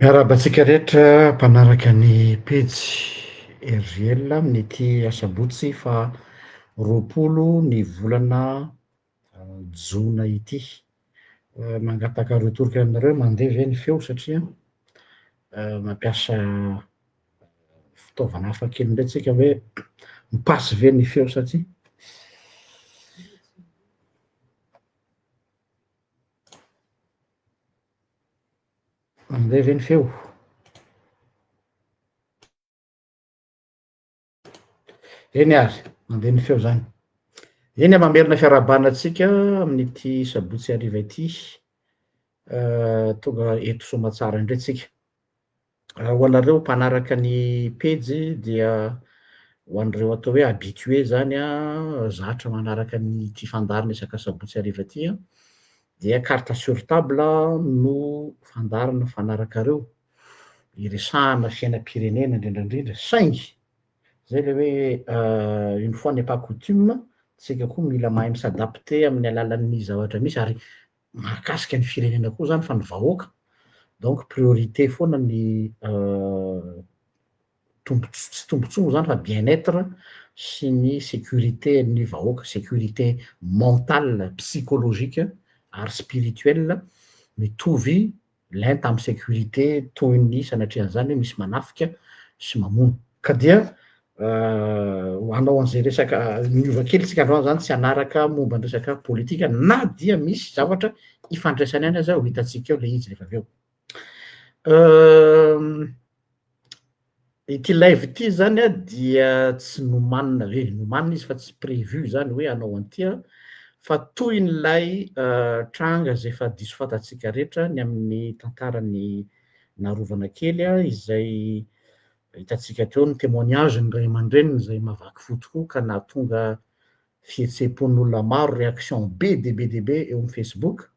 Miarabantsika rehetra mpanaraka ny pejy RGL amin'ity asabotsy fa 20 ny volana jona ity. Mangataka rotoroka aminareo mandeha ve ny feo satria mampiasa fitaovana hafa kely indray tsika hoe mipasy ve ny feo satria mandeha ve ny feo. Eny ary mandeha ny feo zany. Eny mamerina fiarahabanatsika amin'ity sabotsy hariva ity. Tonga eto Soamantsara indray tsika. Ho anareo mpanaraka ny pejy dia ho an'ireo atao hoe habitué zany zatra manaraka nyty fandarina isaka sabotsy hariva ty dia carte sur table no fandarina fanarakareo iresahana fiainam-pirenena indrindrandrindra saingy zay le hoe une fois n'est pas coutume tsika koa mila mahay misadapte amin'ny alalan'ny zavatra misy ary mahakasika ny firenena koa zany fa ny vahoaka donc priorité foana ny tsy tombontsoa zany fa bien-être sy ny sécurité ny vahoaka, sécurité mentale, psychologique ary spirituelle mitovy lenta amy sécurité toy ny sanatria zany hoe misy manafika sy mamono. Ka dia ho anao an'zay resaka miova kely tsika androany zany tsy hanaraka momba ny resaka politika na dia misy zavatra ifandraisany any aza ho hitantsika eo le izy rehefa avy eo. Ity live ity zany dia tsy nomanina ve nomanina izy fa tsy prévu zany hoe hanao an'ity fa toy nylay tranga zay efa diso fantatsika rehetra ny amin'ny tantarany narovana kely izay hitantsika teo ny témoignage ny ray aman-dreniny zay mavaky fo tokoa ka nahatonga fihetsepon'olona maro réaction be de be eo amin'ny Facebook.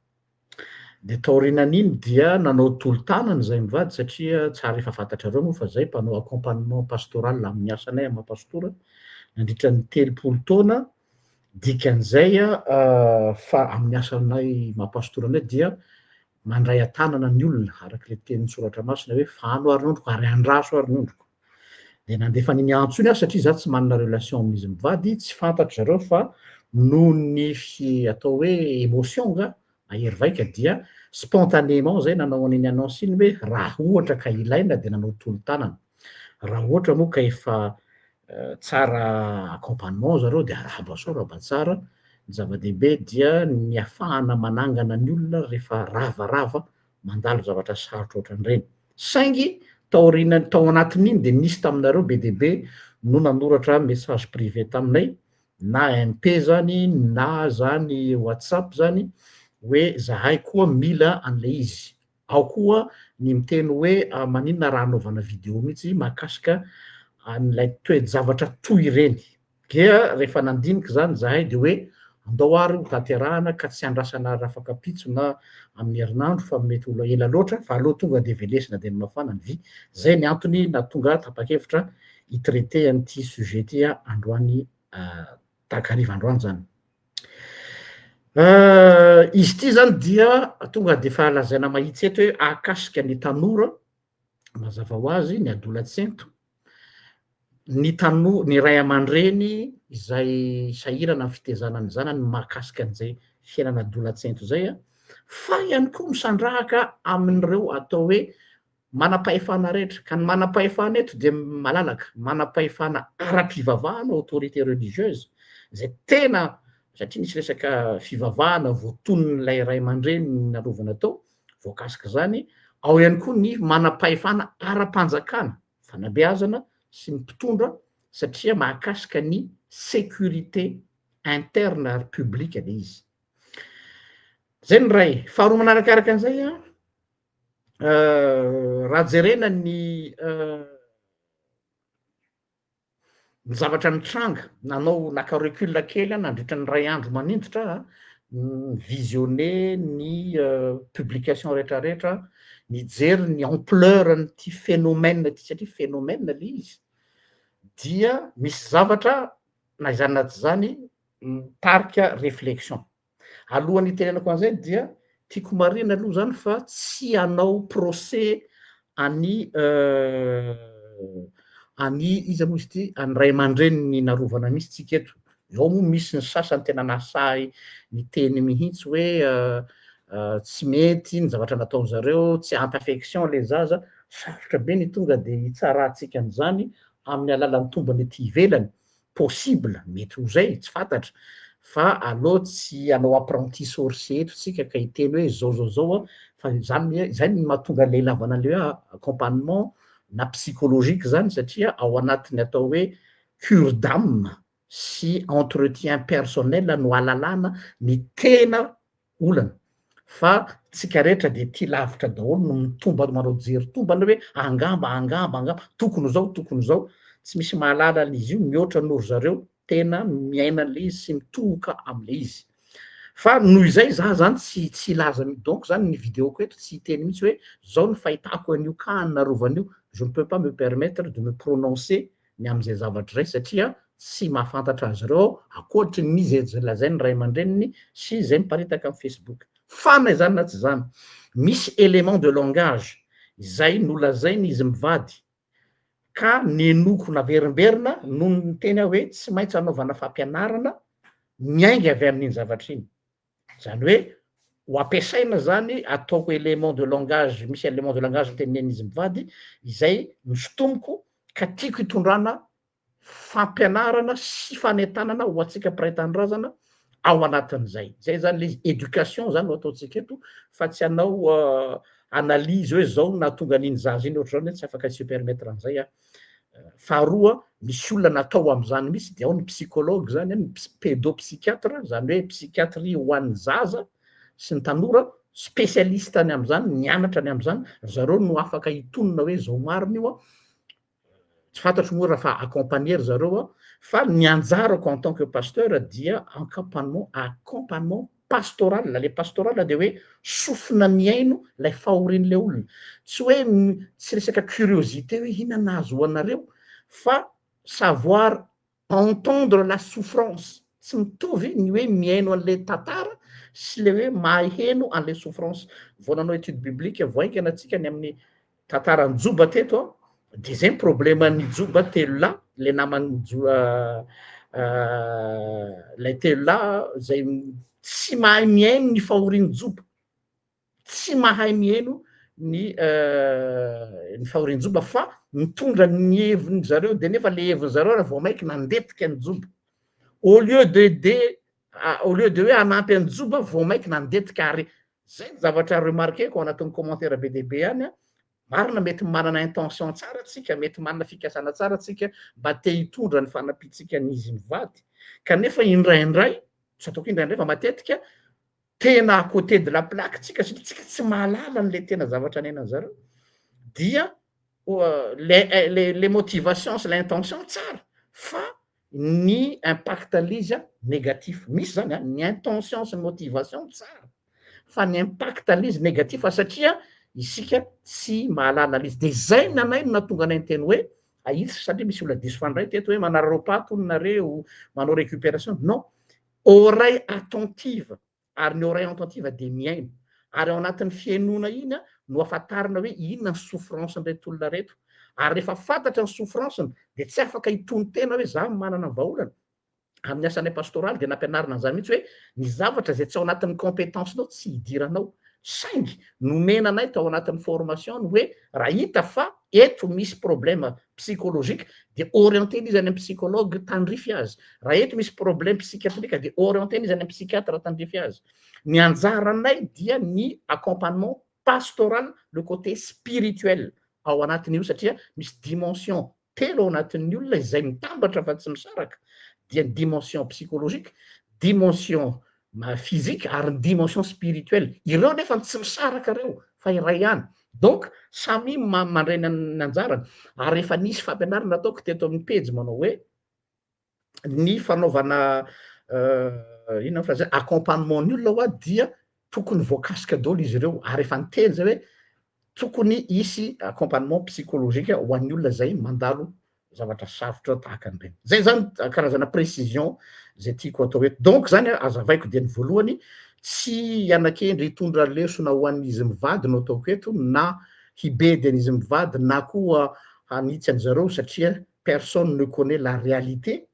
De taorinan'iny dia nanao tolo-tanana zay mivady satria tsara efa fantatrareo moa fa zay mpanao accompagnement pastoral amin'ny asanay amapastora nandritra ny 30 taona dikan'izay fa amin'ny asanay mapastoranay dia mandray an-tanana ny olona araky le tenin'ny soratra masina hoe fano ary nondroko ary andraso ary nondroko. De nandefa an'iny antso iny satria za tsy manana relation amin'izy mivady tsy fantatry zareo fa noho ny atao hoe émotion nga mahery vaika dia spontanément zay nanao an'iny annonce iny hoe raha ohatra ka ilaina de nanao tolo-tanana. Raha ohatra moa ka efa tsara accompagnement zareo de rahabaso raha tsara ny zava-dehibe dia ny ahafahana manangana ny olona rehefa ravarava mandalo zavatra sarotra ohatran'ireny. Saingy taorianany tao anatin'iny de nisy taminareo be de be no nanoratra message privé taminay na MP zany na zany WhatsApp zany hoe zahay koa mila an'le izy. Ao koa ny miteny hoe maninona raha anaovana vidéo mihitsy mahakasika an'lay toe-javatra toy ireny. Dia rehefa nandiniky zany zahay de hoe andao ary ho tanterahana ka tsy andrasana ary afaka pitso na amin'ny herinandro fa mety ho ela loatra fa aleo tonga de velesina de mafana ny vy. Zay ny antony nahatonga tapa-kevitra hitraiter an'ity sujet ty androany takariva androany zany. Izy ty zany dia tonga de fa lazaina mahitsy eto hoe ahakasika ny tanora mazava ho azy ny adolatsento ny ray aman-dreny izay sahirana amin'ny fitezana ny zanany mahakasika an'izay fiainana adolatsento zay fa ihany koa misandrahaka amin'ireo atao hoe manam-pahefana rehetra ka ny manam-pahefana eto de malalaka manam-pahefana ara-pivavahana autorité religieuse zay tena satria nisy resaka fivavahana voatonon'lay ray aman-dreny narovana tao voakasika zany. Ao ihany koa ny manam-pahefana ara-panjakana fanabeazana sy ny mpitondra satria mahakasika ny sécurité interne ary publique le izy. Zay ny ray. Faharoa manarakaraka an'izay raha jerena ny zavatra nitranga nanao naka recul kely nandritra ny ray andro manindrotra visionner ny publication rehetrarehetra mijery ny ampleur nyty phénomène ty satria phénomène le izy dia misy zavatra na izany na tsy zany mitarika réflexion. Alohan'ny itenenako an'izay dia tiako marina aloha zany fa tsy hanao procès any iza moa izy ty any ray aman-dreny ny narovana misy tsika eto. Zao moa misy ny sasany tena nasahy miteny mihitsy hoe tsy mety ny zavatra nataony zareo, tsy ampy affection le zaza, sarotra be ny tonga de hitsarantsika an'izany amin'ny alalan'ny tombony ety ivelany. Possible, mety ho zay, tsy fantatra. Fa aleo tsy hanao apprenti sorcier tsika ka hiteny hoe zao fa zany mahatonga le ilavana an'le hoe accompagnement na psychologique zany satria ao anatiny atao hoe cure d'âme sy entretien personnel no ahalalana ny tena olana. Fa tsika rehetra de tia lavitra daholo no mitomba manao jery tombana hoe angamba tokony zao tsy misy mahalala izy io mihoatra noho zareo tena miaina an'le izy sy mitoboka am'le izy. Fa noho izay za zany tsy ilaza donc zany ny videoko eto tsy hiteny mihitsy hoe zao ny fahitako an'io ka narovan'io, je ne peux pas me permettre de me prononcer ny am'zay zavatra zay satria tsy mahafantatra azy reo ankoatry ny zay lazainy ray aman-dreniny sy zay miparitaka amin'ny Facebook. Fana zany na tsy zany, misy élément de langage zay nolazainy izy mivady ka nenoko naverimberina noho ny teny hoe tsy maintsy anaovana fampianarana miainga avy amin'iny zavatra iny. Zany hoe ho ampiasaina zany ataoko élément de langage, misy élément de langage teneneny izy mivady izay misotomoko ka tiako hitondrana fampianarana sy fanentanana ho antsika mpiray tanindrazana ao anatin'izay. Zay zany le izy éducation zany no ataontsika eto fa tsy hanao analyse hoe zao nahatonga an'iny zaza iny ohatr'izany hoe tsy afaka tsy permettre an'izay a. Faharoa, misy olona natao am'zany mihitsy de ao ny psychologue zany a, ny pédopsychiatre zany hoe psychiatrie ho an'ny zaza sy ny tanora, spécialiste any am'zany, nianatra any am'zany, zareo no afaka hitonona hoe zao marina io a, tsy fantatro moa raha fa accompagner zareo a, fa ny anjarako en tant que pasteur dia accompagnement pastoral. Le pastoral de hoe sofina miaino lay fahorian'le olona, tsy hoe tsy resaka curiosité hoe inona nahazo anareo fa savoir entendre la souffrance. Tsy mitovy ny hoe miaino an'le tantara sy le hoe maheno an'le souffrance. Vao nanao étude biblique voaingana antsika ny amin'ny tantaran'ny Joba teto a, de zay ny probleman'ny Joba telo lahy, le naman'ny lay telo lahy zay tsy mahay miaino ny fahorian'ny Joba, tsy mahay miaino ny fahorian'ny Joba fa mitondra ny heviny zareo de nefa le heviny zareo raha vao maiky nandetika ny Joba. Au lieu de hoe hanampy an'ny Joba vao maiky nandetika ary. Zay ny zavatra remarqueko anatin'ny commentaire be dia be any a. Marina mety manana intention tsara tsika, mety manana fikasana tsara tsika mba te hitondra ny fanampitsika an'izy mivady, kanefa indraindray, tsy ataoko indraindray fa matetika tena à côté de la plaque tsika satria tsika tsy mahalala an'le tena zavatra nenany zareo, dia les motivations sy l'intention tsara fa ny impact an'izy a négatif. Misy zany a ny intention sy ny motivation tsara fa ny impact an'izy négatif satria isika tsy mahalala an'izy. De zay nanay no nahatonga anay ny teny hoe aitsy satria misy olona diso fandray teto hoe manararopato nareo manao récupération. Non, oreille attentive, ary ny oreille attentive de miaino, ary ao anatin'ny fiainona iny a no ahafantarana hoe inona ny souffrance nreto olona reto, ary rehefa fantatra ny souffranceny de tsy afaka hitony tena hoe za manana vahaolana. Amin'ny asanay pastoraly de nampianarina an'zany mihitsy hoe ny zavatra zay tsy ao anatin'ny compétencenao tsy hidiranao, saingy nomena anay tao anatin'ny formation ny hoe raha hita fa eto misy problème psychologique de orientena izy any amin'ny psychologue tandrify azy, raha eto misy problème psychiatrique de orientena izy any amin'ny psychiatre tandrify azy. Ny anjaranay dia ny accompagnement pastoral, le côté spirituel ao anatin'io satria misy dimension telo ao anatin'ny olona izay mitambatra fa tsy misaraka, dia ny dimension psychologique, dimension physique ary ny dimension spirituelle. Ireo nefa tsy misaraka reo fa iray ihany. Donc samy mandray ny anjarany. Ary rehefa nisy fampianarana ataoko teto amin'ny pejy manao hoe ny fanaovana inona moa zay accompagnement ny olona ho a dia tokony voakasika daholo izy ireo, ary efa niteny zay hoe tokony hisy accompagnement psychologique ho an'ny olona zay mandalo zavatra sarotra tahaka an'ireny. Zay zany karazana précision zay tiako atao eto. Donc zany azavaiko de ny voalohany, tsy anakendry hitondra lesona ho an'izy mivady no ataoko eto na hibedy an'izy mivady na koa hanitsy an'zareo satria personne ne connaît la réalité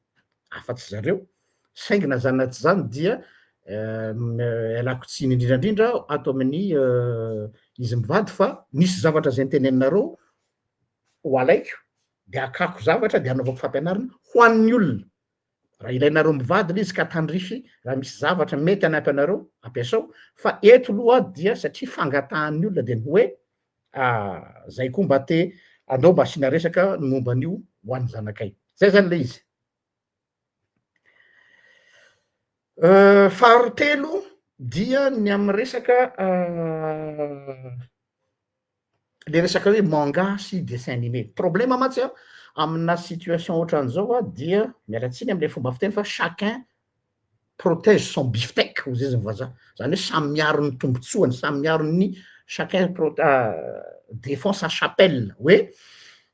afa-tsy zareo saingina zanaty zany dia alako tsiny indrindrandrindra ato amin'ny izy mivady fa nisy zavatra zay nteneninareo ho alaiko de akako zavatra de anaovako fampianarana ho an'ny olona raha ilainareo mivady le izy ka tandrify raha misy zavatra mety anampy anareo ampiasao fa eto loha dia satria fangatahan'ny olona de ny hoe zay koa mba te andao mba asiana resaka momba an'io ho an'ny zanakay zay zany le izy faharoatelo dia ny amy resaka le resaka hoe manga sy dessin animé problema matsy a amina situation ohatran'izao a dia mialatsiny am'le fomba fiteny fa chacun protège son beefsteak hozy izy ny vazaha zany hoe samy miaro ny tombotsoany samy miaro ny chacun défend sa chapelle hoe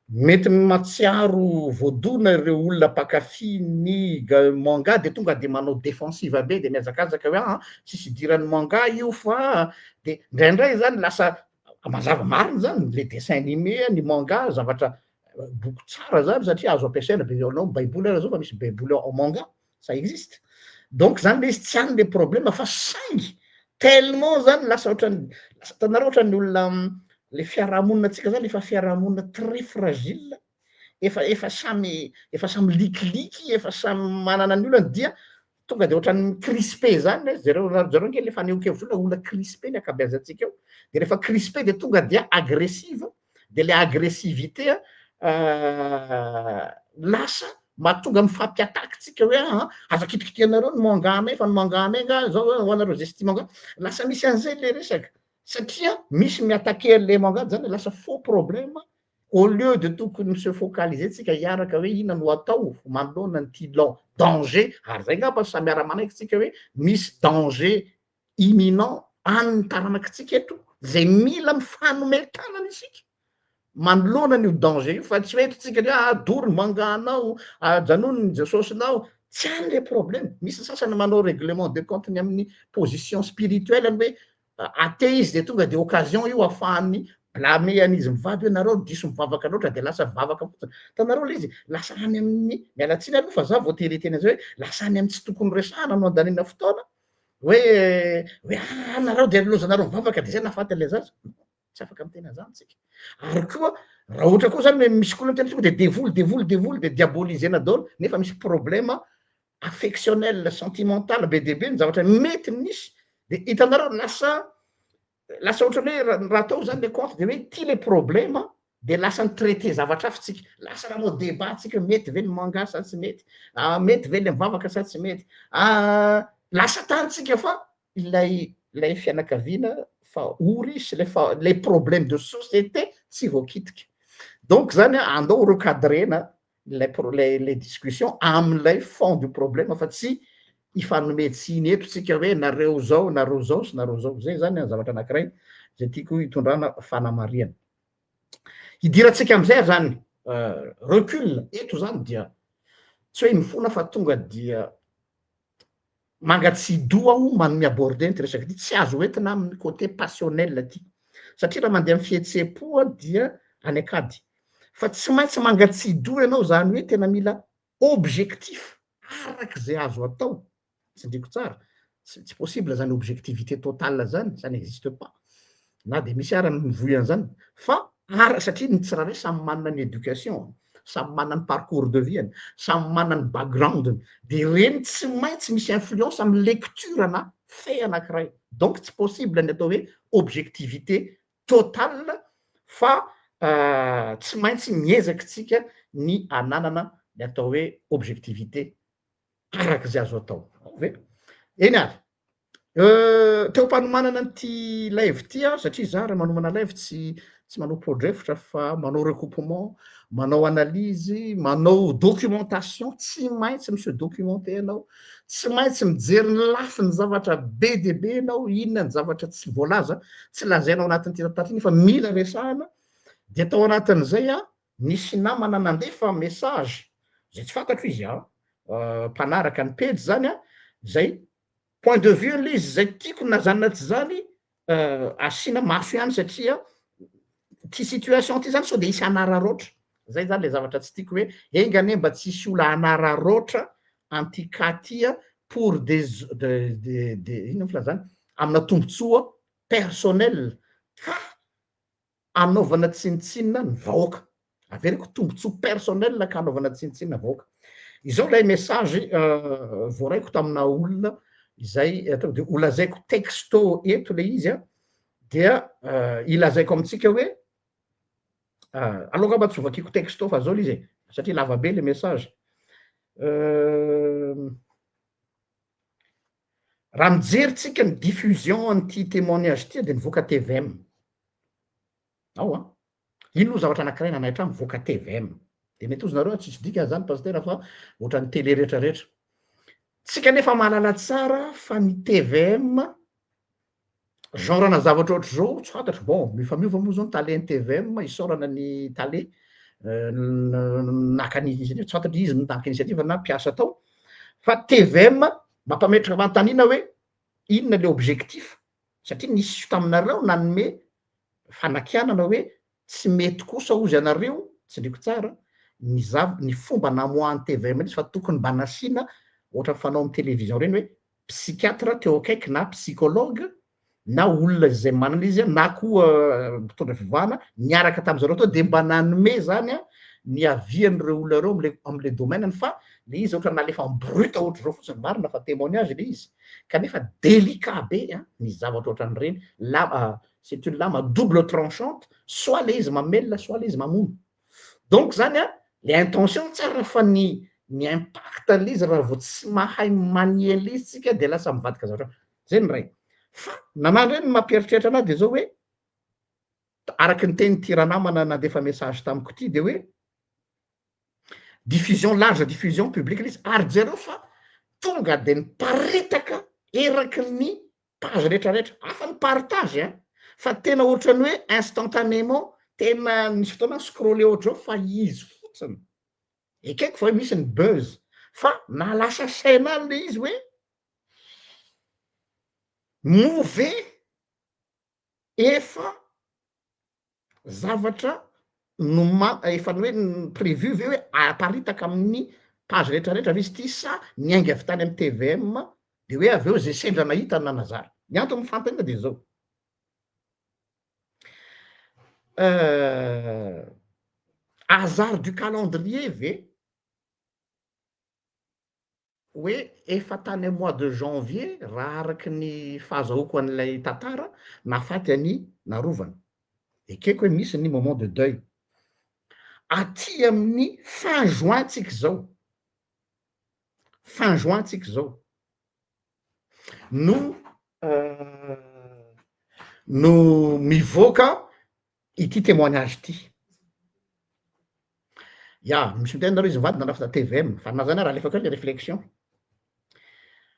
mety matsiaro voadona ireo olona mpakafy ny manga de tonga de manao défensive be de miazakazaka hoe tsisy idiran'ny manga io fa de ndraindray zany lasa mazava mariny zany le dessin animé ny manga zavatra boky tsara zany satria azo ampiasaina be anao baiboly ara zao fa misy baiboly en manga ça existe donc zany le izy tsy any le problème fa saingy tellement zany lasa ohatrany lasa tanareo ohatrany olona le fiarahamonina atsika zany efa fiarahamonina très fragile efa samy likiliky efa samy manana ny olona dia tonga de ohatrany crispé zany zareo nge le fanehonkevitra olona crispé ny akabeazantsika eo de rehefa crispé de tonga dia agressive de le agressivité lasa mahatonga mifampiatakytsika hoe aza kitikitianareo ny manganay fa ny manganay nga zao hoanareo zesty manga lasa misy an'izay le resaka satria misy miattaquer le manga zany lasa faux problème au lieu de tokony se focaliser tsika hiaraka hoe ina no atao manoloana ny tilon danger ary zay ngamba samy miara-manaiky tsika hoe misy danger imminent any taranakitsika eto zay mila mifanometanana isika manoloana n'io danger io fa tsy hoe tsika hoe dory manganao janony jesosinao tsy any le problème misy sasany manao règlement de compte ny amin'ny position spirituelle ny hoe ateizy de tonga de occasion io ahafahany blame an'izy mivady hoe nareo diso mivavaka loatra de lasa vavaka fotsiny tanareo le izy lasa any amin'ny mialatsiny aloha fa za voateriteny zay hoe lasa any amin'ny tsy tokony resahana no andanina fotoana hoe nareo de lozanareo mivavaka de zay nahafaty le zaza tsy afaka mitena zany tsika ary koa raha ohatra koa zany hoe misy koa tena de devoly de diabolisena daholo nefa misy problème affectionnel sentimental be debe ny zavatra mety misy de hitanareo lasa ohatrany hoe raha atao zany le compte de hoe ty le problème de lasa ny traité zavatra hafa tsika lasa raha nao débat tsika mety ve ny manga sa tsy mety mety ve le mivavaka sa tsy mety lasa tantsika fa ilay fianakaviana fa ory sy les problèmes de société tsy voakitiky donc zany andao recadrena les discussions am'lay fond du problème fa tsy ifanometsiny eto tsika hoe nareo zao sy nareo zao zay zany zavatra anakiray zay tiako hitondrana fanamariana hidiratsika am'izay zany recul eto zany dia tsy hoe mifona fa tonga dia mangatsidoa aho manome aborder ty resaky ty tsy azo entina amin'ny côté passionnel ty satria raha mandeha amy fihetsepoa dia any akady fa tsy maintsy mangatsidoa ianao zany hoe tena mila objectif araky zay azo atao tsindriko tsara tsy possible zany objectivité totale zany ça n'existe pas na de misy ara mivoy an'zany fa satria ny tsirairay samy manana ny éducation samy manana ny parcours de vie any samy manana ny background de reny tsy maintsy misy influence amy lecture na fait anakiray donc tsy possible ny atao hoe objectivité totale fa tsy maintsy miezaky tsika ny ananana ny atao hoe objectivité araky zay azo atao ve eny avy teo mpanomanana nyty live ty satria za raha manomana live tsy manao podrefitra fa manao recoupement manao analyse manao documentation tsy maintsy monsieur documenté anao tsy maintsy mijery ny lafiny zavatra be de be anao inona ny zavatra tsy voalaza tsy lazainao anatin'ny ty tatatiny fa mila resahana de atao anatin'izay nisy namana nandefa message zay tsy fantatro izy mpanaraka ny pejy zany zay point de vue le izy zay tiako nazanona tsy zany asina maso ihany satria ty situation ty zany sao de isy anararoatra zay zany le zavatra tsy tiako hoe engane mba tsisy ola anararoatra antikatia pour des ino fila zany amina tombotsoa personnel ka anaovana tsinitsinina ny vahoaka averiko tombotsoa personnel ka anaovana tsinitsinina vahoaka izao lay message voaraiko tamina olona izay atao de olazaiko texto eto le izy a dia ilazaiko amitsika hoe aloha mba tsy ovakiko texto fa zao le izy e satria lava be le message raha mijerytsika ny diffusion an'ity témoignage ty de nivoaka TVM ao a ino no zavatra anankiray nanay trano mivoaka TVM de mety ozy nareo tsisy dika zany pasitera fa ohatran'ny télé rehetrarehetra tsika nefa mahalala tsara fa ny TVM genrena zavatra ohatry zao tsy fantatro bon mifamiova moa zao ny tale ny TVM isaorana ny tale naka tsy fantatro izy naka initiative na mpiasa tao fa TVM mampametraka manontaniana hoe inona le objectif satria nisy taminareo nanome fanakianana hoe tsy mety kosa ozy anareo tsy ndriko tsara ny fomba namoahan'ny TVM izy fa tokony mba nasiana ohatra fanao amin'ny télévision reny hoe psychiatre teo akaiky na psychologue na olona zay manana izy na koa mpitondra fivahana niaraka tam'zareo tao de mba nanome zany a ny avian'reo olona reo am'le domaineny fa le izy ohatra nalefa mbruta ohatra zao fotsiny marina fa témoignage le izy kanefa délicat be a ny zavatra ohatran'reny c'est une lame à double tranchante soit le izy mamelona soit le izy mamono donc zany a le intention tsara fa ny impact le izy raha vao tsy mahay maniely izy tsika de lasa mivadika zavatra zay ny ray fa nanano reny mampieritreritra anazy de zao hoe araky ny teny tiranamana nandefa message tamiko ty de hoe diffusion large diffusion publique izy ary jereo fa tonga de niparitaka eraky ny page rehetrarehetra afa ny partage a fa tena ohatrany hoe instantanément tena nisy fotoana scroller ohatrao fa izy fotsiny ekaiky fa hoe misy ny buzz fa nalasa saina any le izy hoe move efa zavatra efa ny hoe prévu ve hoe aparitaka amin'ny page rehetrarehetra izy ty sa niainga avy tany amy TVM de hoe aveo zay sendra nahita nanazary ny antony mifantanina de zao hasard du calendrier ve hoe efa tany am mois de janvier raha araky ny fahazahoako an'ilay tantara nafaty any narovana ekeko hoe misy ny moment de deuil aty amin'ny fin juin tsika zao fin juin tsika zao no mivoaka ity témoignage ty ya misy miteny nareo izy mivady nanafita TVM fa nazany raha lefa keo le réflexion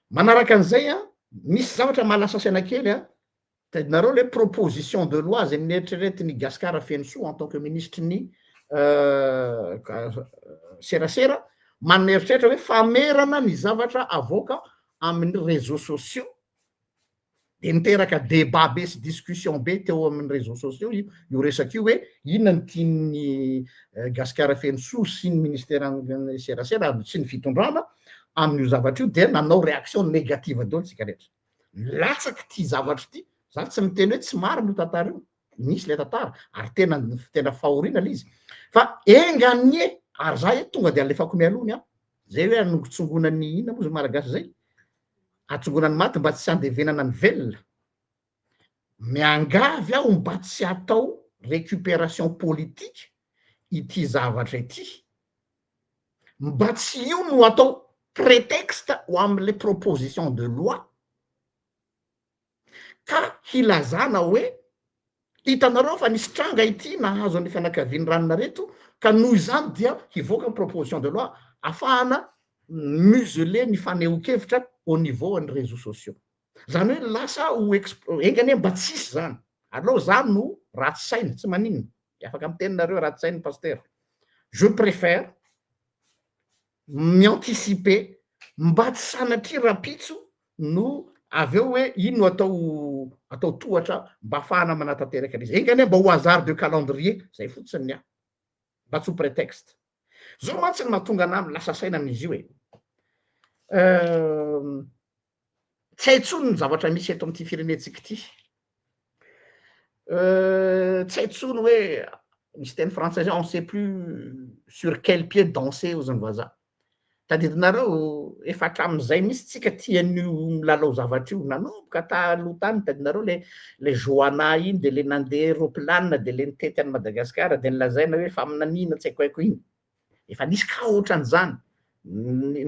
manaraka an'izay a misy zavatra mahalasa saina kely a nareo le proposition de loi zay nieritreretiny Gaskara Fenso en tant que ministre ny serasera maneritreritra hoe famerana ny zavatra avoaka amin'ny réseaux sociaux de niteraka débat be sy discussion be teo amin'ny réseaux sociaux io resaky io hoe inona ny tiany Gaskara Fenso sy ny ministère ny serasera sy ny fitondrana amin'io zavatra io de nanao réaction négative daholo tsika rehetra latsaky ty zavatra ty za tsy miteny hoe tsy marina io tantara io nisy le tantara ary tena fahoriana le izy fa enganie ary za e tonga de alefako mialony a zay hoe anongotsongonany inona moa zy malagasy zay atsongonany maty mba tsy andevenana ny velona miangavy aho mba tsy atao récupération politique ity zavatra ity mba tsy io no atao prétexte ho am'le proposition de loi ka hilazana hoe hitanareo fa nisy tranga ity nahazo any fianakaviany ranonareo ka noho izany dia hivoaka ny proposition de loi afahana museler ny fanehoan-kevitra au niveau ny réseaux sociaux zany hoe lasa ho engany mba tsisy zany aleo zany no ratsy saina tsy maninona afaka amiteninareo ratsy sainy pasteur je préfère mianticiper mba tsy sanatria rapitso no avy eo hoe ino no atao tohatra mba ahafahana manatanteraka an'izy engany mba ho hasard de calendrier zay fotsiny mba tsy ho prétexte zao mantsy ny mahatonga anay lasa saina amin'izy io tsy hay intsony ny zavatra misy eto am'ty firenentsika ity tsy hay intsony hoe misy teny frantsay zao on sait plus sur quel pied danser ozy ny vazaha tadidinareo efa hatramin'izay misy tsika tian'io milalao zavatra io nanomboka taloha tany tadinareo le joana iny de le nandeha roplanina de le nitety any Madagasikara de nilazaina hoe fa aminanina tsy haiko haiko iny efa nisy ka ohatran'izany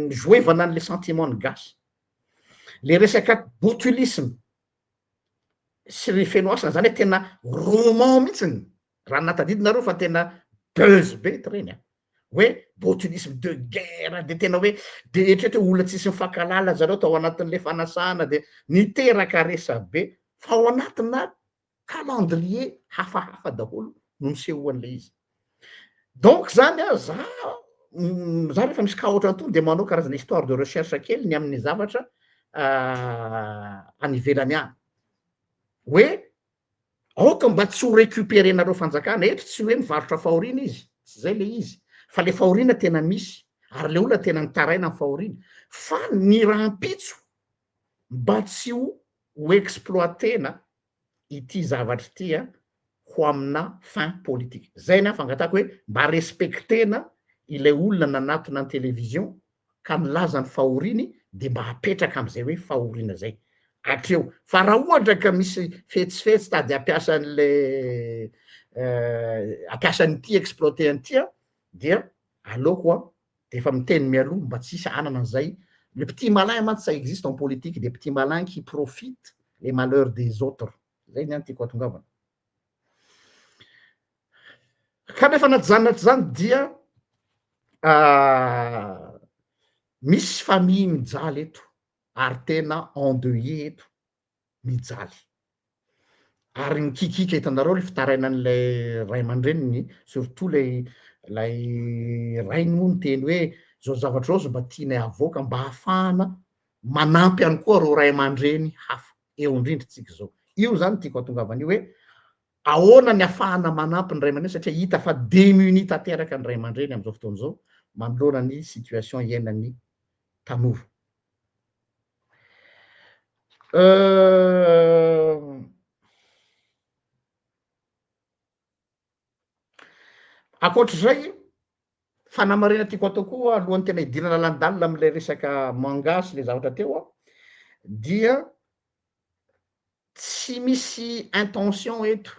nijoevana an'le sentiment ny gasy le resaka botulisme sy ny fenoasina zany hoe tena roman mihitsiny raha natadidinareo fa tena beuze be ty reny hoe botulisme de guerre de tena hoe de eritreretra hoe olona tsisy mifankalala zareo tao anatin'le fanasana de niteraka resa be fa ao anatina calendrier hafahafa daholo no nisehoan'le izy donc zany za rehefa misy ka ohatrany tony de manao karazana histoire de recherche kely ny amin'ny zavatra any ivelany any hoe aoka mba tsy ho récupérenareo fanjakana eto tsy hoe mivarotra fahoriana izy tsy zay le izy fa le fahoriana tena misy ary le olona tena nitaraina ny fahoriana fa ny rahampitso mba tsy ho exploitena ity zavatra ity ho amina fin politique zay ny fangatako hoe mba respectena ilay olona nanatona ny televizion ka milaza ny fahoriny de mba hapetraka am'izay hoe fahoriana zay hatreo fa raha ohatra ka misy fetsifetsy tady ampiasa an'le ampiasan'ity exploité an'itya dia aleoko de efa miteny mialoha mba tsisy anana an'izay le petit malin mantsy ça existe en politique des petits malins qui profitent les malheurs des autres zay ny any tiako atongavana kanefa anaty zanatry zany dia misy famille mijaly eto ary tena endeuillé eto mijaly ary mikikika hitanareo le fitarainan'lay ray aman-dreniny surtout lay rainy moa ny teny hoe zao zavatra zao mba tiany avoaka mba hahafahana manampy any koa reo ray aman-dreny hafa eo indrindritsika zao io zany tiako atongavana io hoe ahoana ny ahafahana manampy ny ray aman-dreny satria hita fa démuni tanteraka ny ray aman-dreny am'izao fotoana zao manoloana ny situation iainany tanora akoatr'izay fanamarena tiako atao koa alohan'ny tena hidirana lalandalina am'le resaka manga sy le zavatra teo dia tsy misy intention eto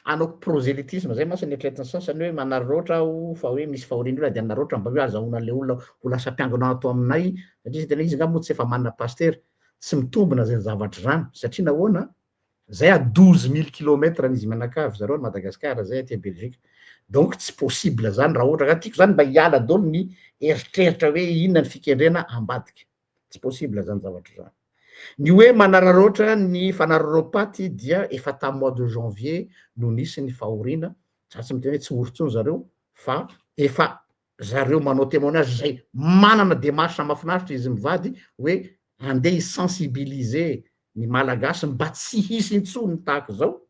anaoko prosélytisme zay masy nieritreretiny sasany hoe manararaoatra aho fa hoe misy fahoriana io de anararaoatra mba hoe azahoanan'le olona ho lasa mpiangona ato aminay satria tena izy nga moa tsy efa manana paster tsy mitombina zay zavatra zany satria nahoana zay 12 000 kilomètres n'izy menakavy zareo ny Madagasikara zay aty Belgique donc tsy possible zany raha ohatra ka tiako zany mba hiala daholo ny eritreritra hoe inona ny fikendrena ambadika tsy possible zany zavatra zany ny hoe manararaoatra ny fanararaopaty dia efa tamy mois de janvier no nisy ny fahoriana satsy miteny hoe tsy orontsony zareo fa efa zareo manao témoignage zay manana démarche mahafinaritra izy mivady hoe andeha hisensibiliser ny malagasy mba tsy hisy intsony tahaka zao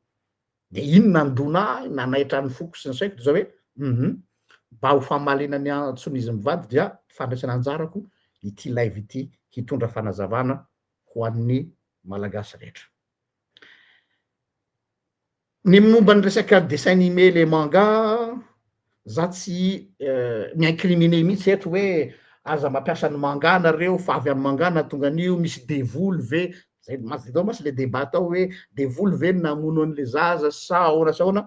de ino nandona nanaitra ny foko sy ny saiko zao hoe mba ho famalinany antsony izy mivady dia fandraisana anjarako ity live ity hitondra fanazavana ho an'ny malagasy rehetra ny momba ny resaka dessin animé le manga za tsy mi-incriminer mihitsy eto hoe aza mampiasa ny manga nareo fa avy amin'ny manga na tonga an'io misy devoly ve zay mazao masy le débat tao hoe devoly ve no namono an'le zaza sa ahoana sa ahoana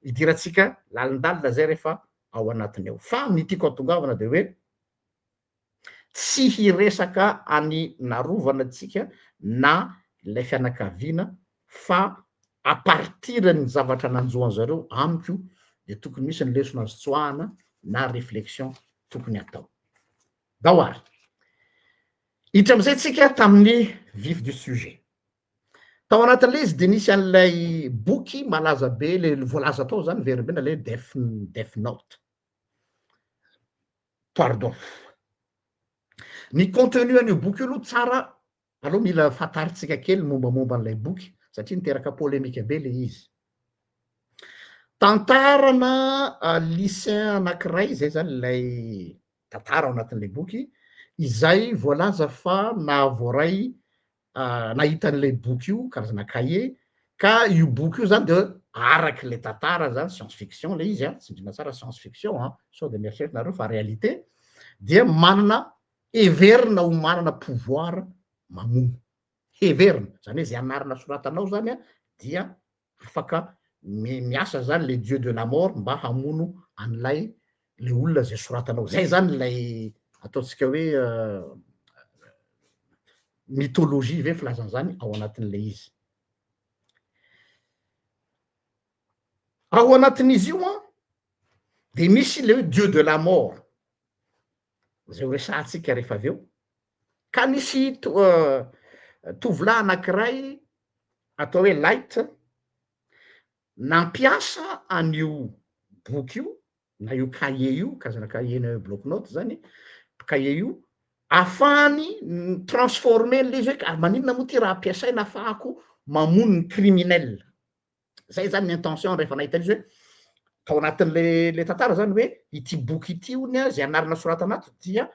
idirantsika lalindalina zay rehefa ao anatiny ao fa ny tiako atongavana de hoe tsy hiresaka any narovana atsika na ilay fianakaviana fa a partir ny zavatra nanjoany zareo amiko de tokony misy ny lesona azo tsoahana na réflexion tokony atao dahoary hitra am'izay tsika tamin'ny vif du sujet tao anatin'le izy de nisy an'lay boky malaza be le voalaza tao zany veribena le Death Note pardon ny contenu an'io boky io aloha tsara aloha mila fantaritsika kely mombamomba an'ilay boky satria niteraka polémika be le izy. Tantarana lycéen anankiray zay zany lay tantara ao anatin'ilay boky izay voalaza fa nahavoaray nahita an'ilay boky io karazana cahier ka io boky io zany de araky le tantara zany science fiction le izy a tsy indrina tsara science fiction a sao de mieritreritrnareo fa réalité dia manana heverina ho manana pouvoir mamono heverina zany hoe zay anarana soratanao zany a dia afaka miasa zany le dieu de la mort mba hamono an'lay le olona zay soratanao zay zany lay ataotsika hoe mythologie ve filazana zany ao anatin'le izy. Ao anatin'izy io a de misy le hoe dieu de la mort zay ho resahantsika rehefa avy eo ka nisy tovolahy anankiray atao hoe Light nampiasa an'io boky io na io cahier io karazana cahier na bloc note zany cahier io ahafahany transformer le izy hoe ka maninona moa ty raha ampiasaina ahafahako mamono ny criminel zay zany ny intention rehefa nahita izy hoe tao anatin'le le tantara zany hoe ity boky ity ony a zay anarana sorata anaty dia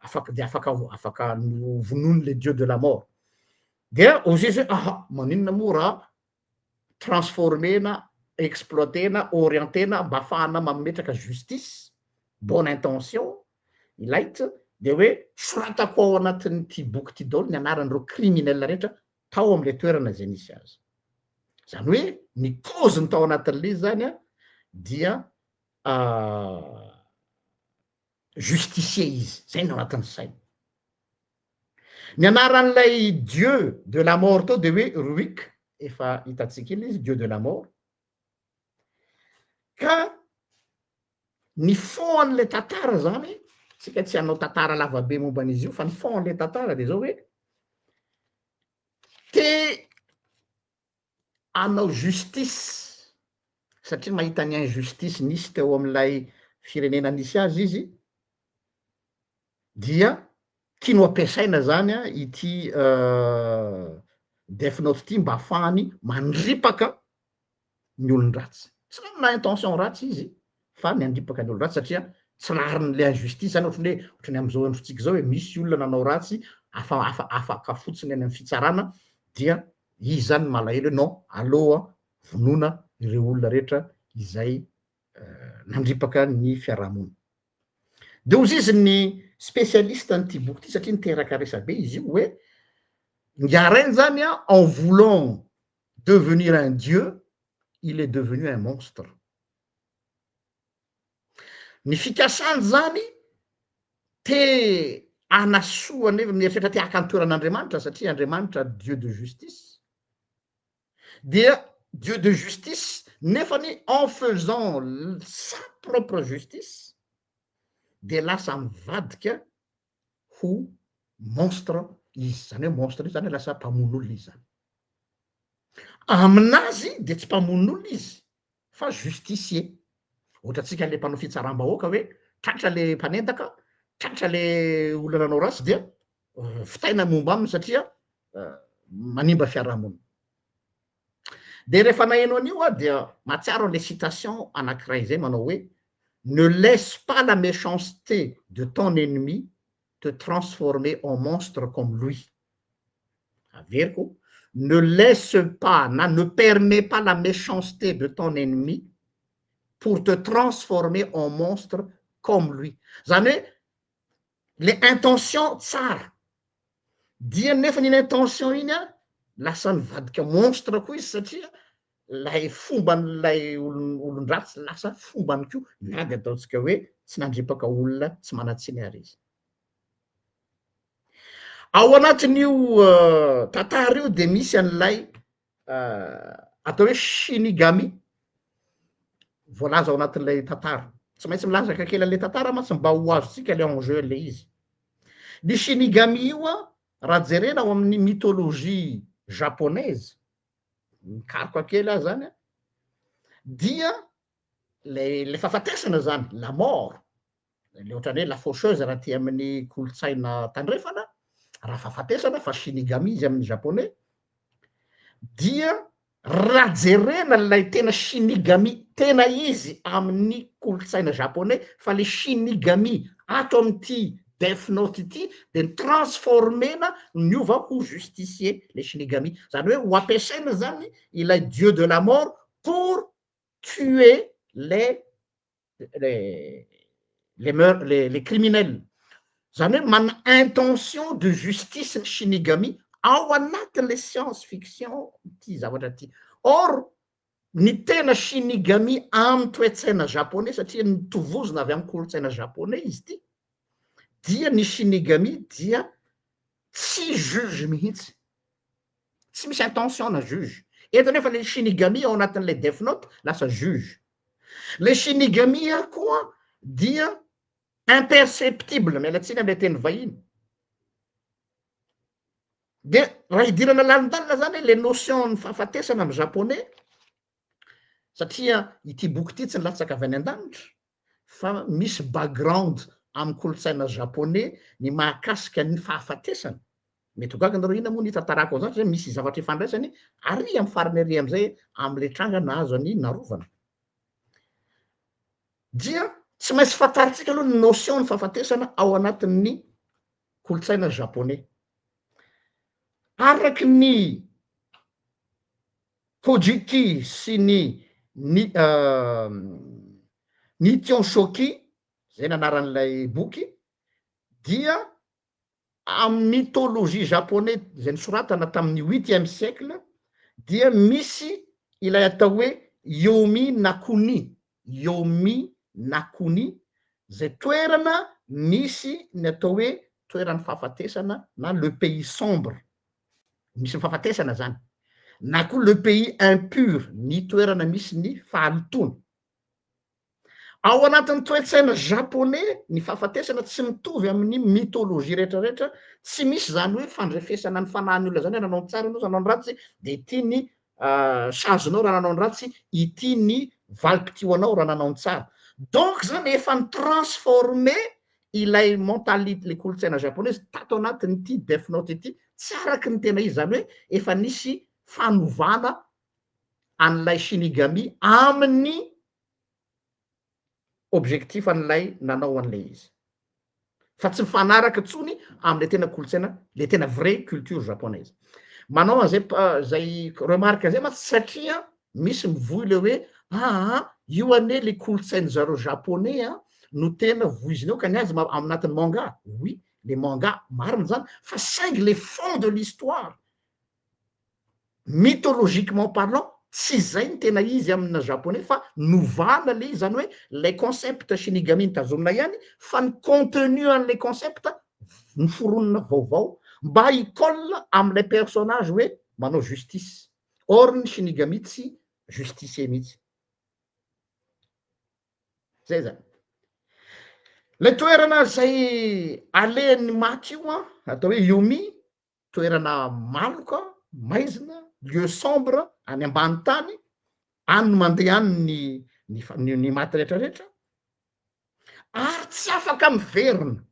afaka vonoiny le dieu de la mort dia ozy izy hoe aha maninona moa raha transformena exploitena orientena mba ahafahana mametraka justice bonne intention Light de hoe soratako ao anatin'ity boky ty daholo ny anaran'ireo criminel rehetra tao am'le toerana zay nisy azy zany hoe ny cause-ny tao anatin'le izy zany a dia justicier izy zay no anatin'ny sainy ny anaran'ilay dieu de la mort tao de hoe Ruik efa hitatsika iny izy dieu de la mort ka ny fon'an'le tantara zany tsika tsy hanao tantara lavabe momban'izy io fa ny fon'an'le tantara de zao hoe te anao justice satria mahita ny injustice nisy teo am'ilay firenena nisy azy izy dia tiano ampiasaina zany a ity Death Note ty mba ahafahany mandripaka ny olon-dratsy tsy manana intention ratsy izy fa ny andripaka ny olo-dratsy satria tsy laharin'le injustice zany ohatrany hoe ohatrany am'zao androtsika zao hoe misy olona nanao ratsy afaka fotsiny any amin'ny fitsarana dia izy zany malahelo hoe non aloha vonona ireo olona rehetra izay nandripaka ny fiarahamonina de ozy izy ny spécialiste n'ity boky ty satria niteraka resabe izy io hoe ngiarainy zany a en voulant devenir un dieu il est devenu un monstre ny fikasany zany te anasoa nefa mieritreritra te haka ny toeran'Andriamanitra satria Andriamanitra dieu de justice dia dieu de justice nefany en faisant sa propre justice de lasa mivadika ho monstre izy zany hoe monstre izy zany hoe lasa mpamono olona izy zany aminazy de tsy mpamono olona izy fa justicier ohatra atsika le mpanao fitsaram-bahoaka hoe tratra le mpanendaka tratra le olona nanao rasy dia fitaina momba aminy satria manimba fiarahamonina de rehefa naheno an'io a dia mahatsiaro an'le citation anankiray zay manao hoe ne laisse pas la méchanceté de ton ennemi te transformer en monstre comme lui averiko ne laisse pas na ne permet pas la méchanceté de ton ennemi pour te transformer en monstre comme lui zany hoe le intention tsara dia nefa niny intention iny a lasa nivadika monstre koa izy satria lay fomban'lay olon-dratsy lasa fombany ko na de ataotsika hoe tsy nandripaka olona tsy manatsiny ary izy ao anatin'io tantara io de misy an'lay atao hoe Shinigami voalaza ao anatin'lay tantara tsy maintsy milazaka kely an'le tantara mantsy mba ho azotsika le enjeu le izy ny Shinigami io a raha jerena ao amin'ny mythologie japonaise mikaroka kely azy zany a dia le fahafatesana zany la mort le ohatrany hoe la faucheuse raha ty amin'ny kolotsaina tandrefana raha fahafatesana fa shinigami izy amin'ny japonais dia raha jerena lay tena shinigami tena izy amin'ny kolotsaina japonais fa le shinigami ato am'ty Death Note ity de transformena niova ho justicier le shinigami zany hoe ho ampiasaina zany ilay dieu de la mort pour tuer les criminels zany hoe mana intention de justice shinigami ao anatin'le science fiction ty zavatra ty or ny tena shinigami amy toetsaina japonais satria nitovozona avy amy kolotsaina japonais izy ty dia ny shinigami dia tsy juge mihitsy tsy misy intention na juge eto nefa le shinigami ao anatin'le Death Note lasa juge le shinigami koa dia imperceptible mialatsiny amle teny vahiny de raha idirana lalindalina zany le notion ny fahafatesana amy japonais satria ity boky ity tsy nilatsaka avy any an-danitra fa misy background amy kolotsaina japonais ny mahakasika ny fahafatesana mety ho gaga nareo ina moa ny tantarako zany zay misy zavatra ifandraisany ary amy farany ary am'izay am'le tranga nahazo any narovana dia tsy maintsy fantaritsika aloha ny notion ny fahafatesana ao anatin'ny kolotsaina japonais araky ny Kojiki sy ny Tionshoki zay nanaran'ilay boky dia amy mythologie japonais zay nisoratana tamin'ny 8e siècle dia misy ilay atao hoe Yomi Nakuni zay toerana misy ny atao hoe toeran'ny fahafatesana na le pays sombre misy ny fahafatesana zany na koa le pays impur ny toerana misy ny fahalotona ao anatin'ny toetsaina japonais ny fahafatesana tsy mitovy amin'ny mythologie rehetrarehetra tsy misy zany hoe fandrefesana ny fanahiny olona zany hoe nanao tsara anao nanao ratsy de ity ny chazonao raha nanao ratsy ity ny valim-pitio anao raha nanao tsara donc zany efa ny transforme ilay mentalité le kolotsaina japonaise tato anatin'ity Death Note ity tsy araky ny tena izy zany hoe efa nisy fanovana an'ilay shinigami amin'ny objectif an'ilay nanao an'le izy fa tsy mifanaraka tsony am'le tena kolotsaina le tena vrai culture japonaise manao an'zay zay remarque zay matsy satria misy mivoy le hoe io ane le kolotsainy zareo japonais no tena voiziny eo ka ny azy aminatin'ny manga oui le manga mariny zany fa saingy les fonds de l'histoire mythologiquement parlant tsy zay ny tena izy amina japonais fa novana le izy zany hoe les concepts shinigami tazomina ihany fa ny contenu an'le concept ny foronina vaovao mba hicolle am'lay personnage hoe manao justice or ny shinigami tsy justicier mihitsy zay zany le toerana zay alehan'ny maty io atao hoe Yomi toerana maloka maizina lieu sombre any ambany tany any no mandeha any ny maty rehetrarehetra ary tsy afaka miverina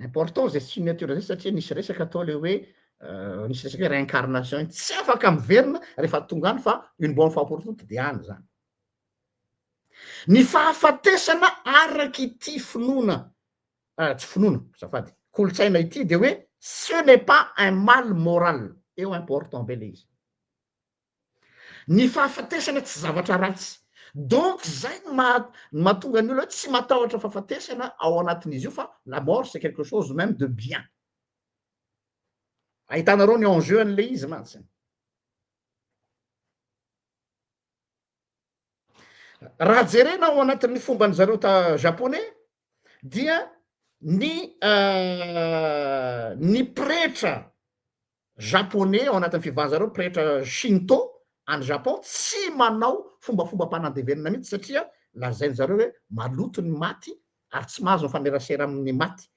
important zay signature zay satria nisy resaka atao le hoe nisy resaka hoe réincarnation tsy afaka miverina rehefa tonga any fa une bonne fois pour toutes de any zany ny fahafatesana araky ity finoana tsy finoana zafady kolotsaina ity de hoe ce n'est pas un mal moral eo important be le izy ny fahafatesana tsy zavatra ratsy donc zay mahatonga ny olo hoe tsy matahotra fahafatesana ao anatin'izy io fa la mort c'est quelque chose même de bien ahitanareo ny enjeu an'le izy mantsy raha jerena ao anatin'ny fomba ny zareo japonais dia ny pretra japonais ao anatin'ny fivavahana zareo pretra shinto any japon tsy manao fombafomba-panandevenana mihitsy satria lazainy zareo hoe maloto ny maty ary tsy mahazo mifanerasera amin'ny maty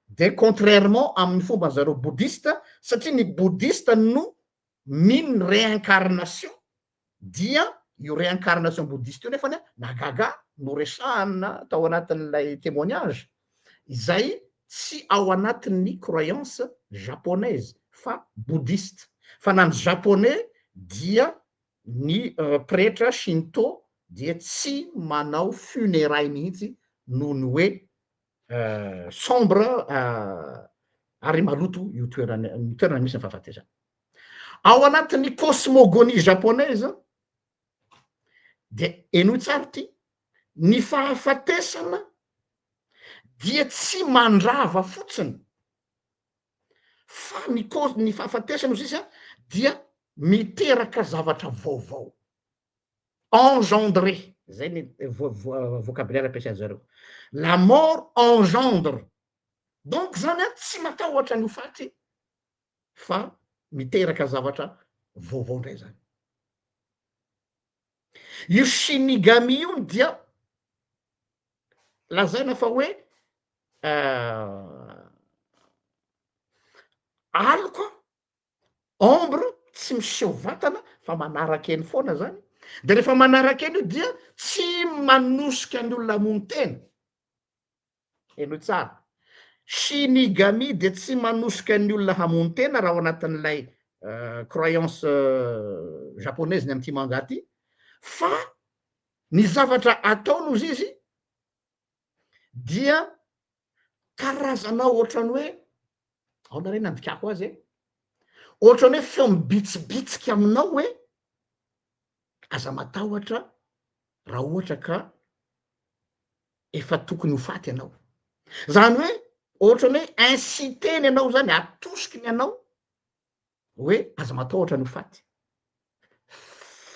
de contrairement amin'ny fomba ny zareo bouddhiste satria ny bouddhiste no mino réincarnation dia io réincarnation bouddhiste io nefany nagaga noresahana tao anatin'ilay témoignage izay tsy ao anatin'ny croyance japonaise fa bouddhiste fa nany japonais dia ny pretra shinto dia tsy manao funérailles mihitsy noho ny hoe sombre ary maloto io toerana misy ny fahafatesana ao anatin'ny cosmogonie japonaise de enohy tsara ty ny fahafatesana dia tsy mandrava fotsiny fa ny fahafatesana ozy izy a dia miteraka zavatra vaovao engendré zay ny vocabulaire ampiasain zareo la mort engendre donc zany a tsy matahotra ny ho faty fa miteraka zavatra vaovao ndray zany io shinigami io dia lazaina fa hoe aloka ombre tsy miseho vatana fa manaraky eny foana zany de rehefa manaraky eny io dia tsy manosika ny olona hamono tena eno tsara shinigami de tsy manosika ny olona hamono tena raha ao anatin'ilay croyance japonaise ny am'ty manga ty fa ny zavatra ataon'izy izy dia karazana ohatrany hoe ao na ray nandikako azy ohatrany hoe feo mibitsibitsika aminao hoe aza matahotra raha ohatra ka efa tokony ho faty ianao zany hoe ohatrany hoe inciteny ianao zany atosiky ny anao hoe aza matahotra ny ho faty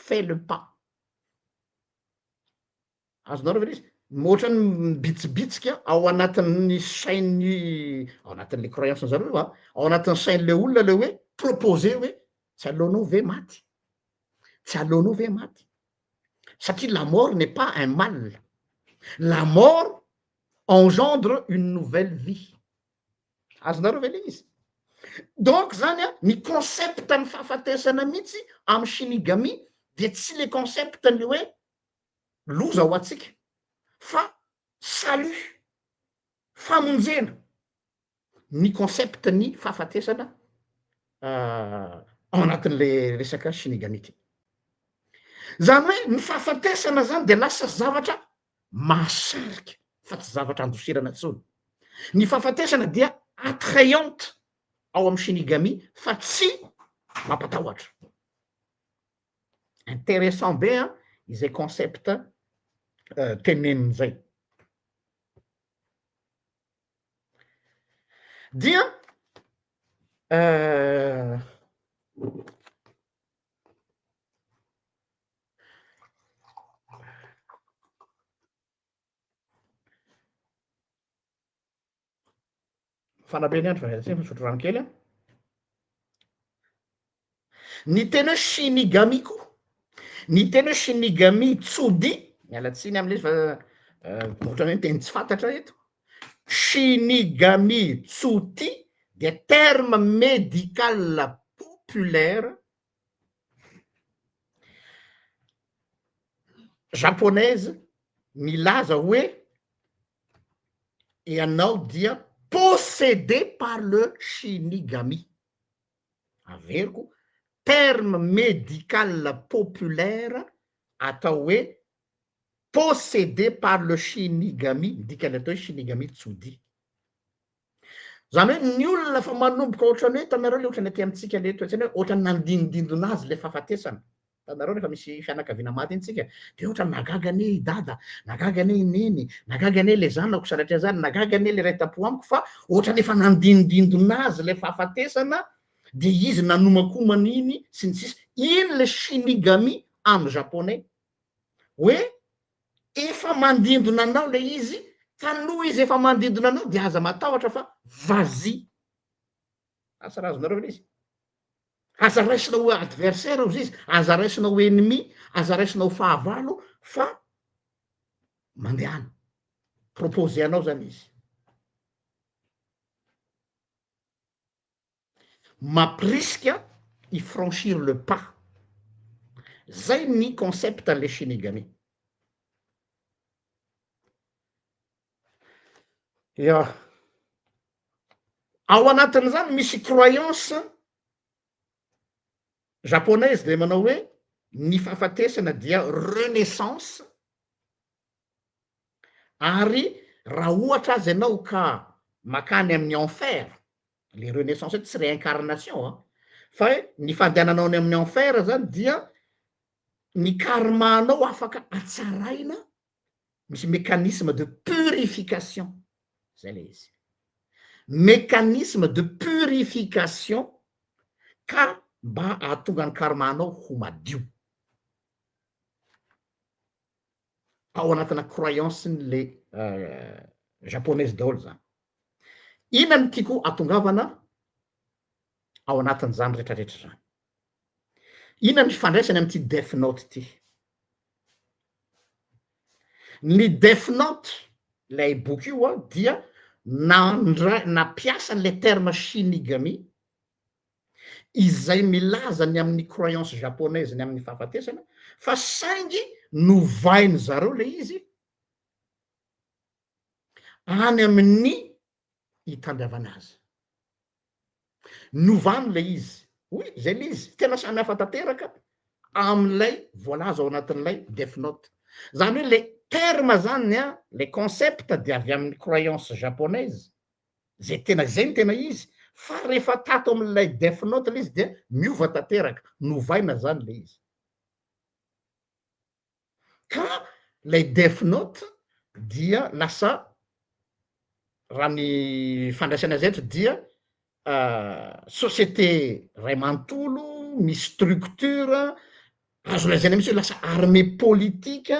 fait le pas azonareo ve izy ohatrany mibitsibitsika ao anatin'ny sainy ao anatin'le croyance zareo a ao anatin'ny sain'le olona le hoe proposé hoe tsy aleonao ve maty tsy aleonao ve maty satria la mort n'est pas un mal la mort engendre une nouvelle vie azonareo ve le izy donc zany a ny concept ny fahafatesana mihitsy amy shinigami de tsy le concept ny hoe loza ho atsika fa salut famonjena ny concept ny fahafatesana ao anatin'le resaka shinigami ty zany hoe ny fahafatesana zany de lasa zavatra mahasariky fa tsy zavatra andosirana tsony ny fahafatesana dia attrayante ao amy shinigami fa tsy mampatahoatra intéressant be a izay concept teneniny zay dia fanabeny andro fa misotro rano kely a ny tena hoe shinigami ko ny tena hoe shinigami tsody mialatsiny am'le izy fa ohatrany hoe teny tsy fantatra eto shinigami tsody de terme médical populaire japonaise milaza hoe ianao dia possédé par le shinigami averiko terme médical populaire atao hoe possédé par le shinigami midika le atao hoe shinigami tsody zany hoe ny olona fa manomboka ohatrany hoe tanareo le ohatrany aty amitsika le toetrany hoe ohatrany nandindindona azy le fahafatesana tanareo rehefa misy fianakaviana maty iny tsika de ohatrany nagaga ane i dada nagaga ane i neny nagaga ane le zanako saratria zany nagaga ane le ray tapo amiko fa ohatrany efa nandindindona azy le fahafatesana de izy nanomakomana iny sy ny sisy iny le shinigami amy japonais hoe efa mandindona anao le izy ka noho izy efa mandindona anao de aza matahotra fa vazy asa raha azonareo le izy aza raisinao adversaire ozy izy aza raisinao ennemi aza raisinao fahavalo fa mandehana proposé anao zany izy maprisika i franchir le pas zay ny concept an'le shinigami ia ao anatin'izany misy croyance japonaise de manao hoe ny fahafatesana dia renaissance ary raha ohatra azy ianao ka makany amin'ny enfer le renaissance hoe tsy réincarnation a fa hoe ny fandehananao ny amin'ny enfer zany dia ny karmanao afaka atsaraina misy mécanisme de purification zay le izy mécanisme de purification ka mba ahatonga ny karmanao ho madio ao anatina croyance le japonaise daholo zany ina ny tiako atongavana ao anatin'izany rehetrarehetra zany ina ny fifandraisany am'ty death note ty ny death note lay boky io a dia nampiasa le terme shinigami izay milazany amin'ny croyance japonaise ny amin'ny fahafatesana fa saingy novainy zareo le izy any amin'ny hitandiavana azy novany le izy oy zay le izy tena samy hafa tanteraka am'lay voalaza ao anatin'lay death note zany hoe le terme zany a le concept de avy amin'ny croyance japonaise zay tena zay ny tena izy fa rehefa tato am'lay death note le izy dia miova tanteraka novaina zany le izy ka lay death note dia lasa raha ny fandraisana azy etra dia société ray manontolo misy structure azo lazaina misy hoe lasa armée politique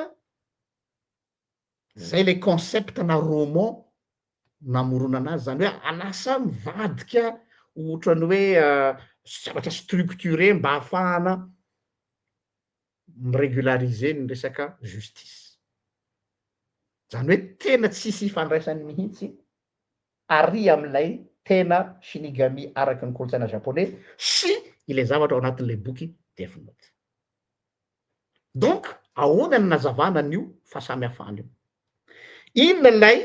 zay le concept na roman namorona anazy zany hoe alasa mivadika ohatrany hoe zavatra structuré mba hahafahana mirégulariser ny resaka justice zany hoe tena tsisy ifandraisany mihitsy ary am'lay tena shinigami araky ny kolotsaina japonais sy ile zavatra ao anatin'le boky death note donc ahoana ny nazavana an'io fahasamihafana io inona lay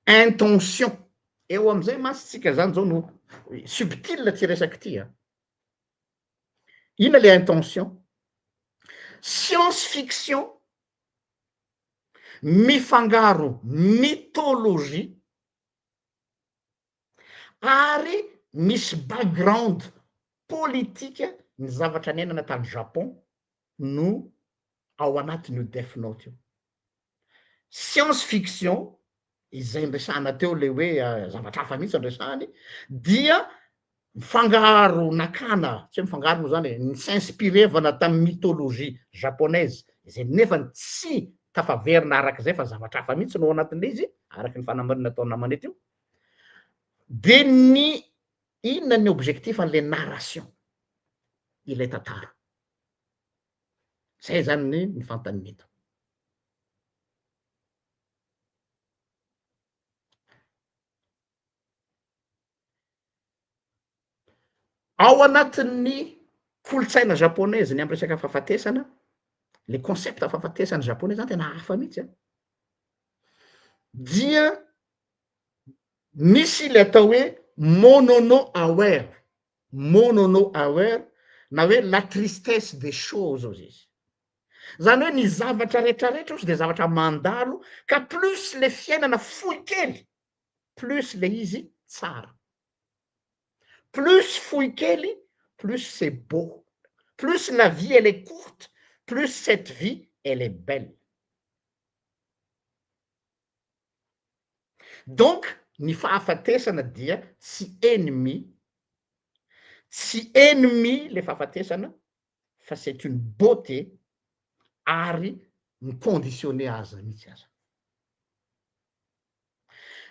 intention eo am'izay masitsika zany zao no subtile ty resaky ty a inona le intention science fiction mifangaro mythologie ary misy background politika ny zavatra niainana tany Japon no ao anatin'io death note io science fiction izay nresahana teo le hoe zavatra hafa mihitsy nresahany dia mifangaro nakana tsy hoe mifangaro moa zany ny s'inspirevana tamin'ny mythologie japonaise izay nefany tsy tafaverina arak'izay fa zavatra hafa mihitsy no ao anatin'le izy araky ny fanamarina ataona manety io de ny inona ny objectif an'le narration ilay tantara zay zany ny fantanimento ao anatin'ny kolotsaina japonaise ny amresaka fahafatesana le concept fahafatesana japonais zany tena hafa mihitsy a dia misy le atao hoe monono aware na hoe la tristesse des choses ozy izy zany hoe ny zavatra rehetrarehetra ozy de zavatra mandalo ka plus le fiainana fohy kely plus le izy tsara plus fohy kely plus c'est beau plus la vie elle est courte plus cette vie elle est belle donc ny fahafatesana dia tsy ennemi le fahafatesana fa c'est une beauté ary ny conditionné aza mihitsy aza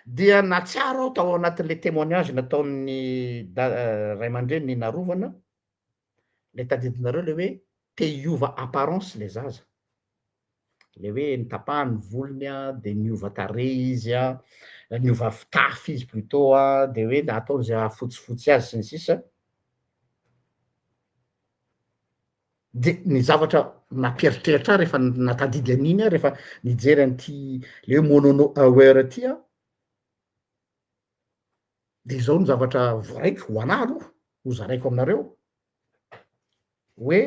dia natsiaro aho tao anatin'le témoignage nataon'ny ray aman-dreny ny narovana le tadidinareo le hoe te hiova apparence le zaza le hoe nitapahany volony a de niova tarehy izy a niova fitafy izy plutôt a de hoe ataony zay afotsifotsy azy sy ny sisa de ny zavatra nampieritreritra rehefa natadidy an'iny a rehefa nijery an'ty le hoe monono aware ty a de zao ny zavatra voaraiko ho anah aloha ho zaraiko aminareo hoe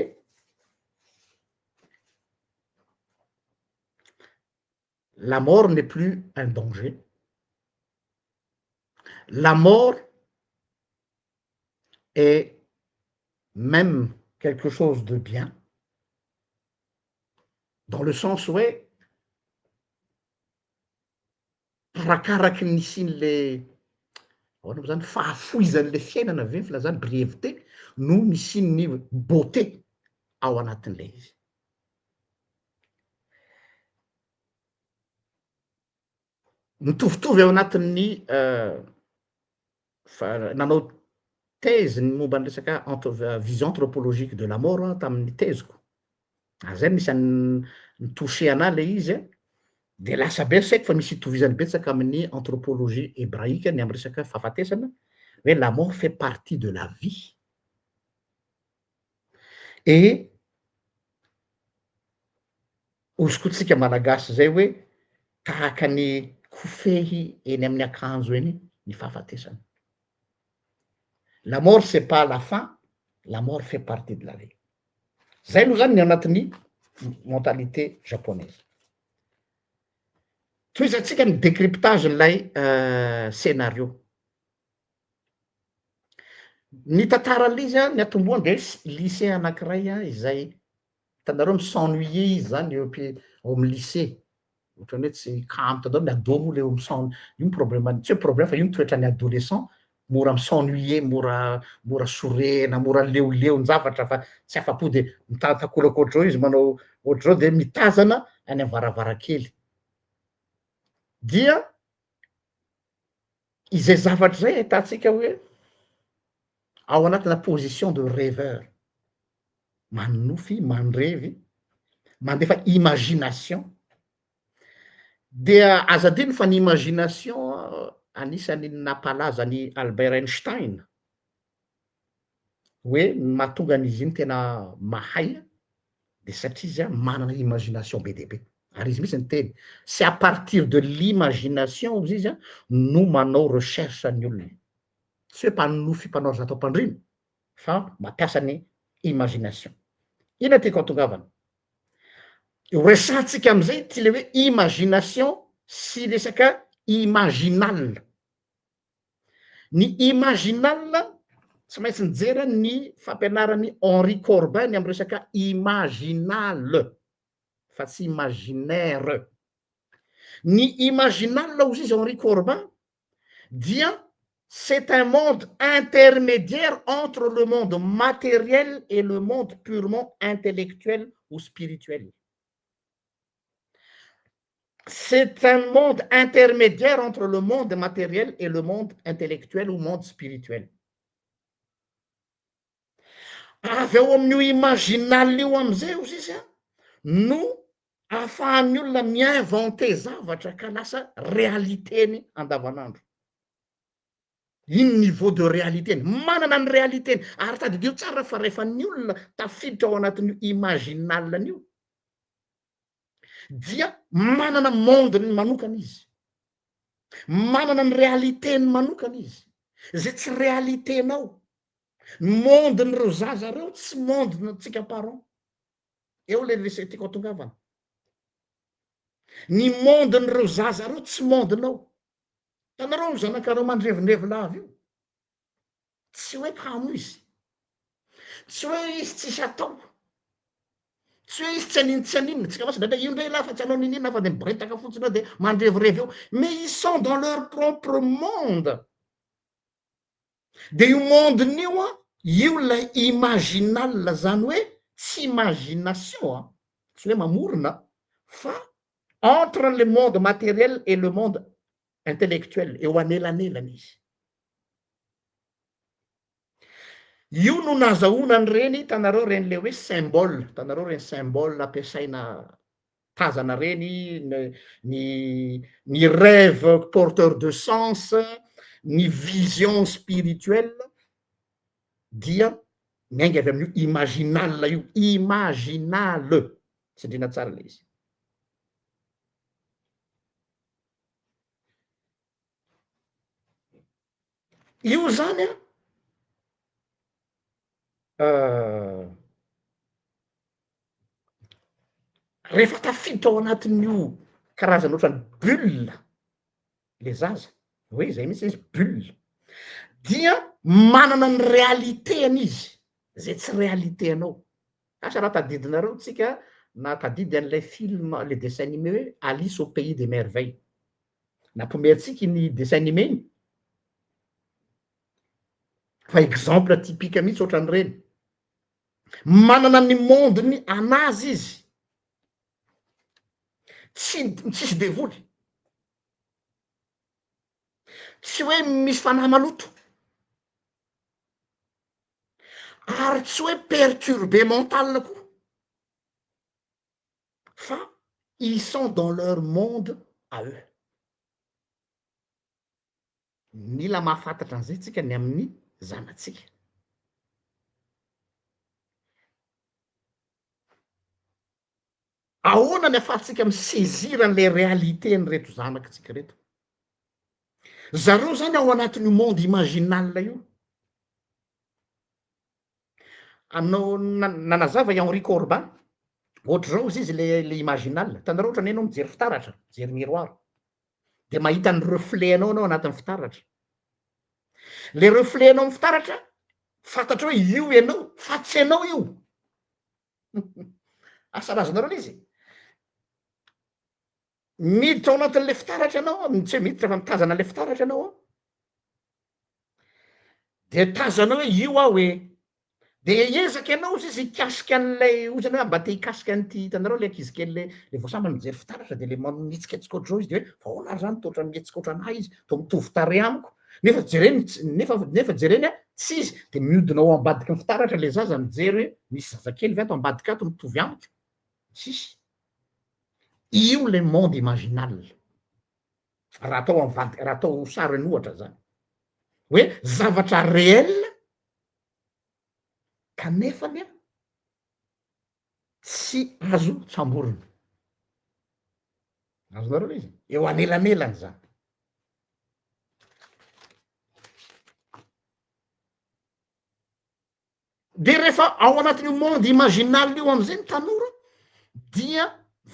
la mort n'est plus un danger. La mort est même quelque chose de bien, dans le sens où arakaraky ny sin'le ahoana mo zany fahafoizan'le fiainana ve filazany brièveté no misin'ny beauté ao anatin'le izy. Mitovitovy ao anatin'ny nanao thèse ny momba ny resaka vision anthropologique de la mort tamin'ny thèseko. Zay misy ny touché anah le izy de lasa be saiko fa misy itovizany betsaka amin'ny anthropologie hébraïque ny amy resaka fahafatesana hoe la mort fait partie de la vie et ozy koa tsika malagasy zay hoe tahaka ny kofehy eny amin'ny akanjo eny ny fahafatesana. La mort c'est pas la fin, la mort fait partie de la vie. Zay aloha zany ny anatin'ny mentalité japonaise. Toizatsika ny décryptage n'lay scénario. Ny tantaran'le izy ny atomboany de lycée anankiray izay hitanareo mi-s'ennuyer izy zany eo amy lycée ohatrany hoe tsy kamo tadao ny ado moa le io problème tsy hoe problème fa io ny toetran'ny adolescent mora mi-s'ennuyer mora sorena mora leoleon-javatra fa tsy afa-po de mitantakolaka ohatr'zao izy manao ohatr'zao de mitazana any amy varavarakely dia izay zavatra zay ahitatsika hoe ao anatina position de rêveur manofy mandrevy mandefa imagination dia azadiny fa ny imagination anisany napalaza ny Albert Einstein hoe mahatonga an'izy iny tena mahay de satria izy manana imagination be dia be ary izy mihitsy ny teny c'est à partir de l'imagination izy izy no manao recherche ny olona tsy hoe mpanofy mpanao zatao ampandrimy fa mampiasa ny imagination. Ina tiako hatongavana resatsika am'izay ty le hoe imagination sy resaka imaginal. Ny imaginal tsy maintsy nijery ny fampianarany Henri Corbin ny amy resaka imaginal fa tsy imaginaire. Ny imaginal ozy izy Henri Corbin dia c'est un monde intermédiaire entre le monde matériel et le monde purement intellectuel ou spirituel. C'est un monde intermédiaire entre le monde matériel et le monde intellectuel ou monde spirituel. Avy ao amin'io imaginal io am'izay ozy izy no ahafahan'ny olona mi-inventer zavatra ka lasa réalitény andavanandro. Iny niveau de réalitény manana ny réalitény ary tadidio tsara fa rehefa ny olona tafiditra ao anatin'io imaginal-n'io dia manana mondeny manokana izy manana ny réalitény manokana izy zay tsy réaliténao monden'ireo zaza reo tsy mondenatsika parent eo le tiako hatongavana ny monden'ireo zaza reo tsy mondenao. Tanareo zanakareo mandrevindrevy lavy io tsy hoe kamo izy tsy hoe izy tsisy atao tsy hoe izy tsy aniny tsy anina tsika vasy drindray io ndray la fa tsy anao ninina fa de miboretaka fotsiny ao de mandrevirevy eo mais ils sont dans leur propre monde de io monden'io io lay imaginal zany hoe tsy imagination tsy hoe mamorona fa entre le monde matériel et le monde intellectuel eo anelanelany izy io no nazahoanany reny tanareo reny le hoe symbole tanareo reny symbole ampiasaina tazana reny ny rêve porteur de sens ny vision spirituelle dia miainga avy amin'io imaginal io imaginal sindrina tsara le izy. io zany rehefa tafiditra ao anatin'io karazana ohatrany bulle le zaza hoe zay mihitsy izy bulle dia manana ny realiteny izy zay tsy realitenao asa raha tadidinareo tsika na tadidy an'ilay film le dessin animé hoe Alice au pays des merveilles nampimerentsika iny dessin animé iny fa exemple typika mihitsy ohatran'ireny manana ny mondeny anazy izy tsisy devoly tsy hoe misy fanahy maloto ary tsy hoe perturbé mental koa fa ils sont dans leur monde à eux mila mahafantatra an'izay tsika ny amin'ny zanatsika ahoana ny afahantsika misaisir an'le réalité ny reto zanakitsika reto zareo zany ao anatin'io monde imaginal io anao nanazava i Henri Corbin ohatra zao izy izy le imaginal tanareo ohatra ny anao mijery fitaratra mijery miroir de mahita ny reflet anao anatin'ny fitaratra le reflet anao amy fitaratra fantatra hoe io ianao fa tsy anao io asa razonareo lay izy miditra ao anatin'le fitaratra anao tsy hoe miditra fa mitazana le fitaratra anao de tazana hoe io aho hoe de ezaky ianao izy izy hikasiky an'lay ozany hoe mba te hikasiky an'ity hitanareo le ankizy kely le voasambany mijery fitaratra de le mihetsiketsiky ohatr'zao izy de hoe fa ahoana ary zany to ohatrany mihetsika ohatranahy izy to mitovy tarehy amiko nefa jereny nefa jereny a tsy izy de miodina ao ambadiky ny fitaratra le zaza mijery hoe misy zazakely ve ato ambadiky ato mitovy amiko tsisy io le monde imaginal raha atao am'vady raha atao sary ny ohatra zany hoe zavatra réel kanefany a tsy azo tsamborona azonareo le izy eo anelanelany zany de rehefa ao anatin'io monde imaginal io am'izay ny tanora dia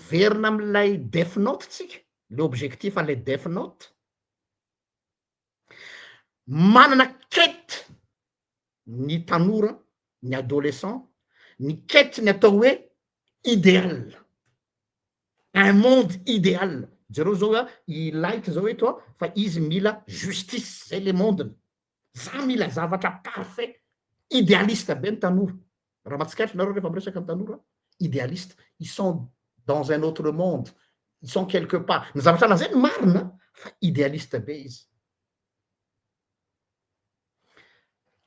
verina am'lay def note tsika le objectif an'lay def note manana kety ny tanora ny adolescent ny kety ny atao hoe idéal un monde idéal jereo zao a ilaiky zao eto a fa izy mila justice zay le mondeny za mila zavatra parfait idéaliste be ny tanora raha matsikatry nareo rehefa miresaka ny tanora idéaliste ils sont dans un autre monde ils sont quelque part ny zavatra lazay ny marina fa idéaliste be izy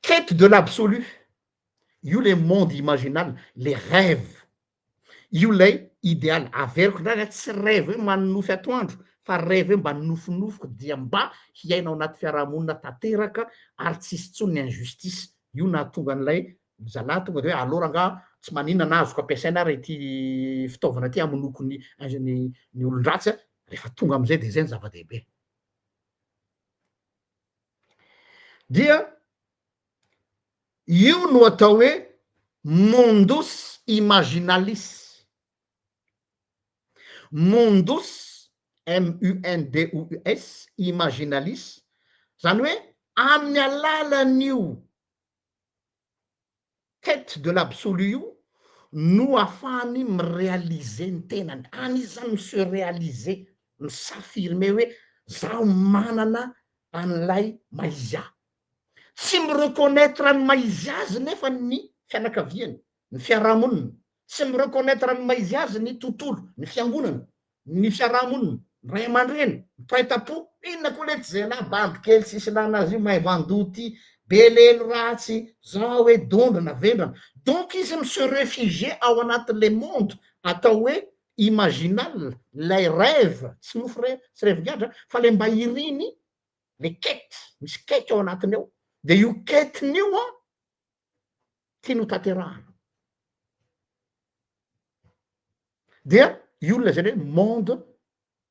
quête de l'absolu io le monde imaginal les rêves io lay idéal averiko ndrany tsy rêve hoe manonofy atoandro fa rêve hoe mba nofinofiko dia mba hiainao anaty fiarahamonina tanteraka ary tsisy tsony ny injustice io nahatonga an'ilay zalahy tonga de hoe alora nga tsy maninona na azoko ampiasaina ary ty fitaovana ty aminoko ny olon-dratsy a rehefa tonga am'izay de zay ny zava-dehibe dia io no atao hoe mundus imaginalis mundus MUNDUS imaginalis zany hoe amin'ny alalan'io quête de l'absolu io no ahafahany mirealize ny tenany anisan'ny se réaliser misafirme hoe zaho manana an'ilay maizia tsy mireconnaître any maizy azy nefa ny fianakaviany ny fiarahamonina tsy mireconnaître any maizy azy ny tontolo ny fiangonana ny fiarahamonina ny ray aman-dreny ny paitapo inona koa lety zay na bandy kely sisy lanazy io mahay vandoty belelo ratsy zao hoe dondrona vendrana donc izy mse réfugie ao anatin'le monde atao hoe imaginal lay rêve tsy nofo tsy revigadra fa le mba iriny le kety misy kety ao anatiny ao de io ketiny io a tiano tanterahana dia io la zany hoe monde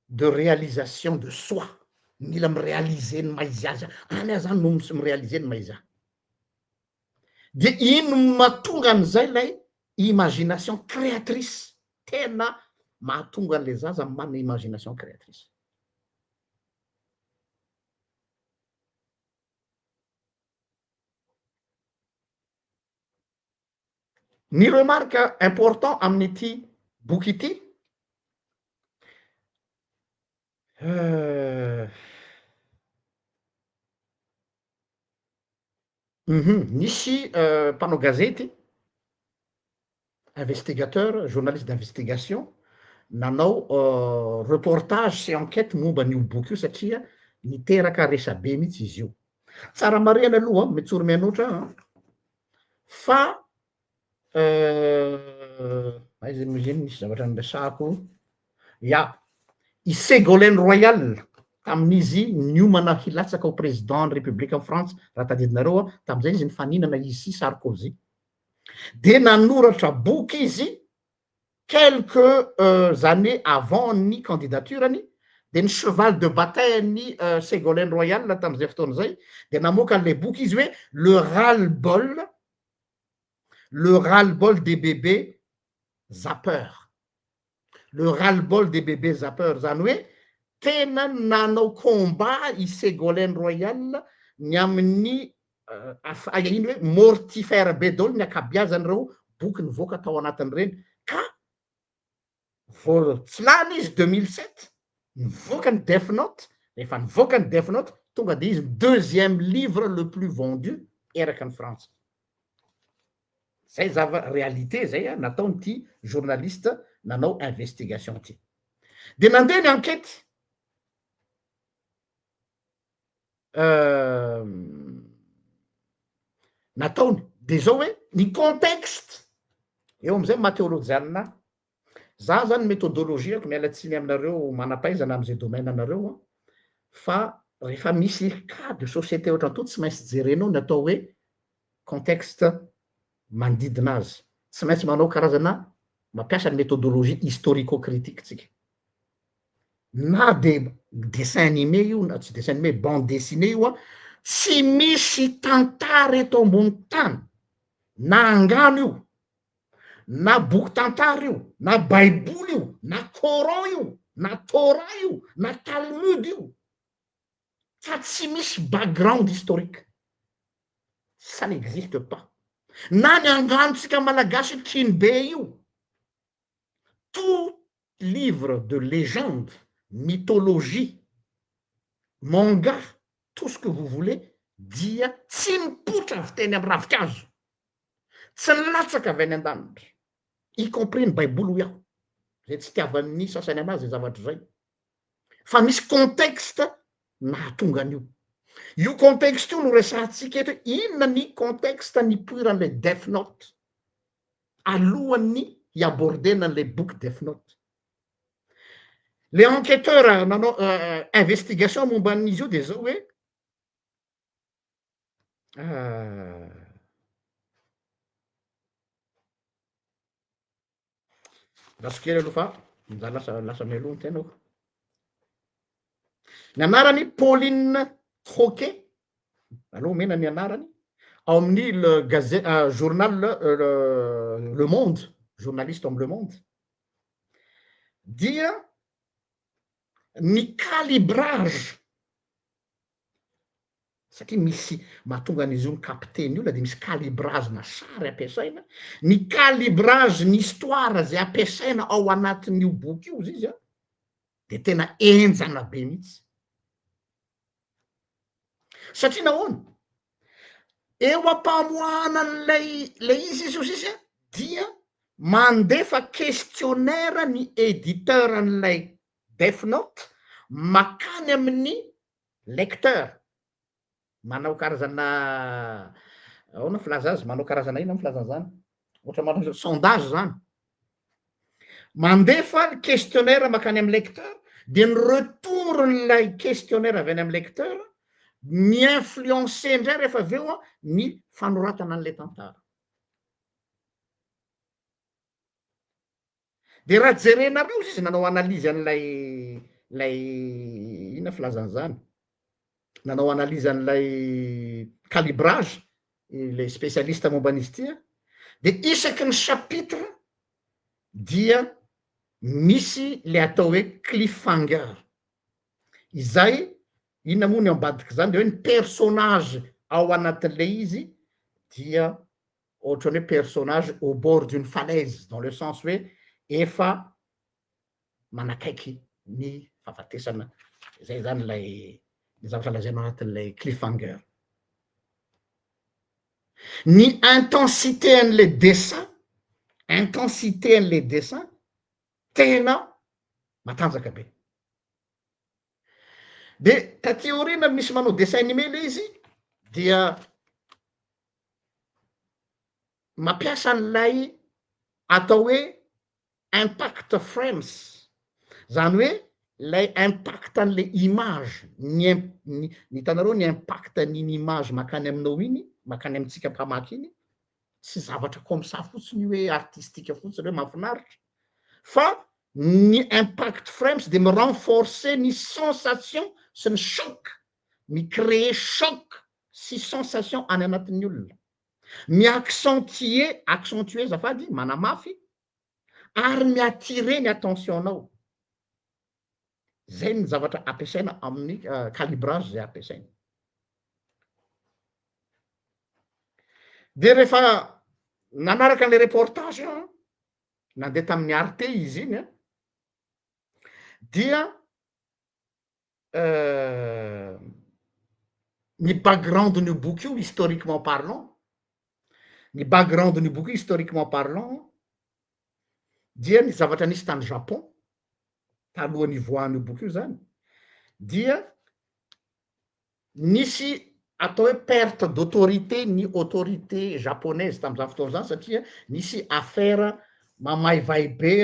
de réalisation de soi mila mirealizeny maizy azy any aho zany no mirealizeny maizy ahy de ino mahatonga an'izay lay imagination créatrice tena mahatonga an'le zaza manana imagination créatrice ny remarque important amin'ity boky ity nisy mpanao gazety investigateur journaliste d'investigation nanao reportage sy enquête momba n'io boky io satria niteraka resabe mihitsy izy io tsara marena aloha mitsoro mianoatra fa aiza moa zany misy zavatra nresako ia i Ségolène Royal tamin'izy niomana hilatsaka ho président ny république en France raha tadidinareo tam'izay izy nifaninana izy sy Sarkozy de nanoratra boky izy quelques années avant ny candidaturany de ny cheval de bataille ny Ségolène Royal tam'izay fotoana zay de namoaka an'le boky izy hoe le ras-le-bol des bébés zappeurs le ras-le-bol des bébés zappeurs zany hoe tena nanao combat i Ségolène Royal ny amin'ny ino hoe mortifère be daholo ny akabiazany reo boky nivoaka tao anatiny reny ka vo tsy lany izy 2007 nivoaka ny Death Note rehefa nivoaka ny Death Note tonga de izy deuxième livre le plus vendu eraky ny Frantsa zay zava réalité zay nataonyity journaliste nanao investigation ty de nandeha ny enquête nataony de zao hoe ny contexte eo am'izay matheolojianina za zany méthodologie ko mialatsiny aminareo manapaizana am'izay domaine anareo fa rehefa misy cas de société ohatra to tsy maintsy jerenao ny atao hoe contexte manodidina azy tsy maintsy manao karazana mampiasa ny méthodologie historico-critique tsika na de dessin animé io na tsy dessin animé bande dessinée io tsy misy tantara eto ambony tany na angano io na boky tantara io na baiboly io na coran io na tora io na talmude io fa tsy misy background historique ça n'existe pas na ny anganontsika malagasy kinibe io tout livre de légende mythologie manga tout ce que vous voulez dia tsy mipotra avy teny amy ravikazo tsy nilatsaka avy any an-danitra y compris ny baiboly iaho zay tsy tiavan'ny sasany anazy zavatra zay fa misy contexte nahatonga an'io io contexte io no resantsika eto inona ny contexte nipoiran'le Death Note alohan'ny hiabordena an'le boky Death Note le enquêteur nanao investigation momba an'izy io de zao hoe raso kely aloha fa lasa mialoha ny tenako ny anarany Pauline Troquet aloha mena ny anarany ao amin'ny le gazette journal le monde journaliste am le monde dia ny calibrage satria misy mahatonga an'izy io ny kapteny io la de misy calibrage na sary ampiasaina ny calibrage ny histoire zay ampiasaina ao anatin'io boky io izy a de tena enjana be mihitsy satria nahoana eo ampamoana an'lay izy a dia mandefa questionnaire ny éditeur an'lay Death Note makany amin'ny lecteur manao karazana ahoana filaza azy manao karazana ino amy filazana zany ohatra manao sondage zany mandefa questionnaire makany amy lecteur de ny retourn'lay questionnaire avy any amy lecteur mi-influencé ndray rehefa avy eo ny fanoratana an'le tantara de raha jerenareo izy nanao analyzy an'lay inona filazana zany nanao analyse an'ilay calibrage le spécialiste momban'izy ity de isaky ny chapitre dia misy le atao hoe cliffhanger izay inona moa ny ambadiky zany de hoe ny personnage ao anatin'le izy dia ohatrany hoe personnage au bord d'une falaise dans le sens hoe efa manakaiky ny fahafatesana zay zany lay zavatra lazaina anatin'lay cliffhanger ny intensité an'le dessin intensité an'le dessin tena matanjaka be de taty aorina misy manao dessin animé le izy dia mampiasa an'lay atao hoe impact frames zany hoe lay impact an'le image ny hitanareo ny impact n'iny image makany aminao iny makany amitsika mpamaky iny tsy zavatra comme ça fotsiny hoe artistika fotsiny hoe mahafinaritra fa ny impact frames de mi renforcer ny sensation sy ny choc mi créer choc sy sensation any anatin'ny olona mi accentuer zafady manamafy ary miattirer ny attention-nao zay ny zavatra ampiasaina amin'ny calibrage zay ampiasaina de rehefa nanaraka an'le reportage nandeha tamin'ny arte izy iny dia ny background ny boky io historiquement parlant ny background ny boky io historiquement parlant dia ny zavatra nisy tany Japon talohan'ny voan'io boky io zany dia nisy atao hoe perte d'autorité ny autorité japonaise tam'izany fotoana zany satria nisy affaire mamaivay be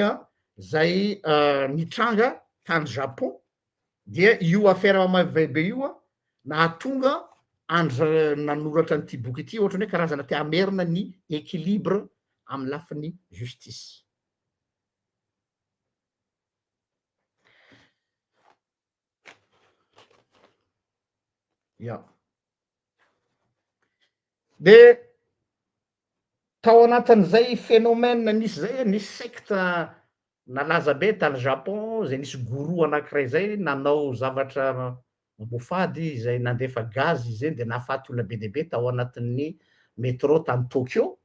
zay nitranga tany Japon dia io affaire mamaivay be io nahatonga nanoratra nyity boky ity ohatrany hoe karazana ty amerina ny équilibre amy lafin'ny justice de tao anatin'izay phénomène nisy zay nisy secte nalaza be tany Japon zay nisy goro anankiray zay nanao zavatra mabofady zay nandefa gaz izy de nahafaty olona be deabe tao anatin'ny métro tany Tokyo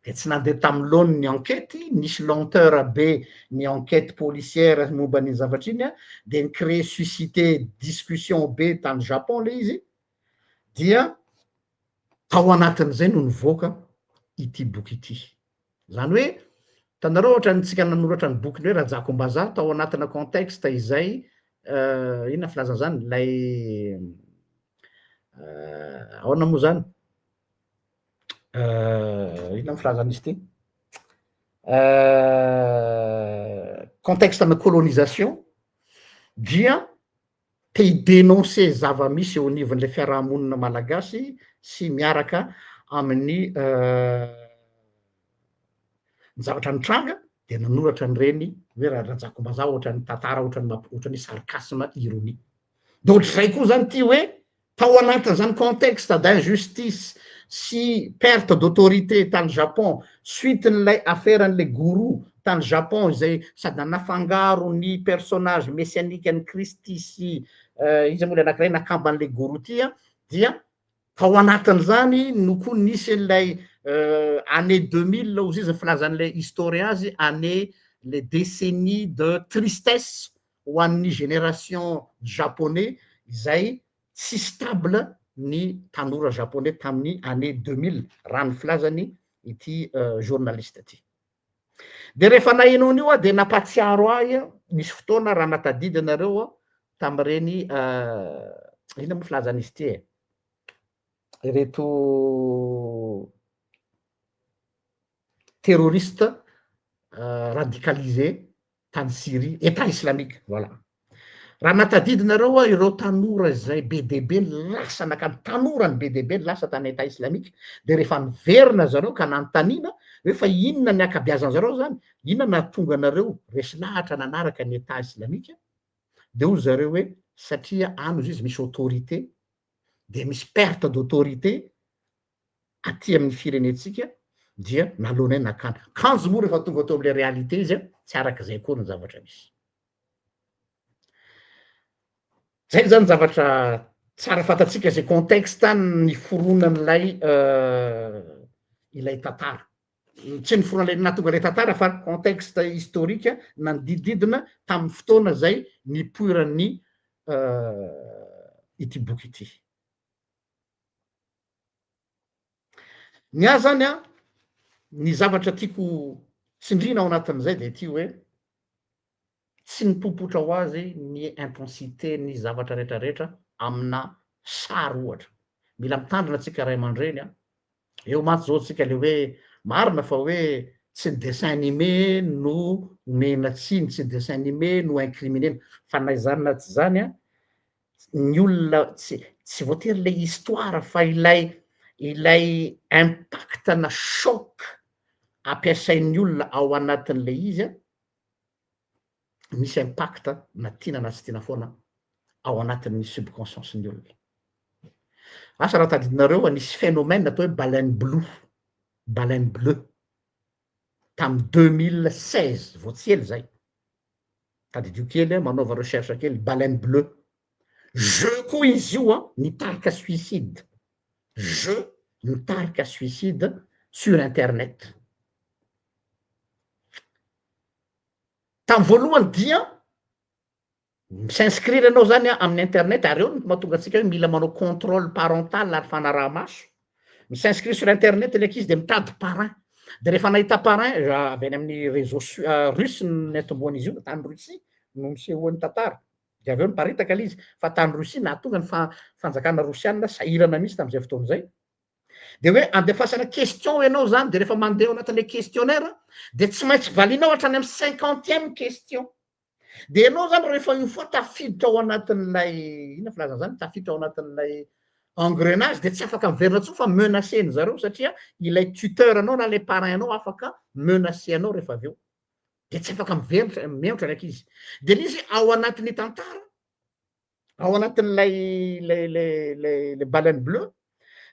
de tsy nandeha tamy laony ny enquête nisy lenteur be ny enquête policière momba ny zavatra iny de ny créer suscité discussion be tany Japon le izy dia tao anatin'izay no nivoaka ity boky ity zany hoe tanareo ohatra nitsika nanoratra ny boky ny hoe Rajakombaza tao anatina contexte izay inona filazana zany lay ahoana moa zany inona filazan'izy ity contexte na colonisation dia te hidenoncer zava-misy eo anivon'le fiarahamonina malagasy sy miaraka amin'ny ny zavatra nitranga de nanoratra nyreny hoe Rajakombaza ohatrany tantara ohatrany sarcasme ironie de ohatr'izay koa zany ty hoe tao anatin'zany contexte d'injustice sy perte d'autorité tany Japon suite n'lay affaire an'le goro tany Japon zay sady nanafangaro ny personnage messianique an'ny Kristy sy izy moa le anankiray nakamban'le goro ty dia tao anatin'zany no koa nisy an'lay année 2000 ozy izy filazan'le historien azy année les décennies de tristesse ho an'ny génération japonais izay tsy stable ny tanora japonais tamin'ny année 2000 raha ny filazany ity journaliste ty de rehefa nahinao an'io de nampatsiaro ahy nisy fotoana raha natadidy anareo tam'ireny ina moa filazan'izy ty reto terroriste radicalisé tany Syrie état islamique voilà raha natadidinareo ireo tanora zay be deabe lasa nakamy tanorany be deabe lasa tany état islamique de rehefa niverina zareo ka nanontaniana hoe fa inona ny akabiazan'zareo zany inona nahatonga anareo resy lahatra nanaraka ny état islamique de hoy zareo hoe satria any izy izy misy autorité de misy perte d'autorité aty amin'ny firenetsika dia nalonay nakana kanjo moa rehefa tonga atao am'le réalité izy a tsy arak'izay koa ny zavatra misy zay zany zavatra tsara fantatsika zay contexte ny foronan'lay ilay tantara tsy ny foronan'lay nahatonga lay tantara fa contexte historique nanodididina tamin'ny fotoana zay nipoiran'ny ity boky ity ny azy zany a ny zavatra tiako tsindrina ao anatin'izay de ty hoe tsy nipopotra ho azy ny intensité ny zavatra rehetrarehetra amina sary ohatra mila mitandrina atsika ray aman-dreny a eo maty zao tsika le hoe marina fa hoe tsy ny dessin animé no mena tsiny tsy ny dessin animé no incriminena fa naizany na tsy zany a ny olona tsy voatery le histoire fa ilay impacte na choc ampiasain'ny olona ao anatin'le izy a misy impacte na tiana na tsy tiana foana ao anatin'ny subconscience ny olona asa raha tadidinareo nisy phénomène atao hoe baleine bleu tamy 2016 vao tsy ely zay tadidio kely manaova recherche kely baleine bleu jeu koa izy io a nitarika suicide jeu nitarika suicide sur internet tamy voalohany dia s'inscrire anao zany a amin'ny internet ary eo ny mahatonga atsika hoe mila manao contrôle parental ary fanaraha-maso misinscrire sur internet leky izy de mitady parrain de rehefa nahita parrain avy any amin'ny réseau russe ny atomboan'izy io tany russie no misehoan'ny tantara de avy eo niparitaka le izy fa tany russie nahatonga ny fanjakana rosiana sahirana misy tam'izay fotoan'izay de hoe andefasana question ianao zany de rehefa mandeha ao anatin'le questionnaire de tsy maintsy valinao hatrany amy 50e question de ianao zany rehefa io foa tafiditra ao anatin'lay ina filazana zany tafiditra ao anatin'lay engrenage de tsy afaka miverina tso fa menaceny zareo satria ilay tuteur anao na le parrain anao afaka menacer anao rehefa avy eo de tsy afaka miverotra ndraiky izy de lizy ao anatin'ny tantara ao anatin'lay le baleine bleu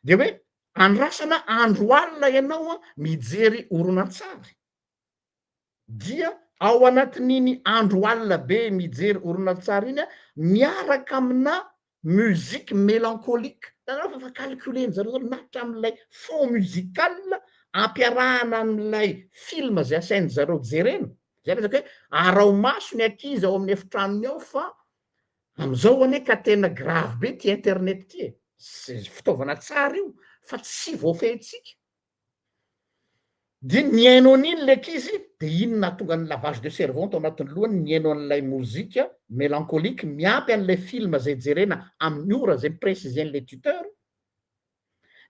de hoe andrasana andro alina ianao a mijery oronan-tsary dia ao anatin'iny andro alina be mijery oronan-tsary iny a miaraka amina musique mélancolique tanao fa calculeny zareo zany nahitra am'lay fond musical ampiarahana am'lay filma zay asainy zareo jerena zay rezaka hoe arao maso ny ankizy ao amin'ny efitranony ao fa am'izao ane ka tena grave be ty internet ty e fitaovana tsara io fa tsy voafehitsika de niaino an'iny leky izy de iny nahatonga ny lavage de cerveau tao anatin'ny lohany niaino an'lay mozika mélancolique miampy an'lay filma zay jerena amin'ny ora zay précisen'le tuteur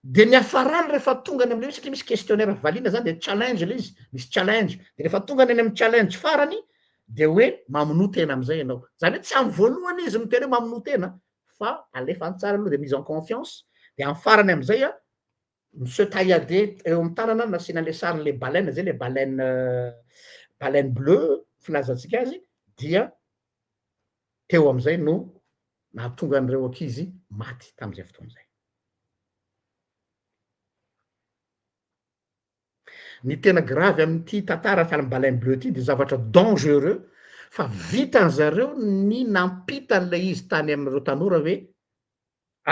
de ny afarany rehefa tonga any am'le satria misy questionnaire valiana zany de challenge le izy misy challenge de rehefa tonga any amy challenge farany de hoe maminoa tena am'izay ianao zany hoe tsy amy voalohany izy miteny hoe maminoa tena fa alefany tsara aloha de mise en confiance de amy farany am'izay a monsieur taillade eo amy tanana nasiana le sarin'le baleine zay le baleine bleu filazantsika azy dia teo am'izay no nahatonga an'ireo ankizy maty tam'izay fotoan'izay ny tena gravy am'ity tantara fiala amy baleine bleu ty de zavatra dangereux fa vitan zareo ny nampita an'le izy tany am'ireo tanora hoe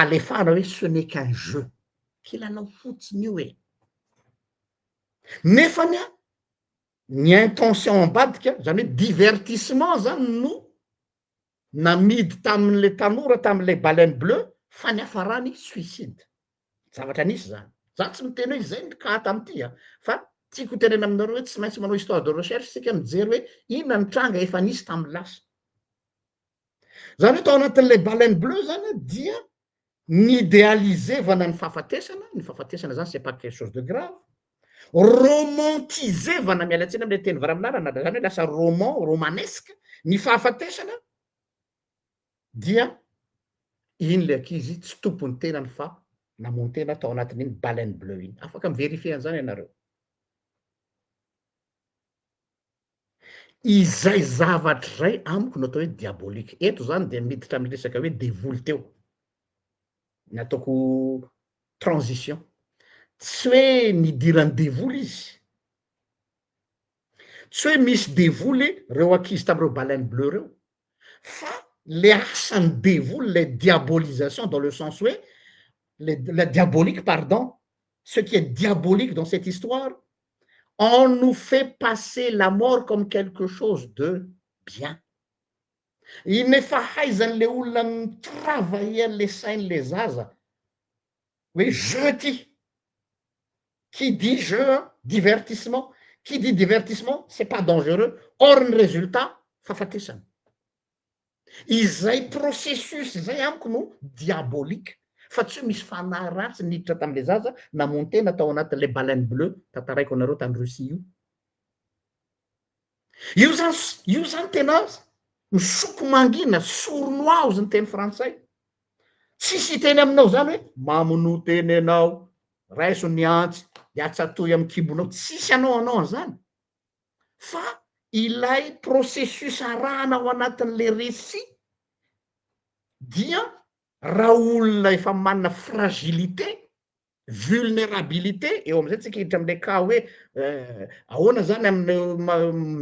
alefana hoe ce n'est qu'un jeu kilalao fotsiny io e nefany a ny intention ambadika zany hoe divertissement zany no namidy tamin'le tanora tam'le baleine bleu fa ny afarany suicide zavatra nisy zany za tsy miteny hoe zay ka tam'ty a fa tiako tenena aminareo hoe tsy maintsy manao histoire de recherche sika mijery hoe inona ny tranga efa nisy tamy lasa zany hoe tao anatin'le baleine bleu zany dia ny idéalisevana ny fahafatesana zany c'est pas quelque chose de grave romantisevana mialatsiny am'le teny varaminarana zany hoe lasa romanesque ny fahafatesana dia iny le ankizy tsy tompony tenany fa namony tena tao anatin'iny baleine bleu iny afaka miverifier an'izany ianareo izay zavatra zay amiko no atao hoe diabolika. Eto zany de miditra amy resaka hoe devoly teo, ny ataoko transition. Tsy hoe nidirany devoly izy, tsy hoe misy devoly reo ankizy tamireo baleine bleu reo, fa le asan'ny devoly, le diabolisation dans le sens hoe la diabolique, pardon, ce qui est diabolique dans cette histoire, on nous fait passer la mort comme quelque chose de bien. Iny efa haizan'le olona mitravailla le sain'le zaza hoe jeu ty, qui dit jeu, divertissement, qui dit divertissement, c'est pas dangereux, or ny résultat fahafatesana. Izay processus zay amiko no diabolika, fa tsy hoe misy fanahy ratsy niditra tam'le zaza namono tena tao anatin'le baleine bleu tantaraiko anareo tany Russie io. Io zany tena misoko mangina, sournoise ny teny frantsay. Tsisy teny aminao zany hoe mamono teny anao, raiso ny antsy, iatsatoy amy kibonao, tsisy anao zany. Fa ilay processus arahana ao anatin'le récit dia raha olona efa manana fragilité, vulnérabilité, eo am'izay tsika hiditra am'le cas hoe ahoana zany amin'ny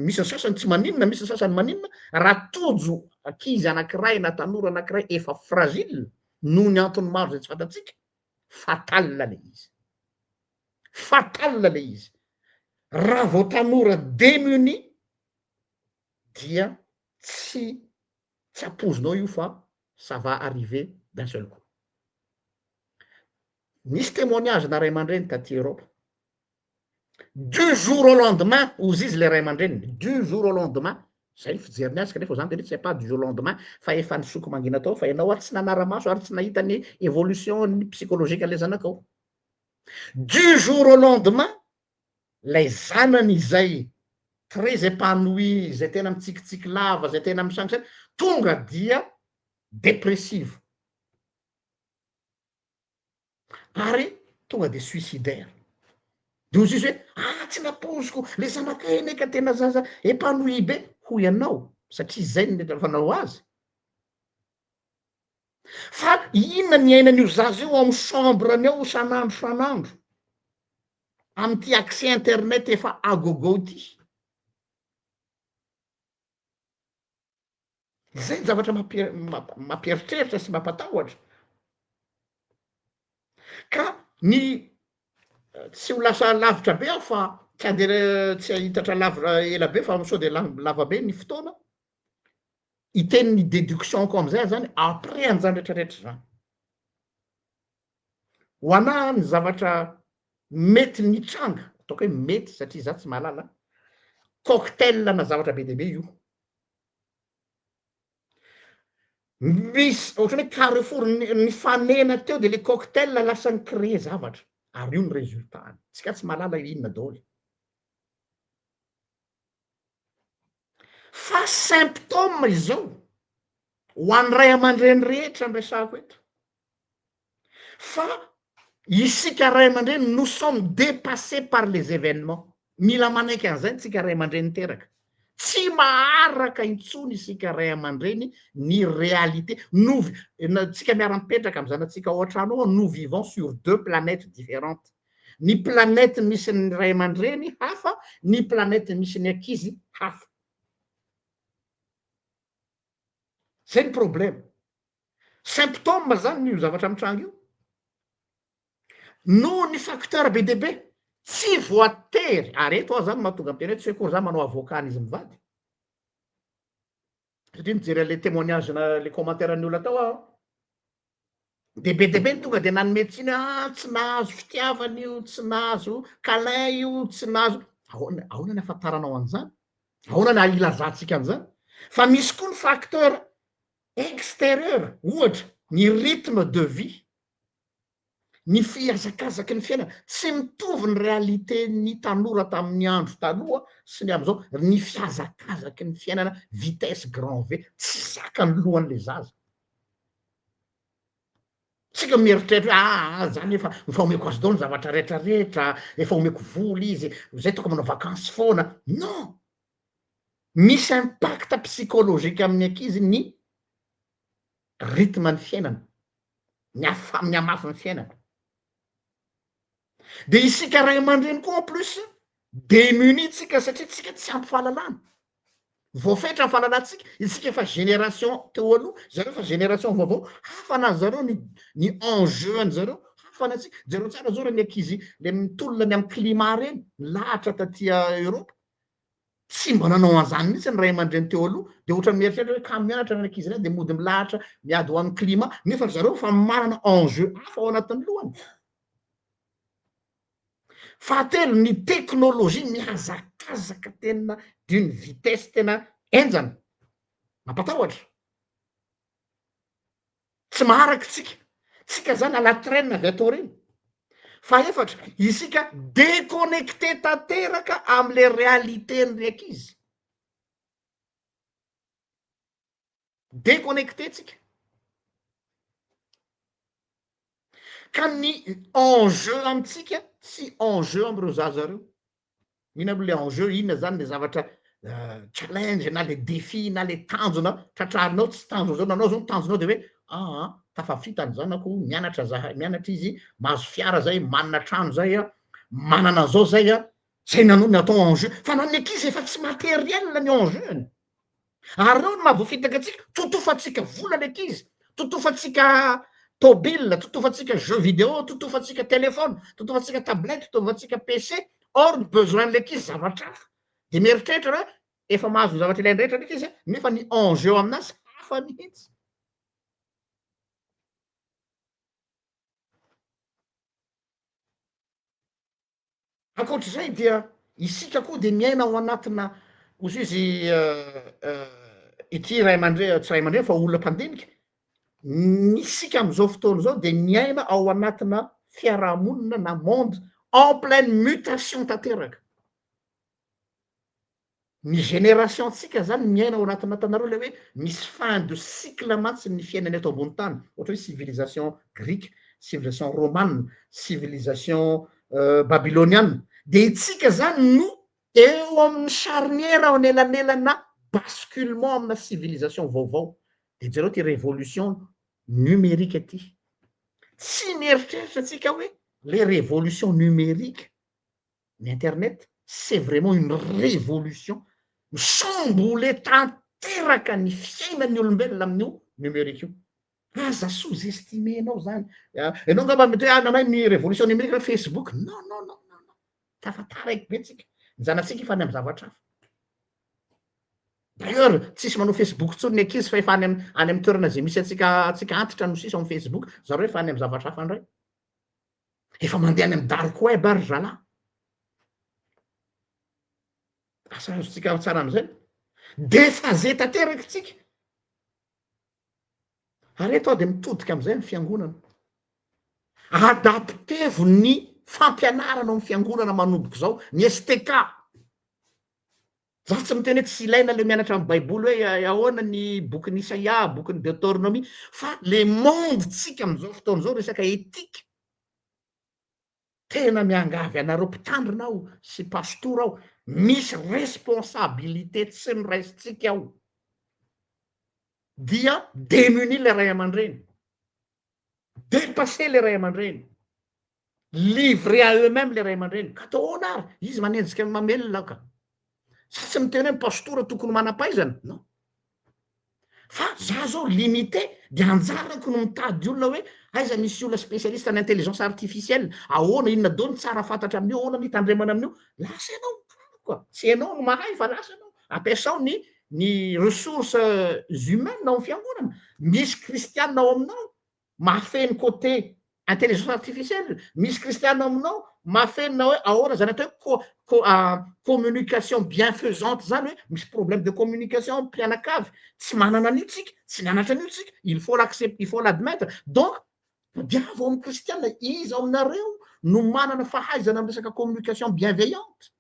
misy ny sasany tsy maninona, misy ny sasany maninona, raha tojo ankizy anankiray na tanora anankiray efa fragile noho ny antony maro zay tsy fantatsika, fatale le izy, fatale le izy. Raha vao tanora démuni dia tsy apozinao io fa ça va arriver d'un seul coup. Nisy témoignage na ray aman-dreny taty Europe, du jour au lendemain ozy izy le ray aman-dreniny, du jour au lendemain, zay fijeriny azy kanefa zany de c'est pas du jour au lendemain fa efa nisoko mangina tao, fa ianao ary tsy nanara-maso ary tsy nahita ny évolution ny psychologique le zanakao. Du jour au lendemain, lay zanany izay très épanoui, zay tena mitsikitsiky lava, zay tena misangisangy, tonga dia dépressive, ary tonga de suicidaire. De ozy izy hoe tsy napoziko le zanakay neka tena zaza épanoui be, ho ianao satria zay ny fanao azy. Fa inona ny ainan'io zaza io amy chambreny ao sanandro amy ty accès internet efa agogo ty. Zay ny zavatra mampieritreritra sy mampatahotra. Ka ny tsy ho lasa lavitra be aho fa tsy andeha tsy hitatra lavitra ela be fa sao de lava be ny fotoana, hitenin'ny déductionko am'izay zany après an'zany rehetrarehetra zany. Ho anahy ny zavatra mety nitranga, ataoko hoe mety satria za tsy mahalala, cocktail na zavatra be de be io. Misy ohatrany hoe carrefour nifanena teo de le cocktail lasa nicrée zavatra, ary io ny résultat-ny, tsika tsy mahalala inona daholo. Fa symptôme izao ho an'ny ray aman-dreny rehetra ny resahako eto, fa isika ray aman-dreny nous sommes dépassés par les événements. Mila manaiky an'izay tsika ray aman-dreny teraka, tsy maharaka intsony isika ray aman-dreny ny réalité. Tsika miara-mipetraka amy zanatsika ao an-trano ao, nous vivons sur deux planètes différentes. Ny planète misy ny ray aman-dreny hafa, ny planète misy ny ankizy hafa. Zay ny problème. Symptôme zany io zavatra mitranga io, no ny facteur be de be tsy voatery, ary eto aho zany mahatonga am teny hoe tsy hoe kory zany manao avocat izy mivady, satria mijery le témoignage na le commentaire ny olona tao aho, de be tonga de nanome tsiny tsy nahazo fitiavana io, tsy nahazo câlin io, tsy nahazo. Ahoana ny afantaranao an'izany, ahoana ny ilazantsika an'izany. Fa misy koa ny facteur extérieur, ohatra ny rythme de vie, ny fihazakazaky ny fiainana, tsy mitovy ny réalité ny tanora tamin'ny andro taloha sy ny am'izao, ny fihazakazaky ny fiainana vitesse grand V, tsy zakany lohan'le zaza. Tsika mieritreritra hoe zany efa omeko azy dao ny zavatra rehetrarehetra, efa omeko vola izy, zay toko manao vakansy foana. Non, misy impacta psychologique amin'ny ankizy ny rythme ny fiainana miamafy ny fiainana de isika ray aman-dreny koa en plus démuni tsika satria tsika tsy ampy fahalalana voafetra ny fahalalantsika isika efa génération teo aloha zareo fa génération vaovao hafanazy zareo ny enjeu any zareo hafanatsika zareo tsara zao reny ankizy le mitolona ny amy climat reny lahatra tatia Europe tsy mba nanao an'izany mihitsy ny ray aman-dreny teo aloha de ohatra mieritreritra hoe ka mianatra ny ankizy reny de mody milahatra miady ho amin'ny climat nefa zareo fa manana enjeu hafa ao anatin'ny lohany fahatelo ny teknôlôjia mihazakazaka tena d'une vitesse tena enjana mampatahotra tsy maharaky tsika zany alatraine avy atao reny fa efatra isika déconnecté tanteraka am'le réalité ny ankizy déconnecté tsika ka ny enjeu amitsika tsy enjeu am'ireo zazareo ina amy le enjeu inona zany le zavatra challenge na le défi na le tanjona tratrarinao tsy tanjona zao nanao zao tanjonao de hoe tafafitany zanako mianatra mianatra izy mahazo fiara zay manana trano zay a manana zao zay a zay nanao ny atao enjeu fa nany ankizy efa tsy materiel ny enjeuny ary reo ny mahavoafitaka atsika totofatsika vola ny ankizy totofatsika tobile totofatsika jeu vidéo totofatsika telefone totofatsika tablette totofatsika pc or ny besoin le ankizy zavatra hafa de mieritreritra raha efa mahazo zavatra ilainy rehetra ndraiky izy nefa ny enjeu aminazy hafa mihitsy ankoatr'izay dia isika koa de miaina ao anatina ozy izy ity ray aman-dre tsy ray aman-dreny fa olona mpandinika isika am'izao fotoana zao de miaina ao anatina fiarahamonina na monde en pleine mutation tanteraka ny génération tsika zany miaina ao anatina tanareo le hoe misy fin de cycle matsy ny fiainany ato ambony tany ohatra hoe civilisation grike civilisation romane civilisation babyloniane de itsika zany no eo amin'ny charnière ao anelanelana basculement amina civilisation vaovao de jereo ty révolution numérique aty tsy mieritreritra atsika hoe les révolutions numériques ny internet c'est vraiment une révolution chamboulé tanteraka ny fiainany olombelona amin'io numérique io aza sous-estimenao zany anao ngamba mety hoe nanay ny révolution numérique hoe facebook non non non non non tafataraky be tsika njanatsika efa any amy zavatra hafa d'ailleurs tsisy manao facebook tsony ny ankizy fa efa any amy toerana zay misy atsika antitra no sisa amy facebook zareo efa any amy zavatra hafa ndray efa mandeha any amy dark web ary zalahy asa azotsika tsara am'izay déphasé tanteraky tsika ary eto de mitodika am'izay ny fiangonana adaptevo ny fampianarana amy fiangonana manomboky zao ny STK za tsy miteny hoe tsy ilaina le mianatra amy baiboly hoe ahoana ny bokyny Isaia bokyny Deutéronomie fa le monde tsika am'izao fotoana zao resaka etika tena miangavy anareo mpitandrina ao sy pastora ao misy responsabilité tsy miraisitsika ao dia démuni le ray aman-dreny dépasser le ray aman-dreny livrer à eux-mêmes le ray aman-dreny ka atao ahoana ary izy manenjika mamelona ka sa tsy miteny hoe pastora tokony manam-paizana non fa za zao limité de anjarako no mitady olona hoe aiza misy olona spécialiste ny intelligence artificielle ahoana inona dao ny tsara fantatra amin'io ahoana ny tandremana amin'io lasa ianao koa tsy ianao no mahay fa lasa anao ampiasao ny ressources humaines ao fiangonana misy kristianina ao aminao mahafeny côté intelligence artificielle misy kristianina aminao mahafenina hoe ahoana zany atao communication bienfaisante zany hoe misy problème de communication mpianakavy tsy manana an'io tsika tsy nianatra an'io tsika il faut l'accepter il faut l'admettre donc diavo amy kristianina izy ao aminareo no manana fahaizana amy resaka communication bienveillante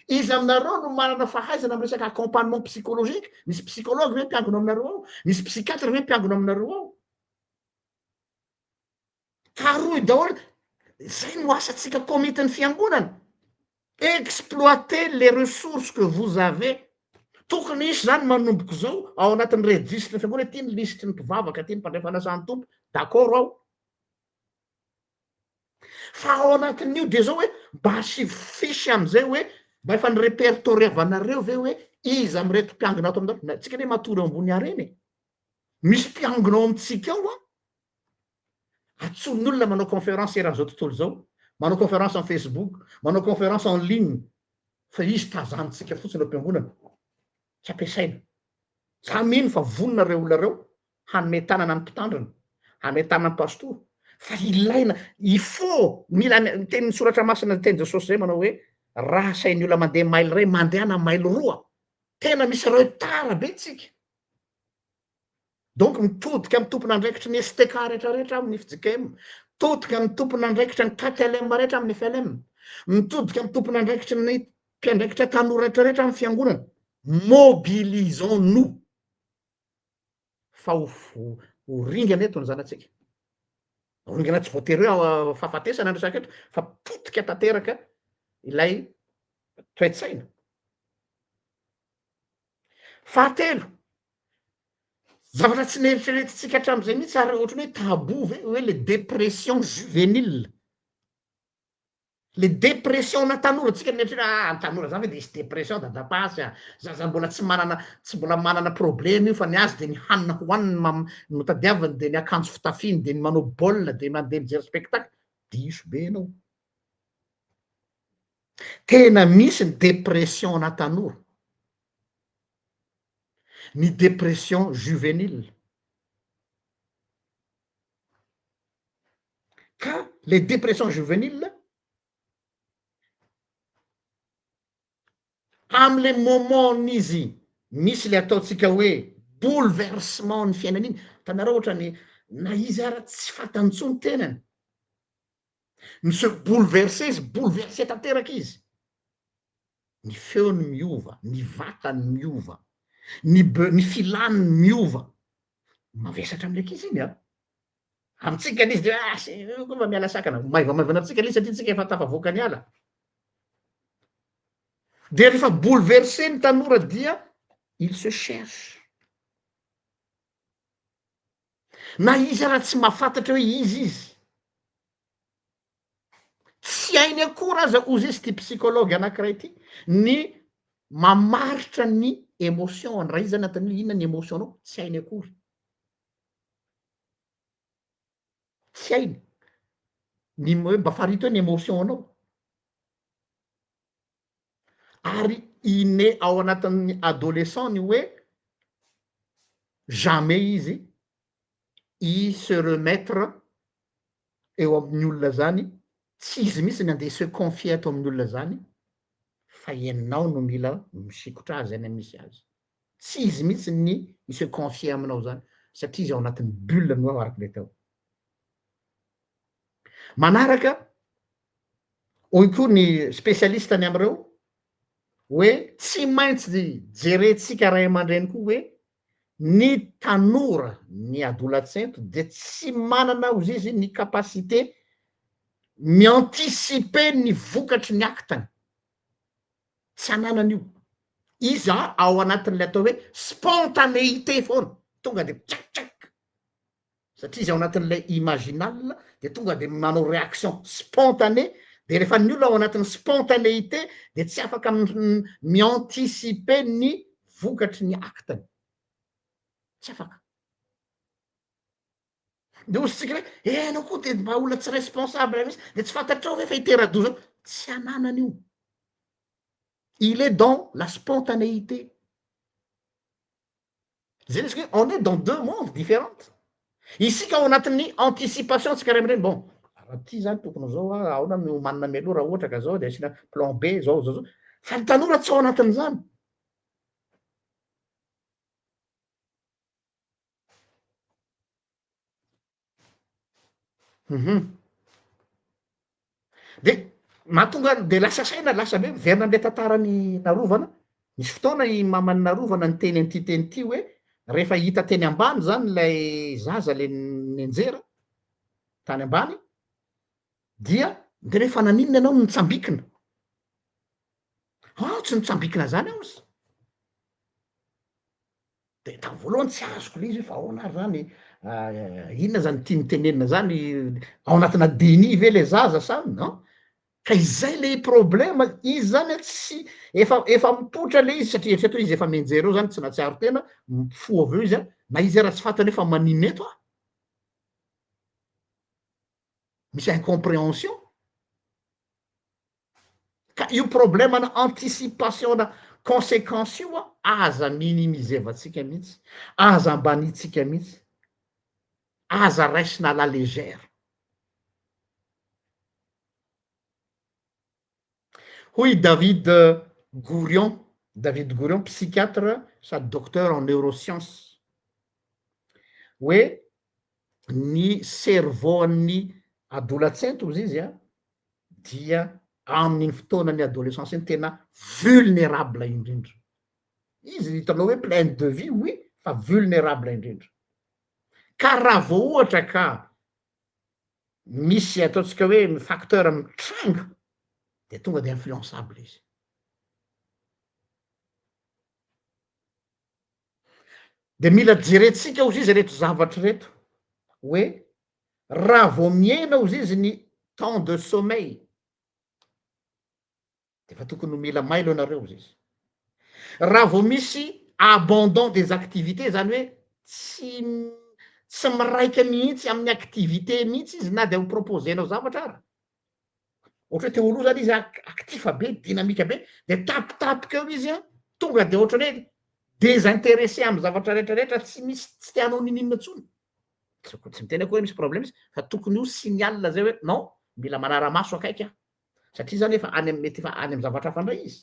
izy aminareo no manana fahaizana amy resaka accompagnement psychologique misy psychologue hoe mpiangona aminareo ao misy psychiatre hoe mpiangona aminareo ao ka roy daholo zay no asatsika komitiny fiangonana exploiter les ressources que vous avez. Tokony isy zany manomboko zao ao anatin'ny registre fiangonana ty ny lisitry ny mpivavaka ty ny mpandray fanasany tompo d'accord ao fa ao anatin'io de zao hoe mba sy fisy am'izay hoe mba efa ny répertoriavanareo ve hoe izy am'reto mpiangona ato am'da tsika ne matory eo ambony areny misy mpiangona ao amitsika ao a atson'olona manao conférence raha zao tontolo zao manao conférence en Facebook manao conférence en ligne fa izy tazanitsika fotsiny eo am-piangonana tsy ampiasaina za mino fa vononareo olona reo hametana ny mpitandrina hametana ny pastory fa ilaina il faut mila teny soratra masina teny Jesosy zay manao hoe raha sainy olona mandeha maily ray mandehana maily roa tena misy retard be tsika donc mitodika amy tompon'andraikitry ny STK rehetrarehetra amin'ny FJKM mitodika amy tompon'andraikitra ny KTLM rehetra amin'ny FLM mitodika amy tompon'andraikitry ny mpiandraikitra tanora rehetrarehetra amin'ny fiangonana mobilisons-nous fa ho ringana eto ny zanatsika ringana tsy voatery hoe fahafatesana ny resaka eto fa potika tanteraka ilay toe-tsaina fahatelo zavatra tsy neritreretitsika hatram'izay mihitsy ary ohatrany hoe tabou ve hoe le dépression juvénile le dépression na tanora tsika neritreretry tanora zany hoe de isy dépression dadapasy zaza mbola tsy mbola manana problème io fa ny azy de ny hanina hoaniny no tadiavany de ny akanjo fitafiny de ny manao baolina de mandeha mijery spectacle diso be anao tena misy ny dépression na tanora ny dépression juvénile ka le dépression juvénile am'le moment n'izy misy le ataotsika hoe bouleversement ny fiainana iny tanareo ohatrany na izy ara tsy fatantsony tenany misy bouleversé izy bouleversé tanteraka izy ny feony miova ny vatany miova ny filany miova mavesatra am'leky izy iny amitsika l'izy de mba miala sakana maivamaivana atsika lizy satria tsika efa tafavoaka ny ala de rehefa bouleversé ny tanora dia il se cherche na izy raha tsy mahafantatra hoe izy tsy hainy akory aza ozy izy ty psykology anankiray ty ny mamaritra ny émotion raha izy anatin'ny inona ny émotion anao tsy hainy akory tsy hainy ny hoe mba farito hoe ny émotion anao ary iné ao anatin'ny adolescent ny hoe jamais izy i se remettre eo amin'ny olona zany tsy izy mihitsy ny andeha se confier ato amin'ny olona zany fa ianao no mila misikotra azy any misy azy tsy izy mihitsy ny mise confier aminao zany satria izy ao anatin'ny bulle no ao araky le tao manaraka hoy koa ny spécialiste any am'ireo hoe tsy maintsy jerentsika ray aman-dreny koa hoe ny tanora ny adolatsento de tsy manana ozy izy ny capacité mianticiper ny vokatry ny aktany tsy ananany io izy ao anatin'le atao hoe spontanéité foana tonga de tsaktsak satria izy ao anatin'lay imaginal de tonga de manao réaction spontanée de rehefa ny olo ao anatin'ny spontanéité de tsy afaka mianticiper ny vokatry ny aktany tsy afaka de ozy tsika hoe anao koa de mba olona tsy responsable misy de tsy fantatrao hoe fa itera-doza tsy ananany io il est dans la spontanéité zay resika hoe on est dans deux mondes différentes isika ao anatin'ny anticipation tsika ray am'reny bon raha ty zany tokony zao aona no manana mialoha raha ohatra ka zao de asina plan B zao fa ny tanora tsy ao anatin'izany de mahatonga de lasa saina lasa be miverina am'le tantarany narovana misy fotoana i mamany narovana ny teny an'ty teny ty hoe rehefa hita teny ambany zany lay zaza le nenjera tany ambany dia de rehefa naninona ianao nitsambikina tsy nitsambikina zany aho zy de tam voalohany tsy azoko le izy fa ahoana zany inona zany tia nitenenina zany ao anatina deni ve le zaza sany non ka izay le problema izy zany tsy efa mipotra le izy satria eritreto izy efa menjero eo zany tsy natsiaro tena fo avy eo izy a na izy raha tsy fantany efa manina eto a misy incompréhension ka io problema na anticipation na conséquence io a aza minimisevatsika mihitsy aza ambanitsika mihitsy aza raisina la légère hoy David Gourion psychiatre sady docteur en neuroscience hoe ny cerveau an'ny adolatsento izy izy a dia amin'iny fotoana ny adolescence iny tena vulnérable indrindra izy hitanao hoe pleine de vie oui fa vulnérable indrindra ka raha vao ohatra ka misy ataotsika hoe facteur mitranga de tonga de influençable izy de mila jeretsika ozy izy reto zavatry reto hoe raha vao miena ozy izy ny temps de sommeil de fa tokony ho mila mailo anareo ozy izy raha vao misy abandon des activités zany hoe tsy miraika mihitsy amin'ny activité mihitsy izy na de ho proposenao zavatra ara ohatra hoe te oloha zany izy actifa be dynamika be de tapitapiky eo izy a tonga de ohatrany hoe désintéressé amy zavatra rehetrarehetra tsy misy tsy tianao nininona ntsony tsy miteny ako hoe misy problème izy fa tokony io signal zay hoe non mila manara-maso akaiky a satria zany efa any mety efa any amy zavatra hafa ndray izy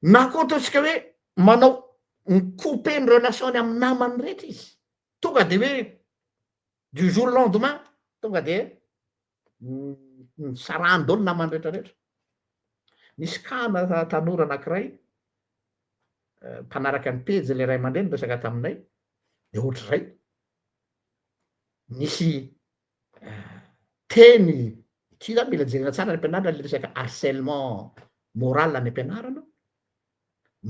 na koa ataotsika hoe manao micoupe ny relationy amy namany rehetra izy tonga de hoe du jour lendemain tonga de sarany daholo namany rehetrarehetra nisy kana tanora anankiray mpanaraky any pejy le ray aman-dreny resaka taminay de ohatrazay nisy teny ty zany mila jerena tsara ny ampianarana le resaka harcèlement moral any ampianarana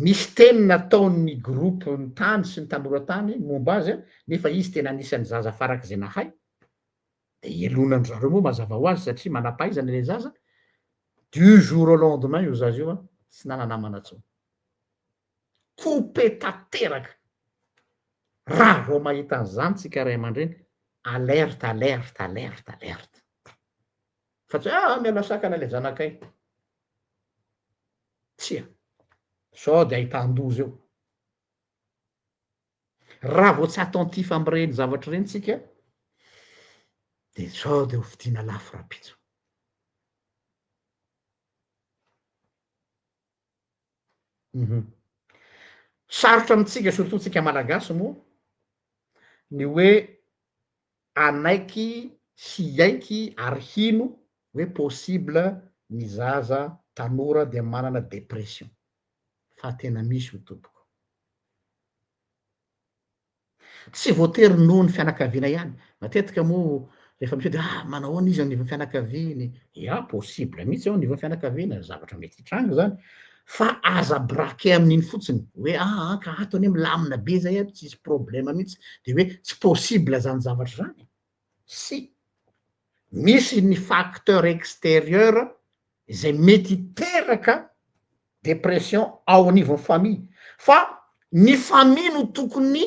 misy teny nataon'ny groupe ny tany sy ny tanora tany momba azy a nefa izy tena anisan'ny zaza faraky zay nahay de elonany zareo moa mazava ho azy satria manam-pahaizany le zaza du jour au lendemain io zazy io a tsy nananamana tsony coupe tanteraka raha vao mahita an'zany tsika ray aman-dreny alerte alerte alerte alerte fa tsy miala sakana le zanakay tsia sao de ahitan-doza eo raha vao tsy attentif am'reny zavatra reny tsika de sao de ho vidina lafo rapitso sarotra amitsika surtout tsika malagasy moa ny hoe anaiky hiaiky ary hino hoe possible ny zaza tanora de manana dépression fa tena misy ho tompoko tsy voatery noho ny fianakaviana ihany matetika moa rehefa misy hoe de manao ahoana izy anivon'ny fianakaviany ia possible mihitsy eo anivon'ny fianakaviana zavatra mety hitranga zany fa aza braqué amin'iny fotsiny hoe ka atony hoe milamina be zay a tsisy problema mihitsy de hoe tsy possible zany zavatra zany sy misy ny facteur extérieur zay mety teraka dépression ao anivon'ny famille fa ny famille no tokony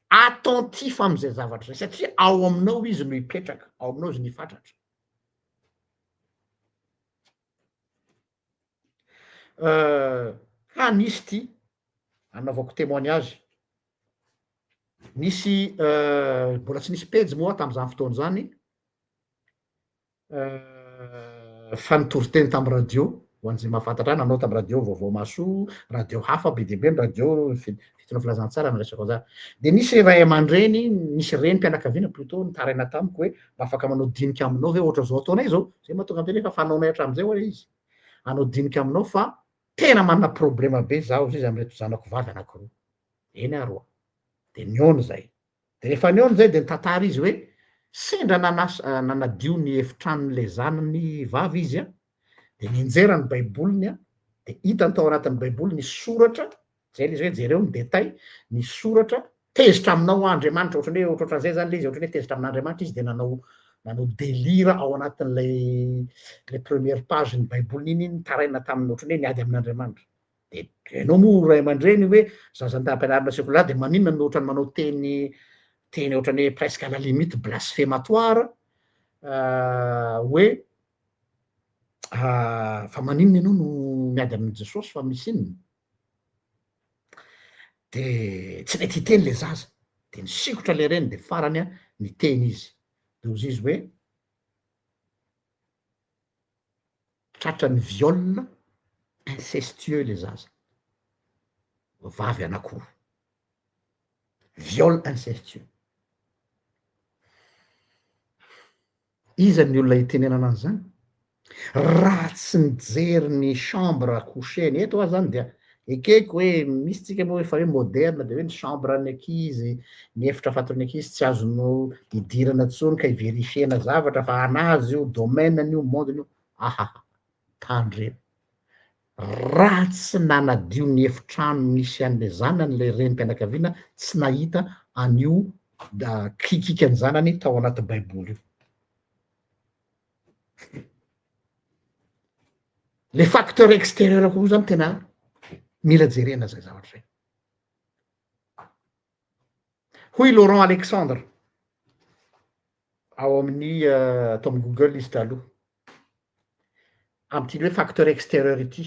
attentif am'izay zavatra zay satria ao aminao izy no hipetraka ao aminao izy no hifatratra ka nisy ty anaovako témoignage nisy mbola tsy nisy pejy moa tam'zany fotoana zany fa nitory-teny tamy radio ho an'izay mahafantatra any nanao tamy radio vaovao maso radio hafa be deabe ny radio fitona filazantsara miresaka anzara de nisy ray aman-dreny nisy renim-pianakaviana plutôt nitaraina tamiko hoe mba afaka manao diniky aminao ve ohatra zao ataonay zao zay mahatonga am'teny efa fanaonay hatram'izay hoe izy anao diniky aminao fa tena manana problema be zaho izy amreto zanako vavy anakiroa eny aroa de niony zay de rehefa niony zay de nitantara izy hoe sendra nanadio ny efitrano le zanany vavy izy a de nienjerany baiboliny a de hitany tao anatin'ny baiboly ny soratra zay le izy hoe jereo ny détail ny soratra tezitra aminao andriamanitra ohatrany hoe ohatrohatran'izay zany le izy ohatrany hoe tezitra amin'andriamanitra izy de nanao delira ao anatin'lay le première page ny baiboliny iny taraina tamin'ny ohatrany hoe niady amin'andriamanitra de enao moa ray aman-dreny hoe zazan-tampianarina sekolah de maninona no ohatrany manao teny ohatrany hoe presque à la limite blasphématoire hoe fa maninona ianao no miady amin'i jesosy fa misy inona de tsy mety hiteny le zaza de nisikotra le reny de farany a niteny izy de ozy izy hoe tratrany viole incestueux le zaza vavy anankiroa viole incestueux izany olona hitenenana any zany raha tsy nijery ny chambre coucheny eto a zany dia ekeko hoe misy tsika moa efa hoe moderne de hoe ny chambre ny ankizy ny efitra faton'ny ankizy tsy azono hidirana tsony ka hiverifiena zavatra fa anazy io domaineny io mondeny io ahaha tandremo raha tsy nanadio ny efitrano misy an'le zanany le renim-pianakaviana tsy nahita an'io da kikikany zanany tao anaty baiboly io le facteur extérieur koa zany tena mila jerena zay zavatra zay hoy Laurent Alexandre ao amin'ny atao amin'ny Google izy taloha am'ty hoe facteur extérieur ity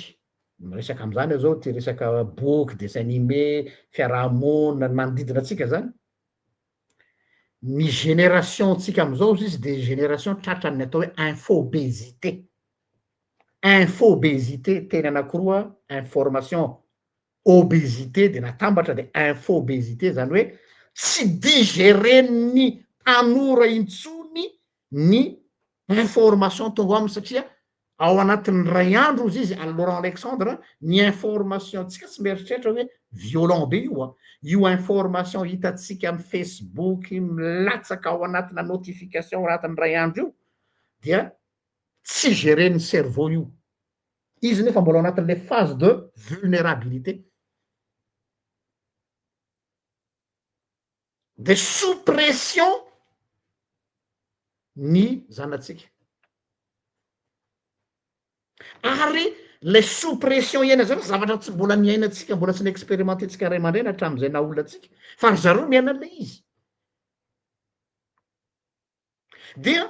resaka am'zany zao ty resaka boky dessin animé fiarahamonina manodidina atsika zany ny génération tsika am'izao izy de génération tratrany atao hoe infobésité infobésité teny anankiroa information obésité de natambatra de infobésité zany hoe tsy digeren'ny tanora intsony ny information tonga aminy satria ao anatin'ny ray andro izy izy Laurent Alexandre ny information tsika tsy mieritreritra hoe violent be io information hitatsika amy Facebook milatsaka ao anatina notification anatin'ny ray andro io dia tsy géren'ny cerveau io izy nefa mbola ao anatin'le phase de vulnérabilité de sous pression ny zanatsika ary le sous pression iana zany zavatra tsy mbola miainatsika mbola tsy niexpérimententsika ray aman-dreny hatram'izay naolona atsika fa ry zareo miainan'le izy dia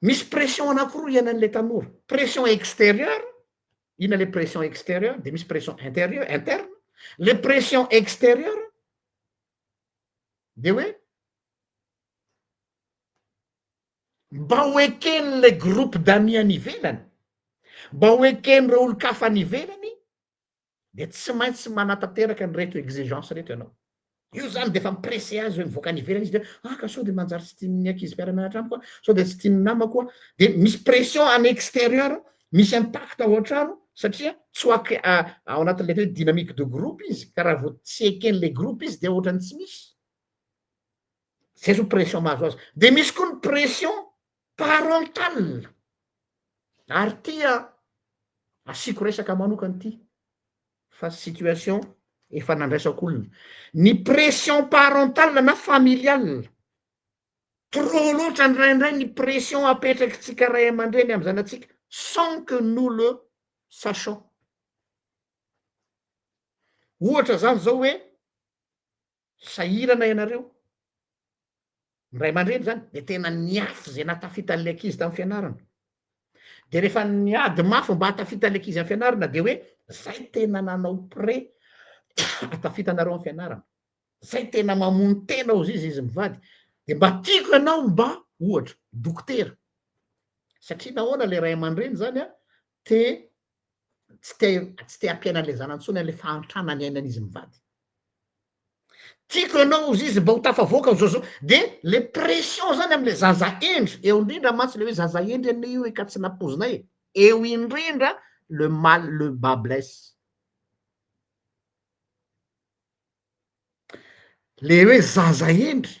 misy pression anankiroa ianan'le tanora pression extérieure ina le pression extérieure de misy pression intérieure interne le pression extérieure de hoe mba hoekeny le groupe d'ami anivelany mba hoekeny re olo-kafa anivelany de tsy maintsy manatanteraky ny reto exigence reto ianao io zany de fa mipresse azy hoe mivoaka anivelany izy de ka sao de manjary tsy tian'ny ankizy mpiara-mianatra amiko sao de tsy tian'ny namako a de misy pression any extérieur misy impact ao an-trano satria tsy hoaky ao anatin'le hoe dynamique de groupe izy ka raha vo tsy eken'le groupe izy de ohatrany tsy misy zay zo pression mahazo azy de misy koa ny pression parental ary tia asiko resaka manokany ty fa situation efa nandraisako olona ny pression parental na familial trop loatra ndraindray ny pression apetraky tsika ray aman-dreny amy zanatsika sans que nous le sachons ohatra zany zao hoe sahirana ianareo nyray aman-dreny zany de tena niafy zay natafita an'le ankizy tam'y fianarana de rehefa niady mafy mba hatafita an'le ankizy am'y fianarana de hoe zay tena nanao pré atafita anareo am'y fianarana zay tena mamono tena ozy izy mivady de mba tiako ianao mba ohatra dokotera satria nahoana le ray aman-dreny zany a tsy te ampiainan'le zanantsony an'le fahantrana ny ainan'izy mivady tiako ianao ozy izy mba ho tafavoaka zaozao de le pression zany am'le zaza endry eo indrindra mantsy le hoe zaza endry ane io ka tsy napozinay eo indrindra le mal le bas blesse le hoe zaza endry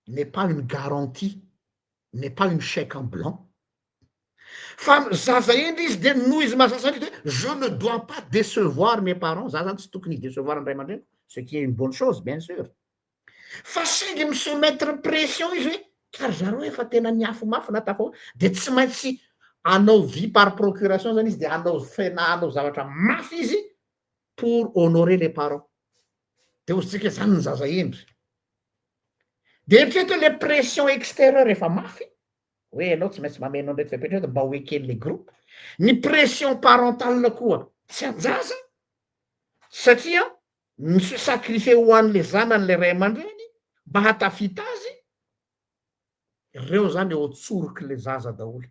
n'est pas une garantie n'est pas une chèque en blanc Fa zaza endry izy de noho izy mahasasany de je ne dois pas décevoir mes parents, za zany tsy tokony décevoir ny ray aman-dreny, ce qui est une bonne chose bien sûr. Fa saingy misoumettre pression izy hoe kary zareo efa tena niafo mafy na tafa de tsy maintsy anao vie par procuration zany izy de anao anao zavatra mafy izy pour honorer les parents. De ozytsika zany ny zaza endry. De eritreto le pression extérieure efa mafy hoe anao tsy maintsy mameno ndraiky fepetreta mba hoekeny le groupe. Ny pression parentale koa tsy anjaza satria misy sacrifié ho an'le zanany le ray aman-dreny mba hatafita azy, ireo zany eo tsoroky le zaza daholo.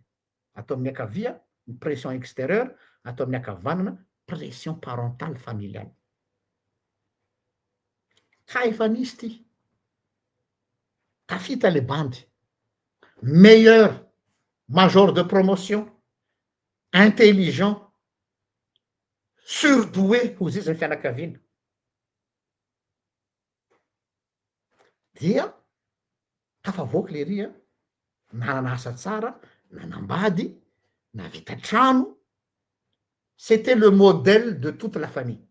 Atao amin'ny akavia ny pression extérieure, atao amin'ny akavanana pression parentale familiale. Ka efa nisy ty tafita le bandy meilleur major de promotion intelligent surdoué hozy izy ny fianakaviana dia tafavoaky le ria nanana asa tsara, nanambady, navita trano. C'était le modèle de toute la famille.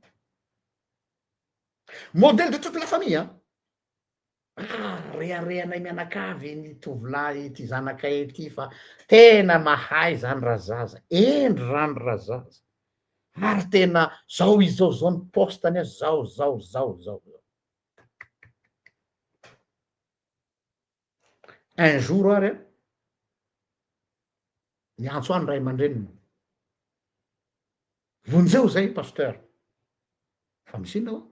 Modèle de toute la famille, hein. Reharehanay mianakavy ny tovolahy ty zanakay ty fa tena mahay zany razaza, endry rano razaza. Ary tena zao izy zao ny postany azy zao. Un jour ary niantso any ray aman-dreniny. Vonjeo zay pasteur. Fa misy inona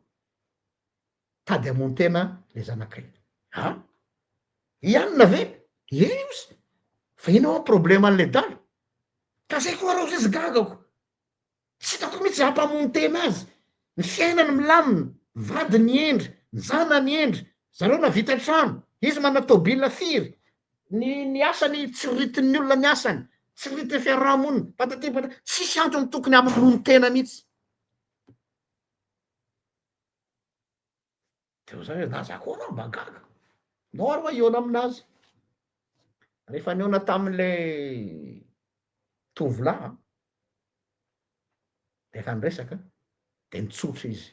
tady amontena le zanakay. Ha? Ianona ve? Izy. Fa ino problème an'le dala? Ka zay koa reo izy gagako. Tsy hitako mihitsy hampamontena azy. Ny fiainany milamina, vady ny endry, ny zanany endry, zareo navita trano, izy mana tôbila firy, ny asany tsy ritin'ny olona ny asany, tsy rity fiarahamonina, patati patata, tsisy antony tokony hampamontena mihitsy. Teo zay na za koa reo mba gaga. No ary hoa iona aminazy. Rehefa niona tamin'le tovolahy rehefa niresaka de nitsotra izy.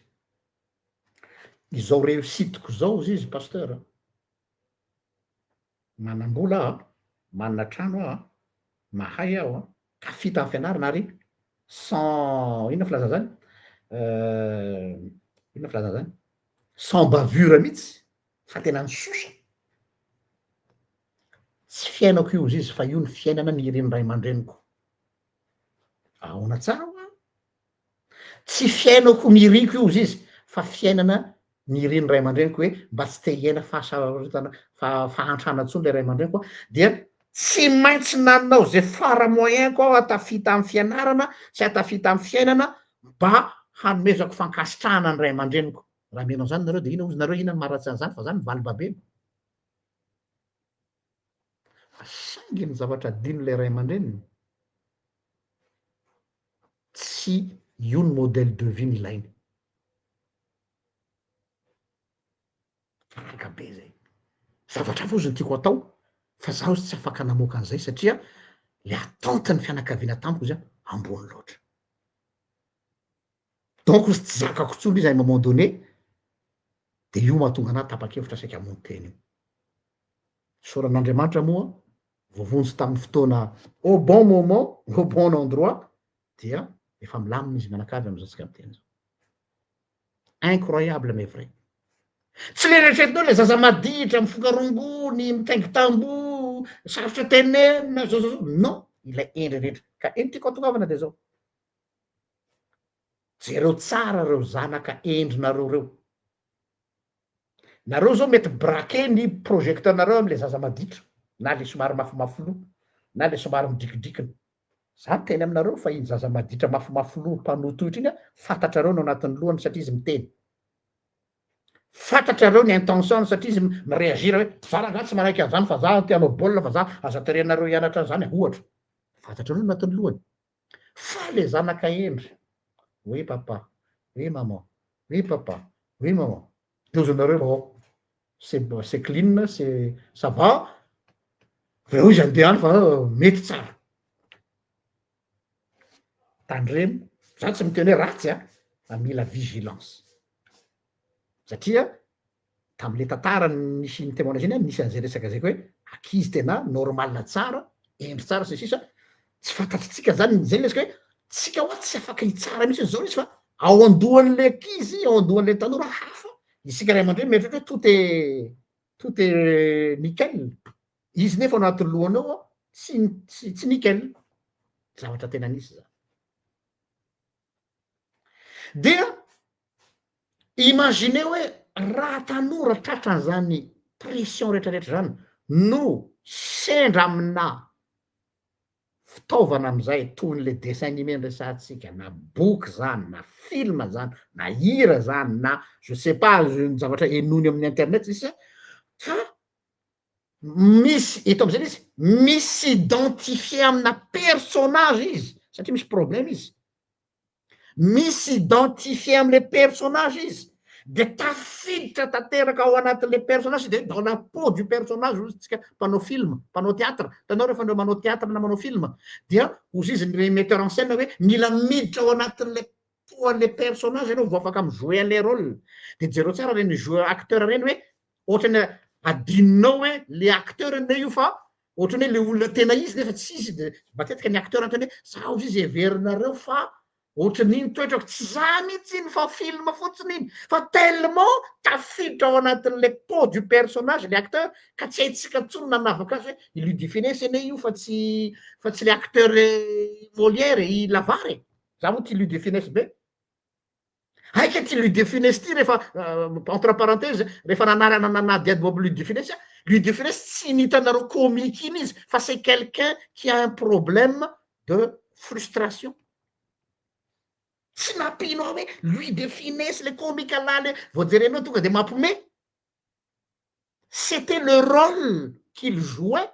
Izao réussiteko zao izy pasteur. Manam-bola aho, manana trano aho, mahay aho, tafita amin'ny fianarana ary sans inona filaza zany? Inona filaza zany? Sans bavure mihitsy fa tena nisosa. Tsy fiainako io izy fa io ny fiainana nireny ray aman-dreniko. Ahoana tsara hoa? Tsy fiainako niriko io izy fa fiainana nireny ray aman-dreniko hoe mba tsy te hiaina fahantrana ntsony le ray aman-dreniko dia tsy maintsy nanao zay fara moyenko aho hatafita amin'ny fianarana sy hatafita amin'ny fiainana mba hanomezako fankasitrahana ny ray aman-dreniko. Raha menao zany nareo de ino ozy nareo ina maratsy an'izany fa zany valy babeno. Saingy ny zavatra adino le ray aman-dreniny tsy io ny modèle de vie nilainy. Faraka be zay. Zavatra foziny tiako atao fa zaho tsy afaka namoaka an'izay satria le attente-ny fianakaviana tamiko izy ambony loatra. Donc izy tsy zakako tsony izy à un moment donné de io mahatonga anahy tapa-kevitra saika hamonty teny io. Soran'Andriamanitra moa voavonjy tamin'ny fotoana au bon moment, au bon endroit dia efa milamina izy mianakavy am'izao tsika miteny zao. Incroyable mais vrai. Tsy le eritreretinao le zaza maditra mifoka rongony, mitaingy tamboho, sarotra tenenina zao. Non, ilay endry rehetra. Ka eny tiako atongavana de zao. Jereo tsara reo zanaka endrinareo reo. Nareo zao mety braquer ny projecteurnareo am'le zaza maditra, na le somary mafimafy loha, na le somary midrikidrikiny. Za teny aminareo fa iny zaza maditra mafimafy loha mpanotohitra iny fantatrareo ny anatin'ny lohany satria izy miteny. Fantatrareo ny intention satria izy mireagira hoe za raha tsy manaiky an'izany fa za te hanao baolina fa za aza tarehinareo hianatra an'izany ohatra. Fantatrareo ny anatin'ny lohany. Fa le zanaka endry, oui papa, oui maman, oui papa, oui maman. De ozy nareo c'est clean, ça va. Vao izy andeha any fa mety tsara. tandremo za tsy miteny hoe ratsy a mila vigilance satria tam'le tantara nisy ny témoignage iny nisy an'izay resaka zay koa hoe ankizy tena normalina tsara endry tsara sy sisa tsy fantatritsika zany zay lesika hoe tsika oa tsy afaka hitsara mihitsy zao izy fa ao andohan'le ankizy ao andohan'le tanora hafa isika ray aman-dreny mieritreritry hoe tout est nickel izy nefa ao anatin'ny lohany ao tsy nickel zavatra tena nisy zany dia imagine hoe raha tanora tratran'zany pression rehetrarehetra zany no sendra amina fitaovana am'izay toyn'le dessin animé nresantsika na boky zany na filma zany na hira zany na je sais pas ny zavatra enony amin'ny internet sisa fa misy eto am'izay izy misy identifié amina personnage izy satria misy problème izy misy identifié am'le personnage izy de tafiditra tanteraka ao anatin'le personnage de dans la peau du personnage ozy tsika mpanao film mpanao théâtre tanao rehefa ndreo manao théâtre na manao film dia ozy izy ny metteur en scène hoe mila miditra ao anatin'le poan'le personnage anao vo afaka mijouer an'le rôle de jereo tsara reny joueur acteur reny hoe ohatrany adininao hoe le acteur ne io fa ohatrany hoe le olona tena izy nefa tsy izy de matetika ny acteur anteny hoe za ozy izy heverinareo fa ohatran'iny toetrako tsy za mihitsy iny fa film fotsiny iny fa tellement tafiditra ao anatin'le peau du personnage le acteur ka tsy haitsika ntsony nanavaka azy hoe i lui définesse ane io fa tsy le acteur Molière i Lavare za mo ty lui définesse be aika ty lui définesse ty rehefa entre parenthèse rehefa nanady ady moby lui définesse tsy nitanareo comique iny izy fa c'est quelqu'un qui a un problème de frustration tsy nampinao hoe lui de finesse le comique alale voajerenao tonga de mampome c'était le rôle qu'il jouait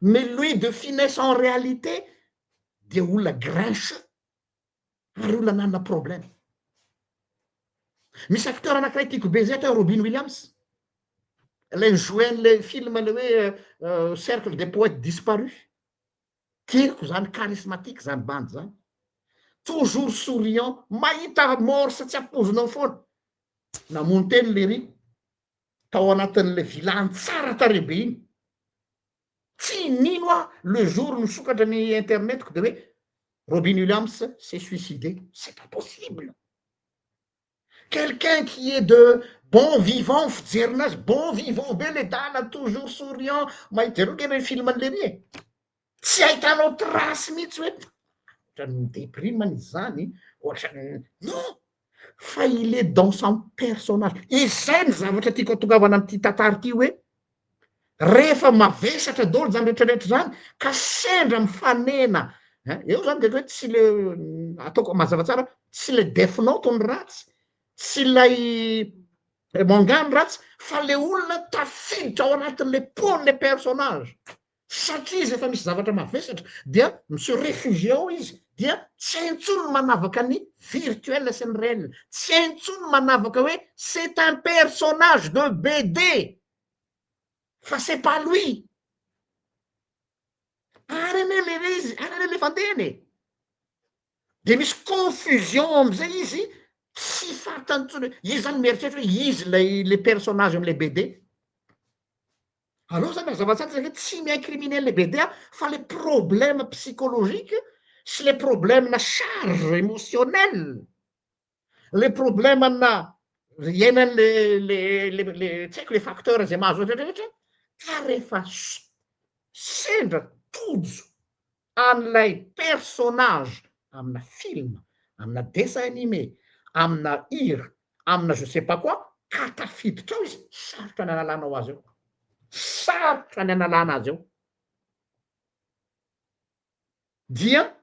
mais lui de finesse en réalité de olona grincheux ary olona nanana problème misy acteur anakiray tiako be zay atao Robin Williams la joué an'le film le hoe cercle des poètes disparus tiako zany charismatique zany bandy zany toujours souriant mahita morsa tsy ampozinao foana namono teny le ry tao anatin'le vilany tsara tarebe iny tsy nino a le jour misokatra ny internetiko de hoe Robin Williams s'est suicidé c'est pas possible quelqu'un qui est de bon vivant fijerinazy bon vivant be le dala toujours souriant mahita jereo le film an'le ry tsy ahitanao trasy mihitsy hoe ohatrany déprimany zany ohatrany non fa il est dans son personnage izay ny zavatra tiako atongavana am'ty tantara ty hoe rehefa mavesatra dolo zany rehetrarehetra zany ka sendra mifanena eo zany de hoe tsy le ataoko mazava tsara tsy le Death Note ny ratsy tsy lay manga ny ratsy fa le olona tafiditra ao anatin'le peaun'le personnage satria izy efa misy zavatra mavesatra dia monsieur réfugié ao izy dia tsy haintsony manavaka ny virtuel sy ny réel tsy haintsony manavaka hoe c'est un personnage de BD fa c'est pas lui ary ane le izy ary ane le fandehany de misy confusion am'izay izy tsy fantany tsony hoe izy zany mieritreritra hoe izy le personnage am'le BD aleo zany mazavatsara zay hoe tsy mi-incriminer le BD fa le problème psychologique sy le problème na charge émotionnel le problème na iainan'le tsy haiko le facteur zay mahazo rehetrarehetra ka rehefa sendra tojo an'lay personnage amina film amina dessin animé amina hira amina je sais pas quoi ka tafiditra ao izy sarotra ny analanao azy eo sarotra ny analana azy eo dia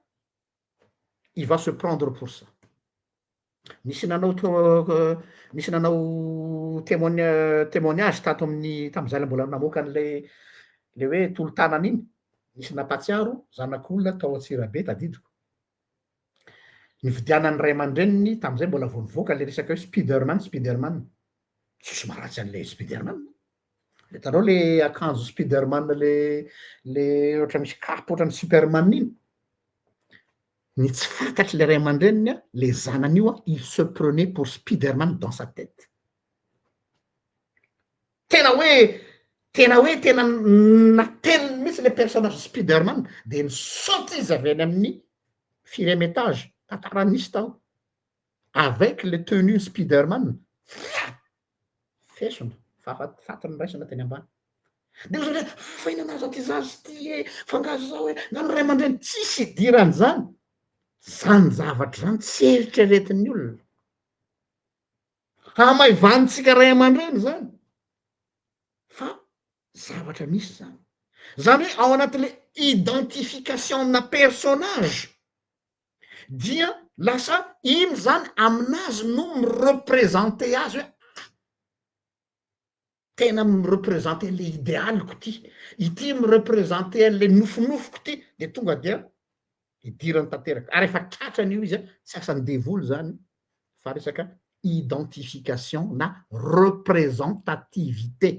il va se prendre pour ça misy nanao témoignage tato amin'ny tam'izay mbola namoaka an'le hoe tolo-tanana iny misy nampatsiaro zanak'olona tao Antsirabe tadidiko nividianany ray aman-dreniny tam'izay mbola vo nivoaka le resaka hoe Spiderman tsisy maharatsy an'le Spiderman hitanao le akanjo Spiderman le ohatra misy kapa ohatrany Superman iny ny tsy fantatry le ray aman-dreniny a le zanany io a il se prenait pour Spiderman dans sa tête tena hoe tena nateliny mihitsy le personnage Spiderman de nisaoty izy avy any amin'ny 4e étage tantara nisy tao avec le tenue Spiderman fesona fatiny raisina teny ambany de ozy fa ina anazy aty zazy ty e fangazo zao hoe nano ray aman-dreny tsisy idirany zany zavatra zany tsy eritreretin'ny olona hamaivanitsika ray aman-dreny zany fa zavatra misy zany hoe ao anatin'le identification na personnage dia lasa iny zany aminazy no mireprésente azy hoe tena mireprésente le idéaliko ty ity mireprésente an'le nofinofiko ty de tonga dia idirany tanteraky ary efa tratrany io izy a tsy asany devoly zany fa resaka identification na représentativité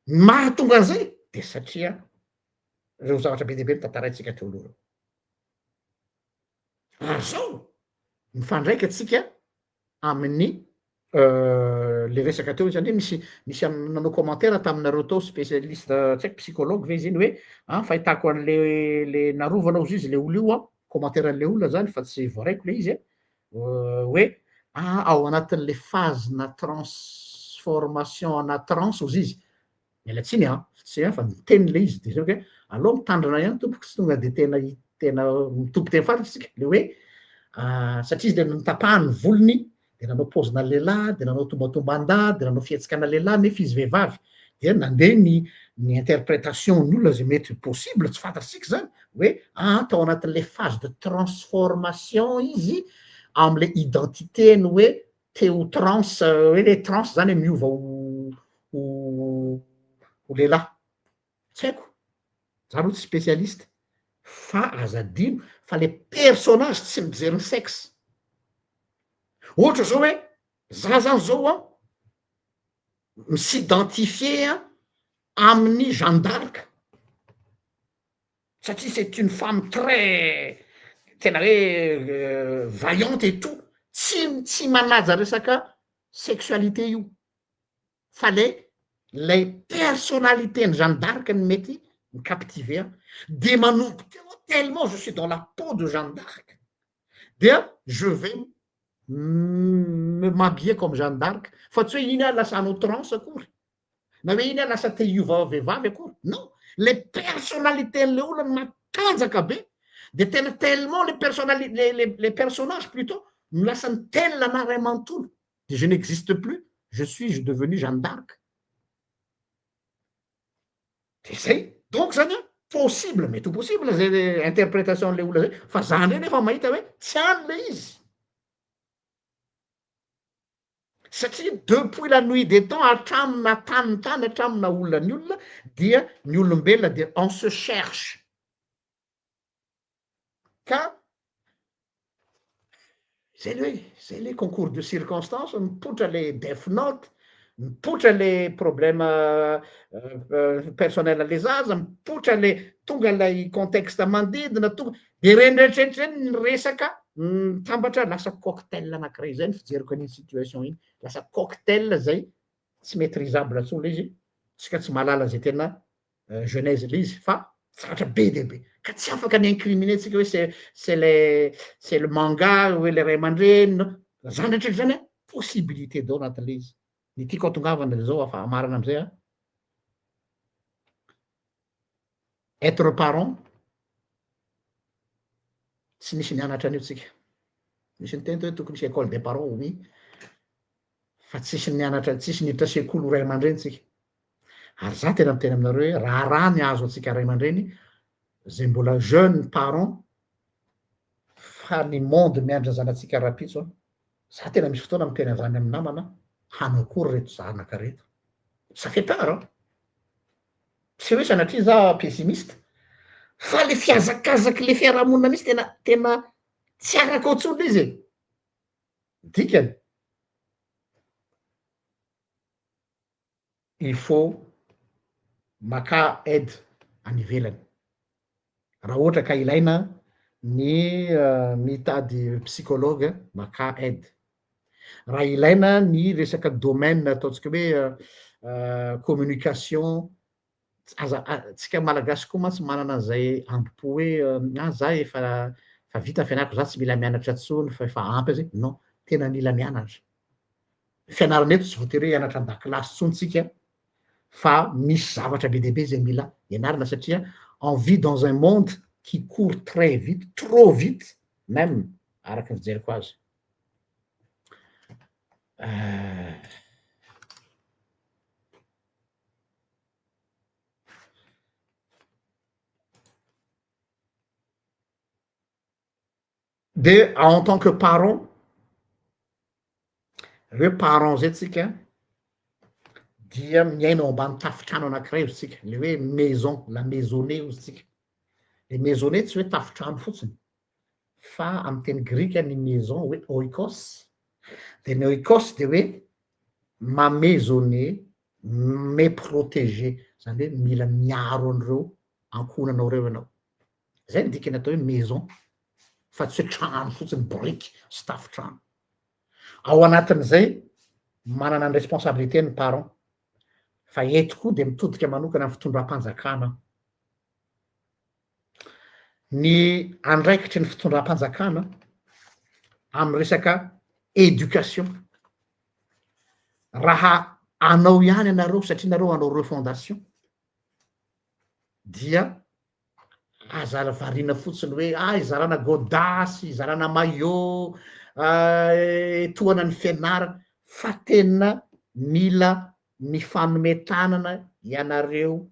mahatonga zay de satria reo zavatra be deabe nytantaraintsika teo aloha ary zao mifandraika atsika amin'ny le resaka teo zany hoe misy nanao commentaire taminareo tao spécialiste tsy haiko psychologue ve izy iny hoe fahitako an'le narovanao izy izy le olo io a commentaire an'le olona zany fa tsy voaraiko le izy hoe ao anatin'le phase na transformation na transe ozy izy mialatsiny tsy fa miteny le izy de zay hoe aloha mitandrina ihany tompoky tsy tonga de tena mitompo teny faratsika le hoe satria izy le nitapahany volony de nanao pozina lehilahy de nanao tombatombandà de nanao fihetsikana lehilahy nefa izy vehivavy de nandeha ny interprétation ny olona zay mety possible tsy fantatsika zany hoe tao anatin'le phase de transformation izy am'le identité ny hoe teo transe hoe le transe zany miova ho lehilahy tsy haiko za aloha tsy spécialiste fa azadino fa le personnage tsy mijery ny sexe ohatra zao hoe za zany zao a misidentifie amin'ny Jeanne d'Arc satria c'est une femme très tena hoe vaillante et tout tsy manaja resaka sexualité io fa le personnalité ny Jeanne d'Arc ny mety ny captive de manompo teo tellement je suis dans la peau de Jeanne d'Arc dia je vais m'habiller comme Jeanne d'Arc fa tsy hoe iny a lasa anao transe akory na hoe iny a lasa te hiova vehivavy akory non le personnalité an'le olona matanjaka be de tena tellement le personnages plutôt no lasa ny telona na ray amanontolo de je n'existe plus je suis devenu Jeanne d'Arc de zay donc zany possible mety ho possible zay interprétation an'le olona zay fa za ndray nefa mahita hoe tsy any le izy satria depuis la nuit des temps hatramina tany hatramina olona ny olona dia ny olombelona dia on se cherche ka zay le concours de circonstance mipotra le deaf note mipotra le problème personnel le zaza mipotra le tonga lay contexte mandidina tonga de reny rehetrrehetra reny ny resaka tambatra lasa cocktail anakiray zay ny fijeriko an'iny situation iny lasa cocktail zay tsy maîtrisable tsony le izy tsika tsy mahalala zay tena genèse le izy fa zavatra be deabe ka tsy afaka ny incriminer tsika hoe c'est le manga hoe le ray aman-dreny zany rehetrrehetra zany possibilité dao anatin'le izy ny tiako atongavana zao afa amarana am'izay être parent tsy nisy nianatra an'io tsika misy ny teny hoe tokony misy école des parents oui fa tsisy nianatra tsisy niditra sekoly ray aman-dreny tsika ary za tena miteny aminareo hoe raha ny azo atsika ray aman-dreny zay mbola jeune parent fa ny monde miandry zanatsika rapitso za tena misy fotoana miteny an'izany amin'ny namana hanao akory reto zanaka reto ça fait peur tsy hoe sanatria za pessimiste fa le fiazakazaky le fiarahamonina misy tena tsy araka ao tsony le izy dikany il faut maka aide any ivelany raha ohatra ka ilaina ny mitady psychologue maka aide. Raha ilaina ny resaka domaine ataontsika hoe communication tsika malagasy koa mantsy manana an'zay ambipo hoe za efa vita ny fianarako, za tsy mila mianatra intsony fa efa ampy zay, non, tena mila mianatra. Fianarana eto tsy voatery hoe hianatra an-dakilasy intsony tsika fa misy zavatra be deaibe zay mila ianarana satria on vit dans un monde qui court très vite, trop vite même, araky ny fijeriko azy. De en tant que parent, hoe parent zay tsika dia miaina ao ambany tafitrano anankiray ozy tsika, le hoe maison, la maisonnée ozy tsika. Le maisonnée tsy hoe tafitrano fotsiny fa amy teny grika ny maison hoe oikos, de ny oikos de hoe mamaisonner, méprotéger, zany hoe mila miaro an'ireo ankonanao reo ianao. Zay ny dikany atao hoe maison fa tsy hoe trano fotsiny briky sy tafitrano. Ao anatin'izay manana ny responsabilité ny parent, fa eto koa de mitodika manokana amy fitondram-panjakana. Ny andraikitry ny fitondram-panjakana amy resaka éducation, raha anao ihany anareo satria nareo anao refondation dia aza variana fotsiny hoe izarana godasy, izarana maillot, etoana ny fianarana, fa tena mila mifanometanana ianareo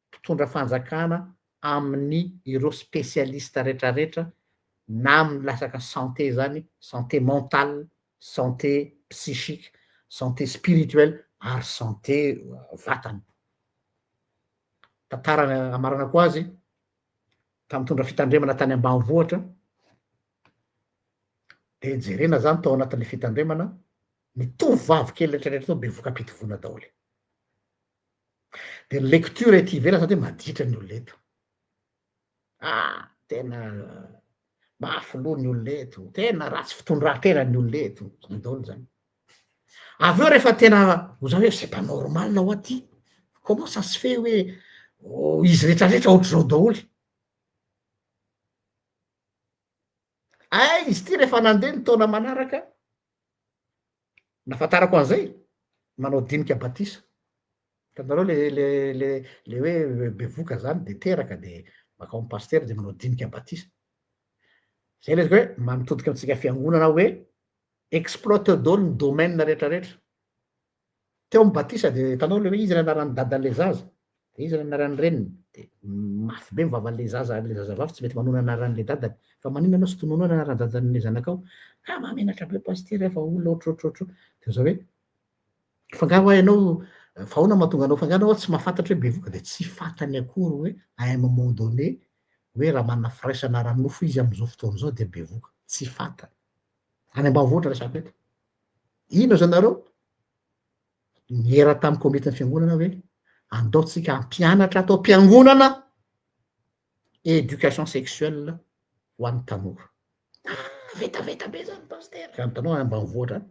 mpitondra fanjakana amin'ny ireo spécialiste rehetrarehetra na amy lasaka santé zany, santé mentale, santé psychique, santé spirituelle ary santé vatany. Tantara amarana koa azy tamy tondra fitandremana tany ambanivohitra de jerena zany tao anatin'le fitandremana ny tovovavy kely rehetrarehetra tao bevoka am-pitovana daholy. De ny lecture ety ivelany zany hoe maditra ny olona eto, tena mafy loha ny olona eto, tena ratsy fitondran-tena ny olona eto, zany daholo zany. Avy eo rehefa tena ho zany hoe c'est pas normal ho aty, comment ça se fait hoe izy rehetrarehetra ohatr'izao daholy. Izy ty rehefa nandeha ny taona manaraka, nahafantarako an'izay, manao dinika batisa. Hitanareo le hoe bevoka zany de teraka de makao amy paster de manao dinika batisa. Zay le hoe manotodika amitsika fiangonana hoe exploite daholo ny domaine rehetrarehetra. Teo amy batisa de hitanao le hoe izy anaran'ny dadan'le zaza, de izy anaran'ny reniny, de mafy be mivavan'le zazavavy tsy mety manohy anaran'le dadany, fa maninona anao sy tononoa ny anaran'ny dadan'le zanakao? Mahamenatra be paster fa olona ohatrohatrohatro. De zao hoe fa nga hoy ianao fa ahoana mahatonga anao fa nga anao tsy mahafantatra hoe bevoka de tsy fantany akory hoe à un moment donné hoe raha manana firaisana ranofo izy am'zao fotoana zao de bevoka, tsy fantany. Any ambanivohitra resaka eto. Ino azy anareo? Niera tamy komitin'ny fiangonana hoe andao tsika hampianatra atao am-piangonana éducation sexuelle ho an'ny tanora. Vetaveta be zany paster, ka hitanao any ambanivohitra any.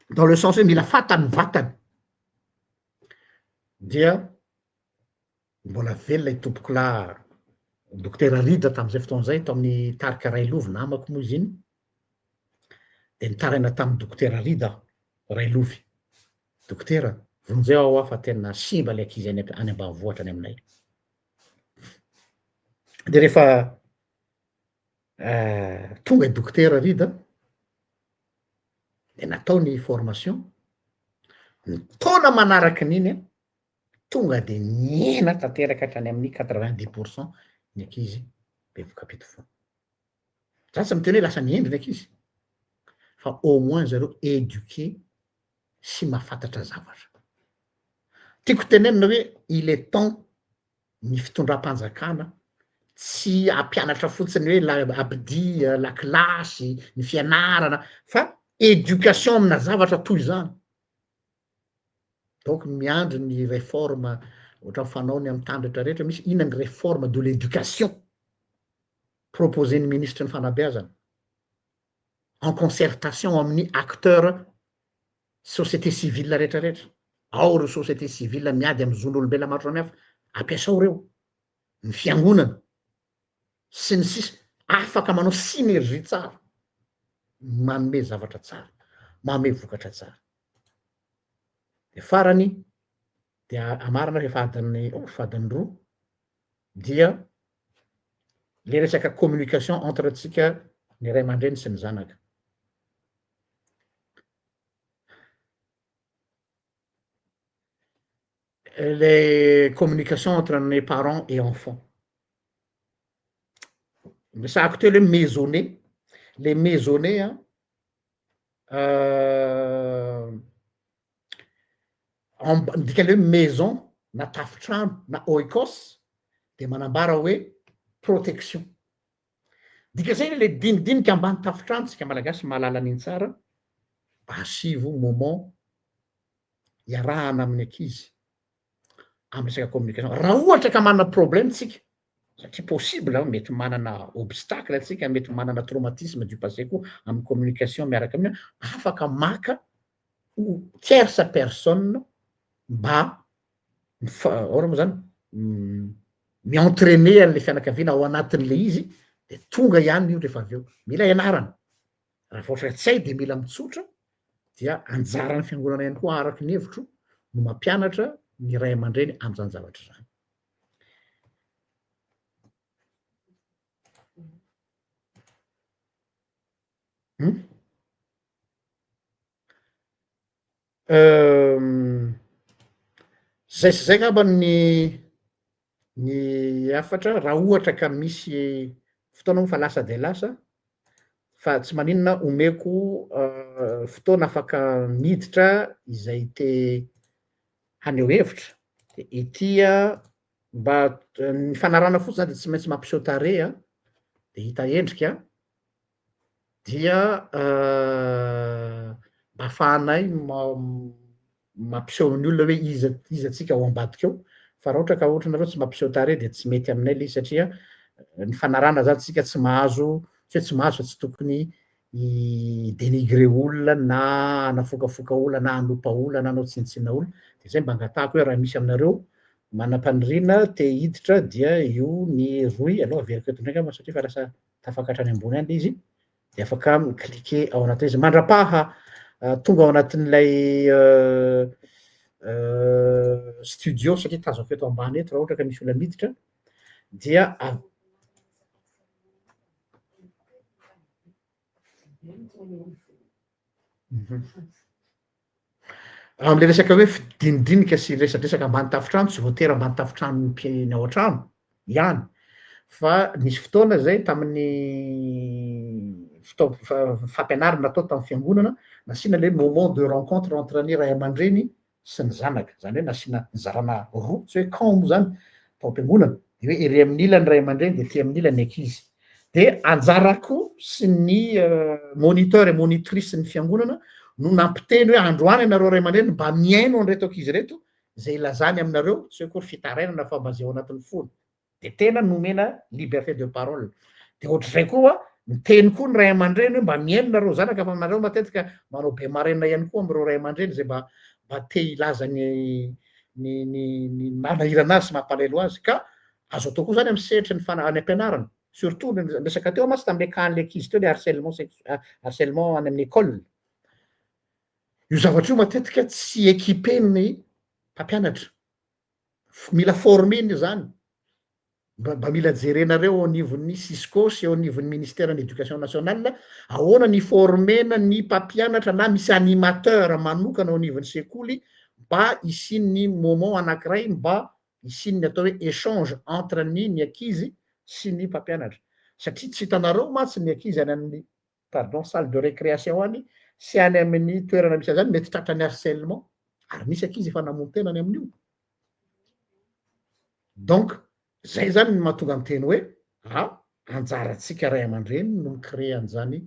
Dans le sens hoe mila fantany vatany. Dia mbola velona i tompokolà dokotera Rida tam'izay fotoana zay, tao amin'ny tarika Railovy namako moa izy iny, de nitaraina tamy dokotera Rida aho, Railovy: dokotera, vonjeo aho fa tena simba le ankizy any ambanivohitra any aminay. De rehefa tonga i dokotera Rida de natao ny formation, ny taona manaraky n'iny tonga de niena tanteraka hatrany amin'ny 90% ny ankizy bevoka am-pitovana. Zany tsy miteny hoe lasa niembry ny ankizy, fa au moins zareo éduqué sy mahafantatra zavatra. Tiako tenenina hoe il est temps ny fitondram-panjakana tsy ampianatra fotsiny hoe abdia, lakilasy, ny fianarana, fa éducation amina zavatra toy zany. Donc miandry ny réforme ohatran'ny fanaony amy tany rehetrarehetra misy inona ny réforme de l'éducation. proposen'ny ministre ny fanabeazana en concertation amin'ny acteur société civile rehetrarehetra. Ao reo société civile miady amy zon'olombelona maro samihafa, ampiasao reo ny fiangonana sy ny sisa, afaka manao synergie tsara, manome zavatra tsara, manome vokatra tsara. De farany de amarina fa efa adiny roa dia le resaka communication entre antsika ny ray aman-dreny sy ny zanaka. Les communications entre les parents et enfants. Mais ça actuellement maisonné, les maisonnés, hein, dika le maison na tafitrano na oikos de manambara hoe protection. Dika zay le dinidinika ambany tafitrano tsika malagasy mahalala an'iny tsara, asivo moment iarahana amin'ny ankizy amy resaka communication. Raha ohatra ka manana problème tsika, satria possible mety manana obstacle tsika, mety manana traumatisme du passé koa amy communication miaraka aminy, afaka maka tierce personne mba ora moa zany mi-entraîner an'le fianakaviana ao anatin'le izy, de tonga ihany io rehefa avy eo. Mila ianarana, raha vao ohatra tsy hay de mila mitsotra, dia anjaran'ny fiangonana ihany koa araky ny hevitro no mampianatra ny ray aman-dreny am'zany zavatra zany. Zay sy zay ngamba ny afatra, raha ohatra ka misy fotoana moa fa lasa de lasa, fa tsy maninona omeko fotoana afaka miditra izay te haneho hevitra, de etya mba ny fanarana fotsiny zany de tsy maintsy mampiseho tarehy de hita endrika, dia mba ahafahanay mampiseho ny olona hoe iza tsika ao ambadika eo, fa raha ohatra ka ohatranareo tsy mampiseho tarehy de tsy mety aminay le izy satria ny fanarana zany tsika tsy mahazo, tsy hoe tsy mahazo fa tsy tokony i-dénigrer olona na anafokafoka olona na anopa olona na anao tsinitsina olona. De zay mba angatahako hoe raha misy aminareo manam-paniriana te hiditra dia io ny roy aloha averiko eto ndraiky ama satria fa lasa tafakatra any ambony any le izy, de afaka mi-cliquer ao anatin'izy izy mandrapaha tonga ao anatin'ilay studio satria tazako eto ambany eto raha ohatra ka misy olona miditra dia am'le resaka hoe fidinidinika sy resadresaka ambany tafitrano, tsy voatery ambany tafitrano ny ao an-trano ihany, fa nisy fotoana zay tamin'ny fampianarana natao tamin'ny fiangonana, nasiana le moment de rencontre entre ny ray aman-dreny sy ny zanaka, zany hoe nasiana nizarana roa, tsy hoe camp moa zany tao am-piangonana, de hoe ery amin'ny ilany ray aman-dreny de ety amin'ny ilany ankizy. De anjarako sy ny moniteur et monitrice ny fiangonana no nampiteny hoe androany anareo ray aman-dreny mba miaino an'ireto ankizy reto zay ilazany aminareo, tsy hoe akory fitarainana fa mba zay ao anatin'ny fony, de tena nomena liberté de parole. De ohatr'izay koa miteny koa ny ray aman-dreny hoe mba miaino nareo zanaka fa nareo matetika manao be maraina ihany koa am'ireo ray aman-dreny zay mba te hilaza ny manahirana azy sy mampalahelo azy, ka azo atao koa zany amy sehitry ny any am-pianarana, surtout resaka teo masy tam'le cahan'le ankizy teo le harcèlement any amin'ny école. Io zavatra io matetika tsy équipen'ny mpampianatra, mila former zany, mba mila jerenareo ao anivon'ny Cisco sy ao anivon'ny ministère d'éducation nationale, ahoana ny formena ny mpampianatra na misy animateur manokana ao anivon'ny sekoly mba isian'ny moment anankiray mba isian'ny atao hoe échange entre ny ankizy sy ny mpampianatra, satria tsy hitanareo mantsy ny ankizy any amin'ny salle de récréation any sy any amin'ny toerana misy zany mety tratran'ny harcèlement, ary misy ankizy efa namono-tenany amin'io. Donc zay zany ny mahatonga ny teny hoe anjaratsika ray aman-dreny no micréer an'izany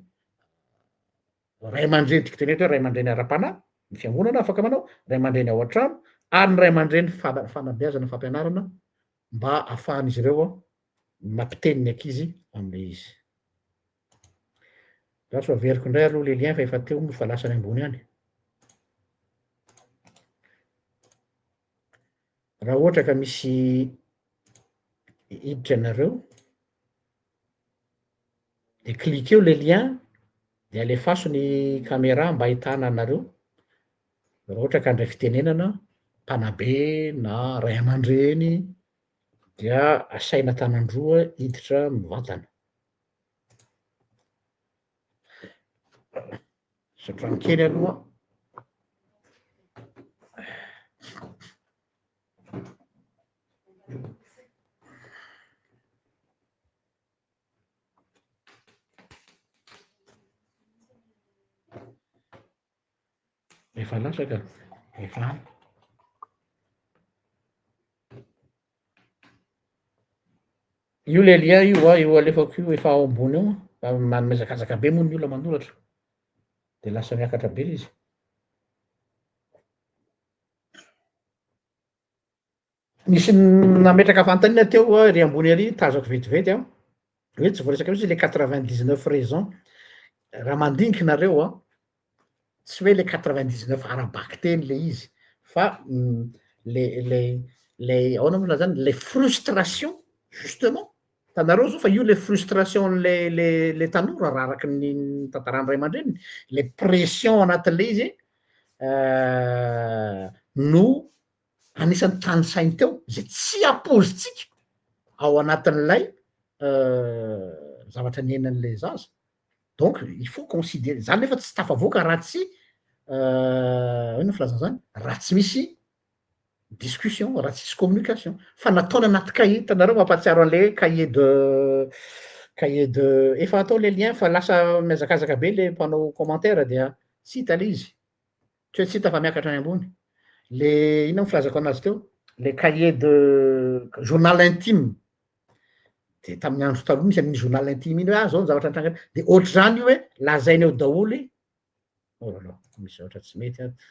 ray aman-dreny tiako teny hoe ray aman-dreny ara-panahy, ny fiangonana afaka manao, ray aman-dreny ao an-trano ary ny ray aman-dreny fanabeazana fampianarana mba ahafahan'izy ireo mampiteniny ankizy am'le izy. Zatra averiko indray aloha le lien fa efa teo moa fa lasany ambony any. Raha ohatra ka misy hiditra anareo de cliqueo le lien de alefaso ny caméra mba ahitana anareo. Raha ohatra ka handray fitenenana mpanabe na ray aman-dreny dia asaina tanandroa hiditra mivantana. Saotrano kely aloha. Efa lasa ka efa io le lien io alefako io efa ao ambony eo fa manamezakazaka be moa ny olona manoratra de lasa miakatra be izy. Misy nametraka fanontaniana teo ery ambony ery tazako vetivety a hoe tsy voaresaka mihitsy le 99 raisons raha mandiniky nareo a tsy hoe le 99 arabaky teny le izy fa le ahoana moa zany le frustration justement tanareo zao fa io le frustration le tanora raha araky ny tantaran'ny ray aman-dreniny le pression anatin'le izy no anisan'ny tany sainy teo zay tsy apozitsika ao anatin'lay zavatra niainan'le zaza. Donc il faut considérer zany nefa tsy tafavoaka raha tsy ino filazana zany raha tsy misy discussion raha tsy misy communication fa nataony anaty cahier hitanareo mampatsiaro an'le cahier de efa atao le lien fa lasa miazakazaka be le mpanao commentaire dia tsy hita le izy tsy hoe tsy hita fa miakatra any ambony le ino mo filazako anazy teo le cahier de journal intime de tamin'ny andro taloha misy amin'ny journal intime iny hoe zao ny zavatra antranga de ohatry zany io hoe lazainy eo daholy orala misy zavatra tsy mety ato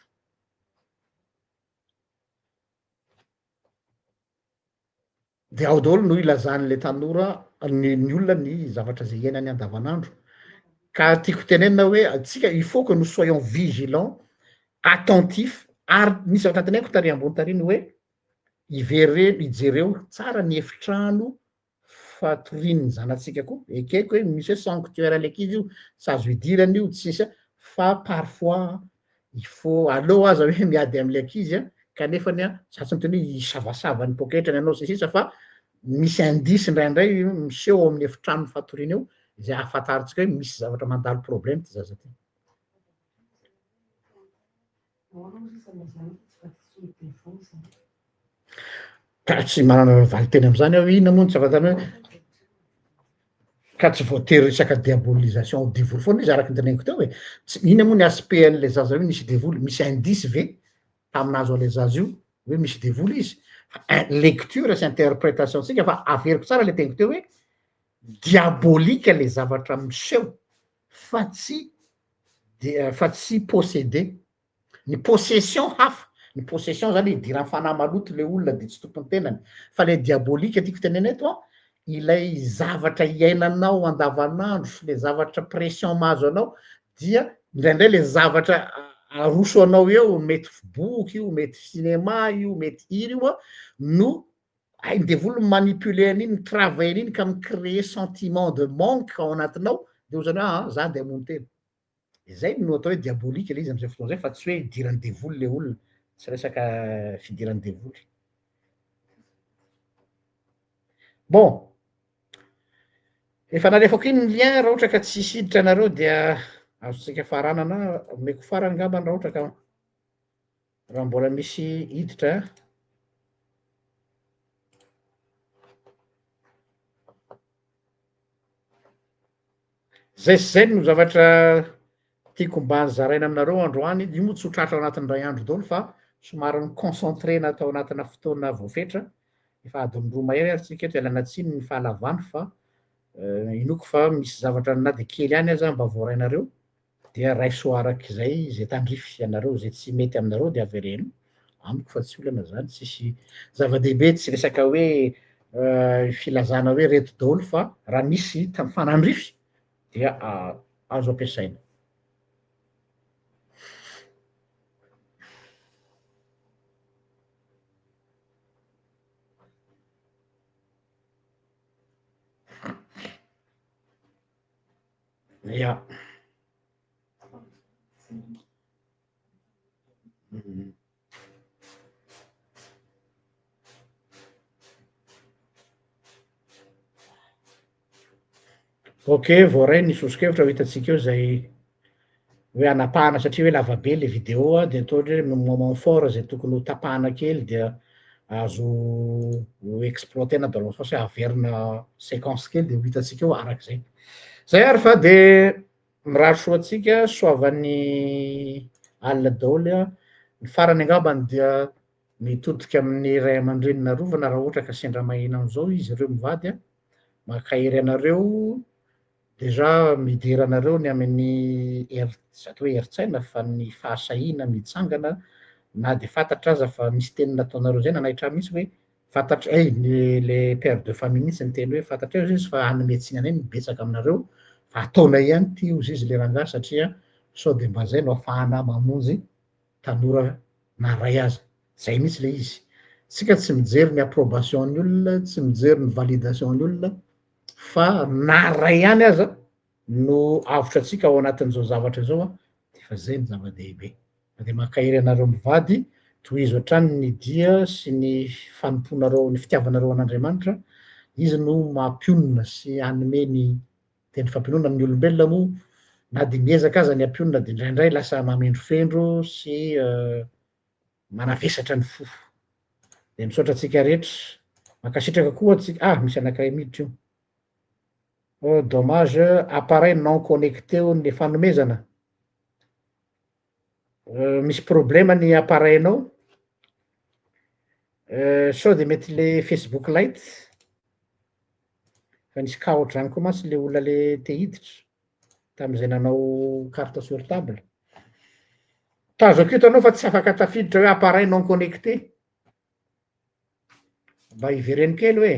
de ao daholo no ilazan'le tanora ny olona ny zavatra zay iainany andavanandro ka tiako tenenina hoe atsika il faut que nous soyons vigilants attentifs ary misy zavatra teneniko tary ambony tariny hoe ijereo tsara ny efitrano fatorian'ny zanatsika koa ekeko hoe misy hoe sanctuaire aleky izy io tsy azo idirana io tsisy fa parfois il faut aleo aza hoe miady am'le ankizy a kanefany a satsy nyteny hoe isavasava ny poketrany anao sy sisa fa misy indisy indraindray miseho amin'ny efitrano fatoriana eo zay ahafantaritsika hoe misy zavatra mandalo problème ty zaza ty. Ka tsy manana valiteny am'zany aho inona moa tsy afatany hoe ka tsy voatery resaka diabolisation diavoly foana izy araky ny teneniko teo hoe tsy ina moa ny aspect-n'le zaza hoe misy devoly misy indisy ve taminazy ale zaza io hoe misy devoly izy lecture sy interprétation tsika fa averiko tsara le teniko teo hoe diabolika le zavatra miseho fa tsy possédé ny possession hafa ny possession zany idiran'ny fanahy maloto le olona de tsy tompony tenany fa le diabolika tiako tenena eto a ilay zavatra iainanao andavanandro sy le zavatra pression mahazo anao dia indraindray le zavatra aroso anao eo mety boky io mety cinéma io mety hira io a no hainy devoly manipuler an'iny travail an'iny ka micréer sentiment de manque ao anatinao de ho zany hoe za de hamono tena zay no atao hoe diabolika le izy am'izay fotoana zay fa tsy hoe idirany devoly le olona tsy resaka fidirany devoly. Bon efa nalefako iny ny lien raha ohatra ka tsisy hiditra anareo dia azotsika farana na omeko farany ngambany raha ohatra ka raha mbola misy hiditra zay sy zay no zavatra tiako mba zaraina aminareo androany io moa tsy ho tratra ao anatin'ny ray andro daholo fa somary ny concentrena atao anatina fotoana voafetra efa adiny roa mahery ary tsika eto ialana tsiny ny fahalavany fa inoko fa misy zavatra na de kely any aza mba voarainareo dia raisoa arak'izay zay tandrify anareo zay tsy mety aminareo de avereno amiko fa tsy olana zany tsisy zava-dehibe tsy resaka hoe filazana hoe reto daholo fa raha misy fanandrify dia azo ampiasaina. Ia. Ok, voaray nisosokevitra ho hitantsika eo zay hoe anapahana satria hoe lavabe le vidéo a de atao ohatra hoe moment fort zay tokony ho tapahana kely dia azo ho exploitena dans le sens hoe averina séquence kely de ho hitantsika eo arak'izay. Zay ary fa de mirary soa antsika soavan'ny alina daholo a, ny farany angambany dia mitodika amin'ny ray aman-dreniny rovana raha ohatra ka sendra maheno an'izao izy ireo mivady a, maka-hery anareo déjà midera anareo ny amin'ny zato hoe herin-tsaina fa ny fahasahiana mitsangana na de fantatra aza fa misy teny nataonareo zay nanahitrah mihitsy hoe fantatra le père de famille mihitsy ny teny hoe fantatra eo izy fa hanome tsiny anay mibetsaka aminareo fa ataonay ihany ty ozy izy le rangahy satria sao de mba zay no ahafahana mamonjy tanora naray azy, zay mihitsy le izy. Tsika tsy mijery ny approbation-ny olona, tsy mijery ny validation-ny olona fa naray ihany aza no avotra antsika ao anatin'izao zavatra zao a de fa zay ny zava-dehibe. De maka-hery anareo mivady tohizo hatrany ny dia sy ny fanomponareo ny fitiavanareo an'Andriamanitra, izy no mampionona sy hanome ny teny fampionona amin'ny olombelona moa na de miezaka aza ny ampionona de indraindray lasa mamendrofendro sy manavesatra ny fo. De misaotra antsika rehetra, mankasitraka koa atsika misy anankiray miditra io. Oh dommage, appareil non connecté ny fanomezana. Misy problème ny appareil-nao, sao de mety le Facebook Lite, fa nisy cas ohatr'izany koa mantsy le olona le te hiditra tam'izay nanao carte sur table. Tazo akeo hitanao fa tsy afaka tafiditra hoe appareil non connecté, mba hivereny kely hoe.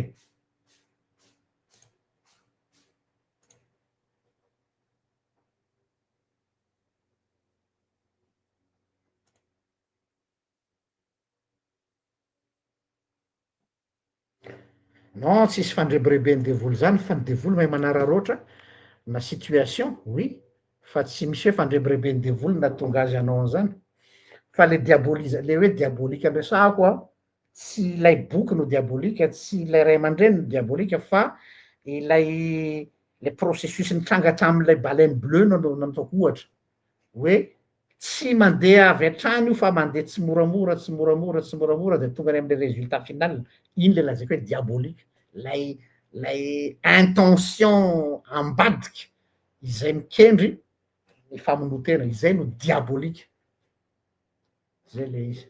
Non, tsisy fandrebirebeny devoly zany fa ny devoly mahay manararoatra na situation, oui, fa tsy misy hoe fandrebirebeny devoly nahatonga azy hanao an'izany, fa le le hoe diabolika ampiasako a, tsy ilay boky no diabolika, tsy ilay ray aman-dreny no diabolika fa ilay le processus nitrangatra am'ilay baleine bleue no nataoko ohatra, hoe tsy mandeha avy hatrany io fa mandeha tsy moramora tsy moramora tsy moramora de tonga any am'le résultat final, iny le lazaiko hoe diabolika, lay intention ambadika izay mikendry ny famonotena, izay no diabolika, zay le izy.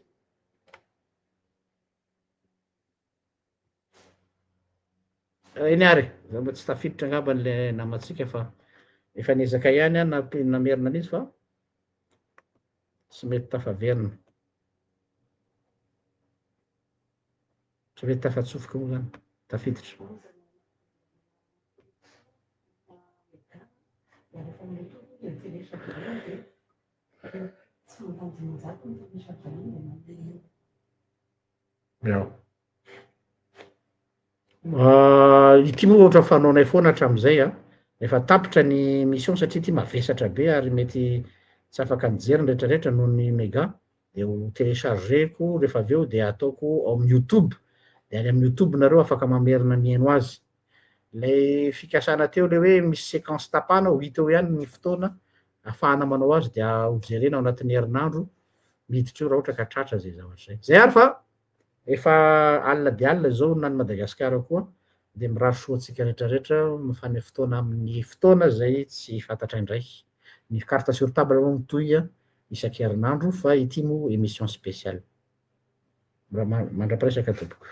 Iny ary za mba tsy tafiditra angamba an'le namantsika fa efa niezaka ihany a namerina an'izy fa tsy mety tafaverina, tsy mety tafatsofoka moa zany, tafiditra. Ity moa ohatra fanaonay foana hatramin'izay a, efa tapitra ny mission satria ty mavesatra be ary mety tsy afaka mijery ny rehetrarehetra noho ny méga, de ho téléchargeko rehefa avy eo de ataoko ao amin'ny YouTube, de any amin'ny YouTube nareo afaka mamerina mihaino azy. Lay fikasana teo le hoe misy séquence tapahana ho hita eo ihany ny fotoana ahafahana manao azy de ho jerena ao anatin'ny herinandro miditra eo raha ohatra ka tratra zay zavatra zay. Zay ary fa efa alina de alina zao na ny Madagasikara koa, de mirary soa antsika rehetrarehetra mifany fotoana amin'ny fotoana zay tsy fantatra indray. Ny carte sur table moa mitohy isan-kerinandro fa ity moa émission spéciale. Mandra-paresaka tompoko.